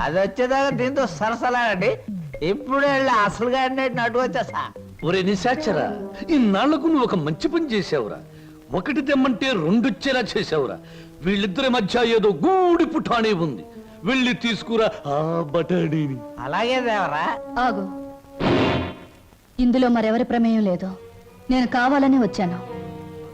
అది వచ్చేదాకా దీంతో సరసలాడండి. ఇప్పుడు వెళ్ళి అసలుగా అటు వచ్చేసా.
ఒరే నిశాచరా, ఇన్నాళ్లకు నువ్వు ఒక మంచి పని చేసావురా. ఒకటి తెమ్మంటే రెండొచ్చేలా చేసావురా. వీళ్ళిద్దరి మధ్య ఏదో గూడి పుఠానే ఉంది. వెళ్ళి తీసుకురా ఆ బటాడీని.
అలాగే దేవరా.
ఆగు, ఇందులో మరెవరి ప్రమేయం లేదు. నేను కావాలని వచ్చాను.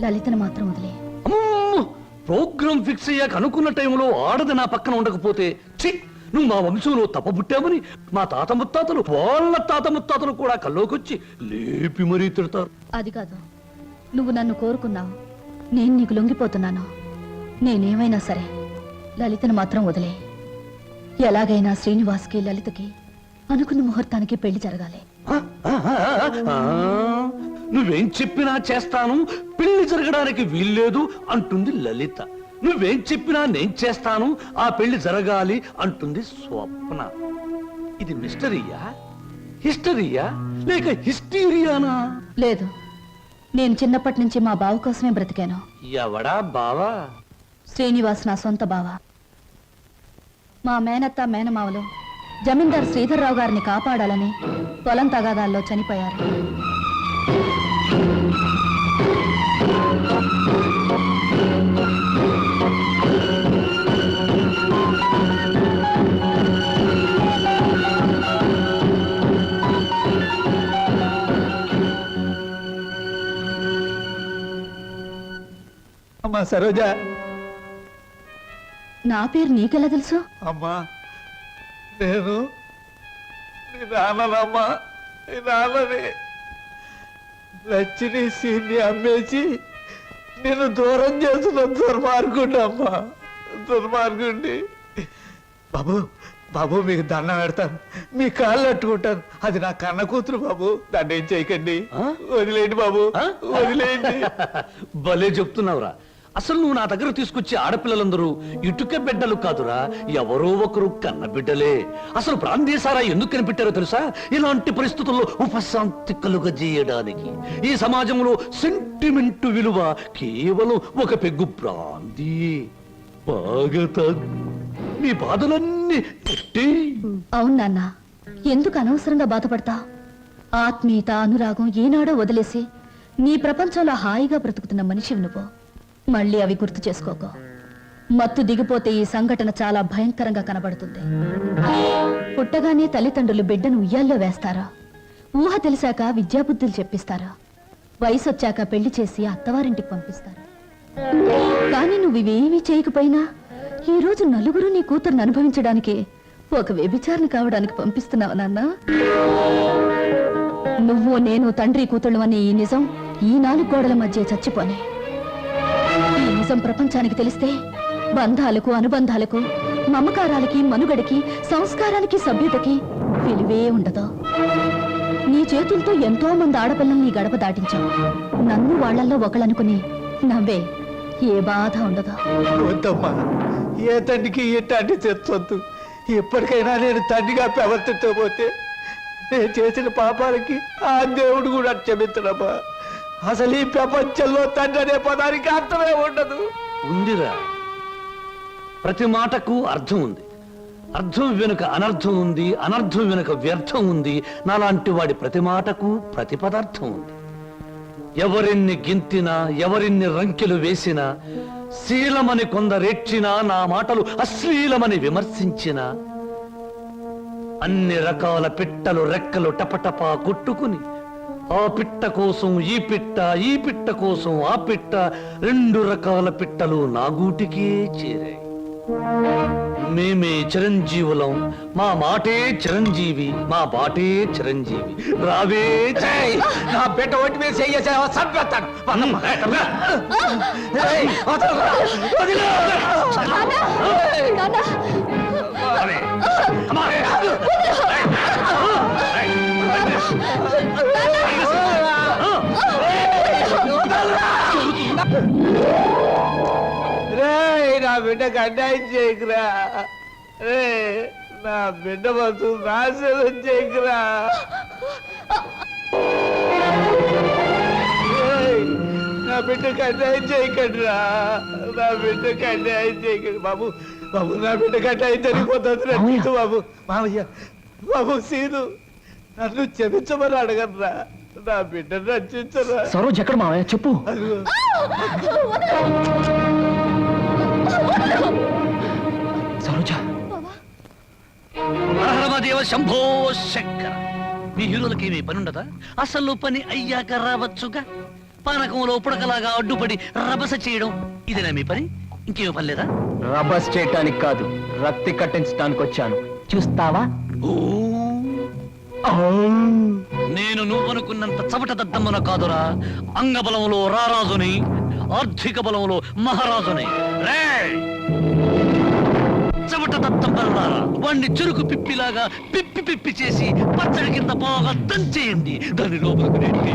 లలితను మాత్రం వదిలే.
అమ్మో! ప్రోగ్రామ్ ఫిక్స్ అయ్యాక అనుకున్న టైంలో ఆడది నా పక్కన ఉండకపోతే ఛీ, నువ్వు మా వంశంలో తప్పబుట్టామని మా తాత ముత్తాతలు వాళ్ళ తాత ముత్తాతలు కూడా కల్లోకొచ్చి లేపి మరీ తిడతారు.
అది కాదు, నువ్వు నన్ను కోరుకున్నావు, నేను నీకు లొంగిపోతున్నాను. నేనేమైనా సరే లలితను మాత్రం వదిలే. ఎలాగైనా శ్రీనివాస్కి లలితకి అనుకున్న ముహూర్తానికి పెళ్లి జరగాలి.
నువ్వేం చెప్పినా చేస్తాను, పెళ్లి జరగడానికి వీల్లేదు అంటుంది లలిత. నువ్వేం చెప్పినా నేను చేస్తాను, ఆ పెళ్లి జరగాలి అంటుంది స్వప్న. ఇది మిస్టరీయా, హిస్టరీయా, లేక హిస్టీరియానా?
లేదు, నేను చిన్నప్పటి నుంచి మా బావ కోసమే బ్రతికాను.
ఎవడా బావా?
శ్రీనివాస్ నా సొంత బావ. మా మేనత్త మేనమావలు జమీందార్ శ్రీధర్రావు గారిని కాపాడాలని పొలం తగాదాల్లో చనిపోయారు.
అమ్మా సరోజ.
నా పేరు నీకెలా తెలుసు?
అమ్మా నేను నీ నాన్ననమ్మా, నీ నాన్నని. లచ్చిని సీన్ని అమ్మేసి నేను దూరం చేస్తున్న దుర్మార్గుండి అమ్మా, దుర్మార్గుండి. బాబు బాబు మీకు దండం పెడతాను, మీ కాళ్ళు అట్టుకుంటాను. అది నా కన్న కూతురు బాబు, దాన్ని ఏం చేయకండి. వదిలేండి బాబు, వదిలేండి.
భలే చెప్తున్నావురా. అసలు నువ్వు నా దగ్గర తీసుకొచ్చే ఆడపిల్లలందరూ ఇటుక బిడ్డలు కాదురా, ఎవరో ఒకరు కన్న బిడ్డలే. అసలు ప్రాంతీయసారా ఎందుకు కనిపెట్టారో తెలుసా? ఇలాంటి పరిస్థితుల్లో ఉపశాంతి కలుగజేయడానికి. ఈ సమాజంలో సెంటిమెంట్ విలువ కేవలం ఒక పెగ్గు బ్రాందీ. బాగా తాగు, నీ బాధలన్నీ
అవును నాన్న, ఎందుకు అనవసరంగా బాధపడతా? ఆత్మీయత అనురాగం ఏనాడో వదిలేసి నీ ప్రపంచంలో హాయిగా బ్రతుకుతున్న మనిషివి నువ్వు. మళ్ళీ అవి గుర్తు చేసుకోకో. మత్తు దిగిపోతే ఈ సంఘటన చాలా భయంకరంగా కనబడుతుంది. పుట్టగానే తల్లిదండ్రులు బిడ్డను ఉయ్యాల్లో వేస్తారా? ఊహ తెలిసాక విద్యాబుద్ధులు చెప్పిస్తారా? వయసు వచ్చాక పెళ్లి చేసి అత్తవారింటికి పంపిస్తారా? కానీ నువ్వు ఇవేమీ చేయకపోయినా ఈ రోజు నలుగురు నీ కూతురుని అనుభవించడానికి ఒక వ్యభిచారణ కావడానికి పంపిస్తున్నావు నాన్న. నువ్వు నేను తండ్రి కూతుళ్ళు అనే ఈ నిజం ఈ 4 గోడల మధ్య చచ్చిపోనే. ఈ నిజం ప్రపంచానికి తెలిస్తే బంధాలకు, అనుబంధాలకు, మమకారాలకి, మనుగడకి, సంస్కారానికి, సభ్యతకి విలువే ఉండదు. నీ చేతులతో ఎంతో మంది ఆడపిల్లల్ని గడప దాటించావు. నన్ను వాళ్లల్లో ఒకళ్ళనుకుని నవ్వే, ఏ బాధ ఉండదు.
వద్దమ్మా, ఏ తండ్రికి ఎట్టాంటి తెచ్చొద్దు. ఎప్పటికైనా నేను తండ్రిగా ప్రవర్తించకపోతే నేను చేసిన పాపాలకి ఆ దేవుడు కూడా క్షమించడమ్మా. అసలు ఈ ప్రపంచంలో తండ్రి అనే పదానికి అర్థమే ఉండదు.
ఉందిరా, ప్రతి మాటకు అర్థం ఉంది. అర్థం వెనుక అనర్థం ఉంది, అనర్థం వెనుక వ్యర్థం ఉంది. నాలాంటి వాడి ప్రతి మాటకు ప్రతి పదార్థం ఉంది. ఎవరిన్ని గింతినా, ఎవరిన్ని రంకెలు వేసినా, శీలమని కొందరేడ్చినా, నా మాటలు అశ్లీలమని విమర్శించినా, అన్ని రకాల పిట్టలు రెక్కలు టపటపా కొట్టుకుని ఆ పిట్ట కోసం ఈ పిట్ట, ఈ పిట్ట కోసం ఆ పిట్ట, 2 రకాల పిట్టలు నా గూటికే చేరాయి. మేమే చిరంజీవులం, మా మాటే చిరంజీవి, మా బాటే చిరంజీవి. రావే
నా బిడ్డ ఒంటి మీద చెయ్యేసావా చంపేస్తాను. నా బిడ్డకు అన్యాయం చేయకురా. నా బిడ్డ బతు నాశనం చేయకురా. నా బిడ్డకు అన్యాయం చేయకండి రా. నా బిడ్డకు అన్యాయం చేయకండి బాబు. బాబు నా బిడ్డ గట్ట అయితే జరిగిపోతుంది రక్షించు బాబు. మామయ్య బాబు సీను నన్ను క్షమించమని అడగరా, నా బిడ్డను రక్షించరా.
సరోజ్ ఎక్కడ మావయ్య చెప్పు.
అదిగో.
సరోజ.
దేవ శంభో శంకర. మీ హీరోలకి ఏమీ పని ఉండదా? అసలు పని అయ్యాక రావచ్చుగా. పానకంలో పుడకలాగా అడ్డుపడి రభస చేయడం ఇదేనా మీ పని? ఇంకేమీ పని లేదా?
రబస్ చేయటానికి కాదు, రక్తి కట్టించడానికి వచ్చాను. చూస్తావా?
నేను నువ్వనుకున్నంత చవట దద్దమ్మన కాదురా. అంగబలంలో రారాజుని, ఆర్థిక బలంలో మహారాజుని. చవట దద్దమ్మలారా, వాణ్ణి చురుకు పిప్పిలాగా పిప్పి పిప్పి చేసి పచ్చడి కింద బాగా దంచేయండి. దాని లోపలికి నెట్టి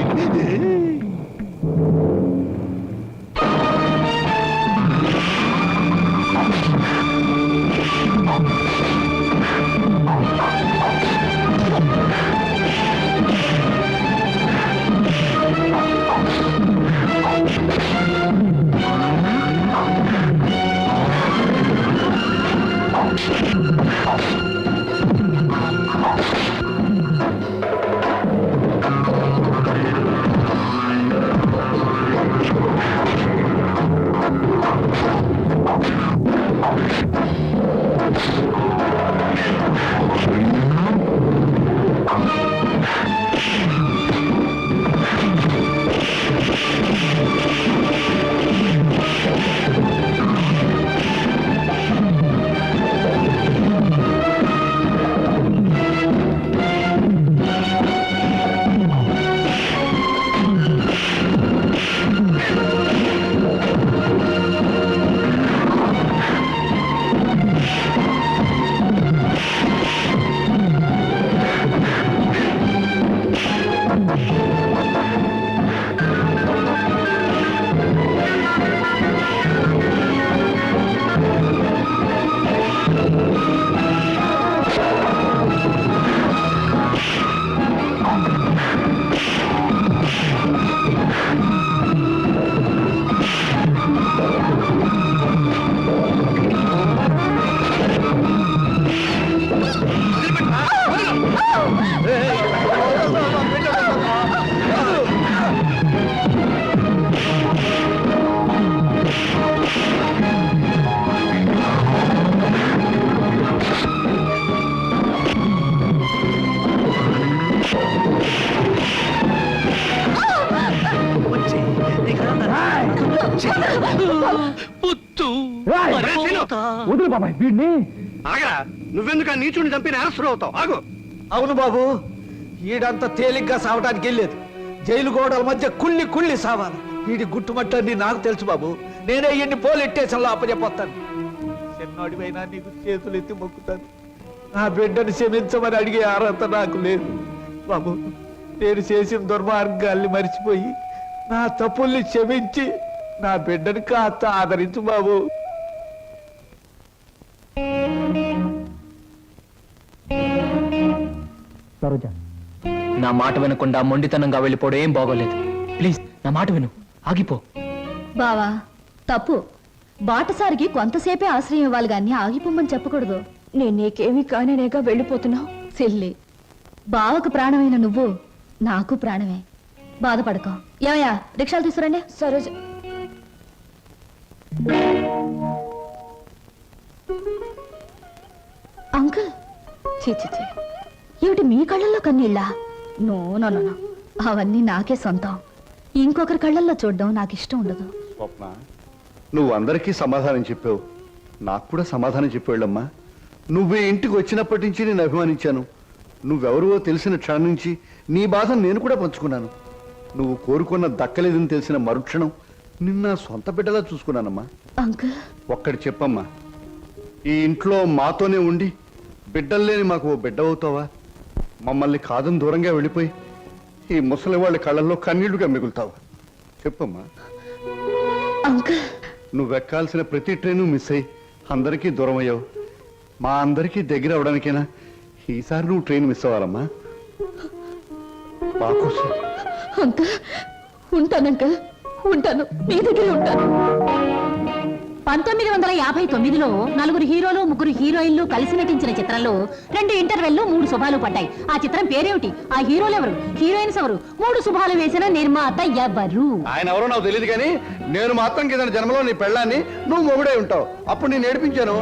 వదులు బాబాయ్ వీడిని.
ఆగరా, నువ్వెందుకు ఆ నీచుని చంపిన అరెస్టు అవుతావు? ఆగు.
అవును బాబు, ఈడంత తేలిగ్గా సావటానికి వెళ్ళలేదు. జైలు గోడల మధ్య కుళ్ళి కుళ్ళి సావాలి. వీడి గుట్టుమట్టని నాకు తెలుసు బాబు. నేనే ఇన్ని పోలీస్ స్టేషన్లో అప్పచెప్పొస్తాను. చిన్నోడివైనా నీకు చేతులు ఎత్తి మొక్కుతాను. నా బిడ్డను క్షమించమని అడిగే అర్హత నాకు లేదు బాబు. నేను చేసిన దుర్మార్గాల్ని మర్చిపోయి నా తప్పుల్ని క్షమించి నా బిడ్డని కాస్త ఆదరించు బాబు.
సరోజ, నా మాట వినకుండా మొండితనంగా వెళ్ళిపోవడం ఏం బాగోలేదు. ప్లీజ్ నా మాట విను, ఆగిపో.
బావా తప్పు. బాటసారికి కొంతసేపే ఆశ్రయం ఇవ్వాలి గాని ఆగిపోమని చెప్పకూడదు.
నేను నీకేమీ కానేగా వెళ్ళిపోతున్నావు.
సిల్లి, బావకు ప్రాణమైన నువ్వు నాకు ప్రాణమే. బాధపడకో. ఏమయ్యా, రిక్షాలు తీసుకురండి.
సరోజ,
అంకుల్, చీ ఏమిటి మీ కళ్ళల్లో కన్నీళ్ళా? నో నో నో నో, అవన్నీ నాకే సొంతం. ఇంకొకరి కళ్ళల్లో చూడడం నాకు ఇష్టం ఉండదు.
స్వప్న, నువ్వు అందరికీ సమాధానం చెప్పావు, నాకు కూడా సమాధానం చెప్పేళ్ళమ్మా. నువ్వు ఇంటికి వచ్చినప్పటి నుంచి నేను అభిమానించాను. నువ్వెవరో తెలిసిన క్షణం నుంచి నీ బాధను నేను కూడా పంచుకున్నాను. నువ్వు కోరుకున్న దక్కలేదని తెలిసిన మరుక్షణం నిన్న సొంత బిడ్డలా చూసుకున్నానమ్మా.
అంకుల్,
ఒక్కటి చెప్పమ్మా, ఈ ఇంట్లో మాతోనే ఉండి బిడ్డల్లేని మాకు ఓ బిడ్డ అవుతావా? మమ్మల్ని కాదని దూరంగా వెళ్ళిపోయి ఈ ముసలి వాళ్ళ కళ్ళల్లో కన్నీళ్లుగా మిగులుతావా? చెప్పమ్మా.
అంకుల్,
నువ్వెక్కాల్సిన ప్రతి ట్రైను మిస్ అయ్యి అందరికీ దూరం అయ్యావు. మా అందరికీ దగ్గర అవడానికైనా ఈసారి నువ్వు ట్రైన్ మిస్ అవ్వాలమ్మా. బాకోసం
అంకుల్ ఉంటాను. అంకుల్ ఉంటాను, మీ దగ్గరే ఉంటాను. 1959లో నలుగురు హీరోలు ముగ్గురు హీరోయిన్లు కలిసి నటించిన చిత్రంలో 2 ఇంటర్వెల్లు 3 శుభాలు పడ్డాయి. ఆ చిత్రం పేరేమిటి? ఆ హీరోలు ఎవరు? హీరోయిన్స్ ఎవరు? 3 శుభాలు వేసిన నిర్మాత ఎవరు?
ఆయన ఎవరో నాకు తెలియదు కానీ నేను మాత్రం కింద జన్మలో నీ పెళ్ళాన్ని నువ్వు మొగుడే ఉంటావు. అప్పుడు నేను నేర్పించాను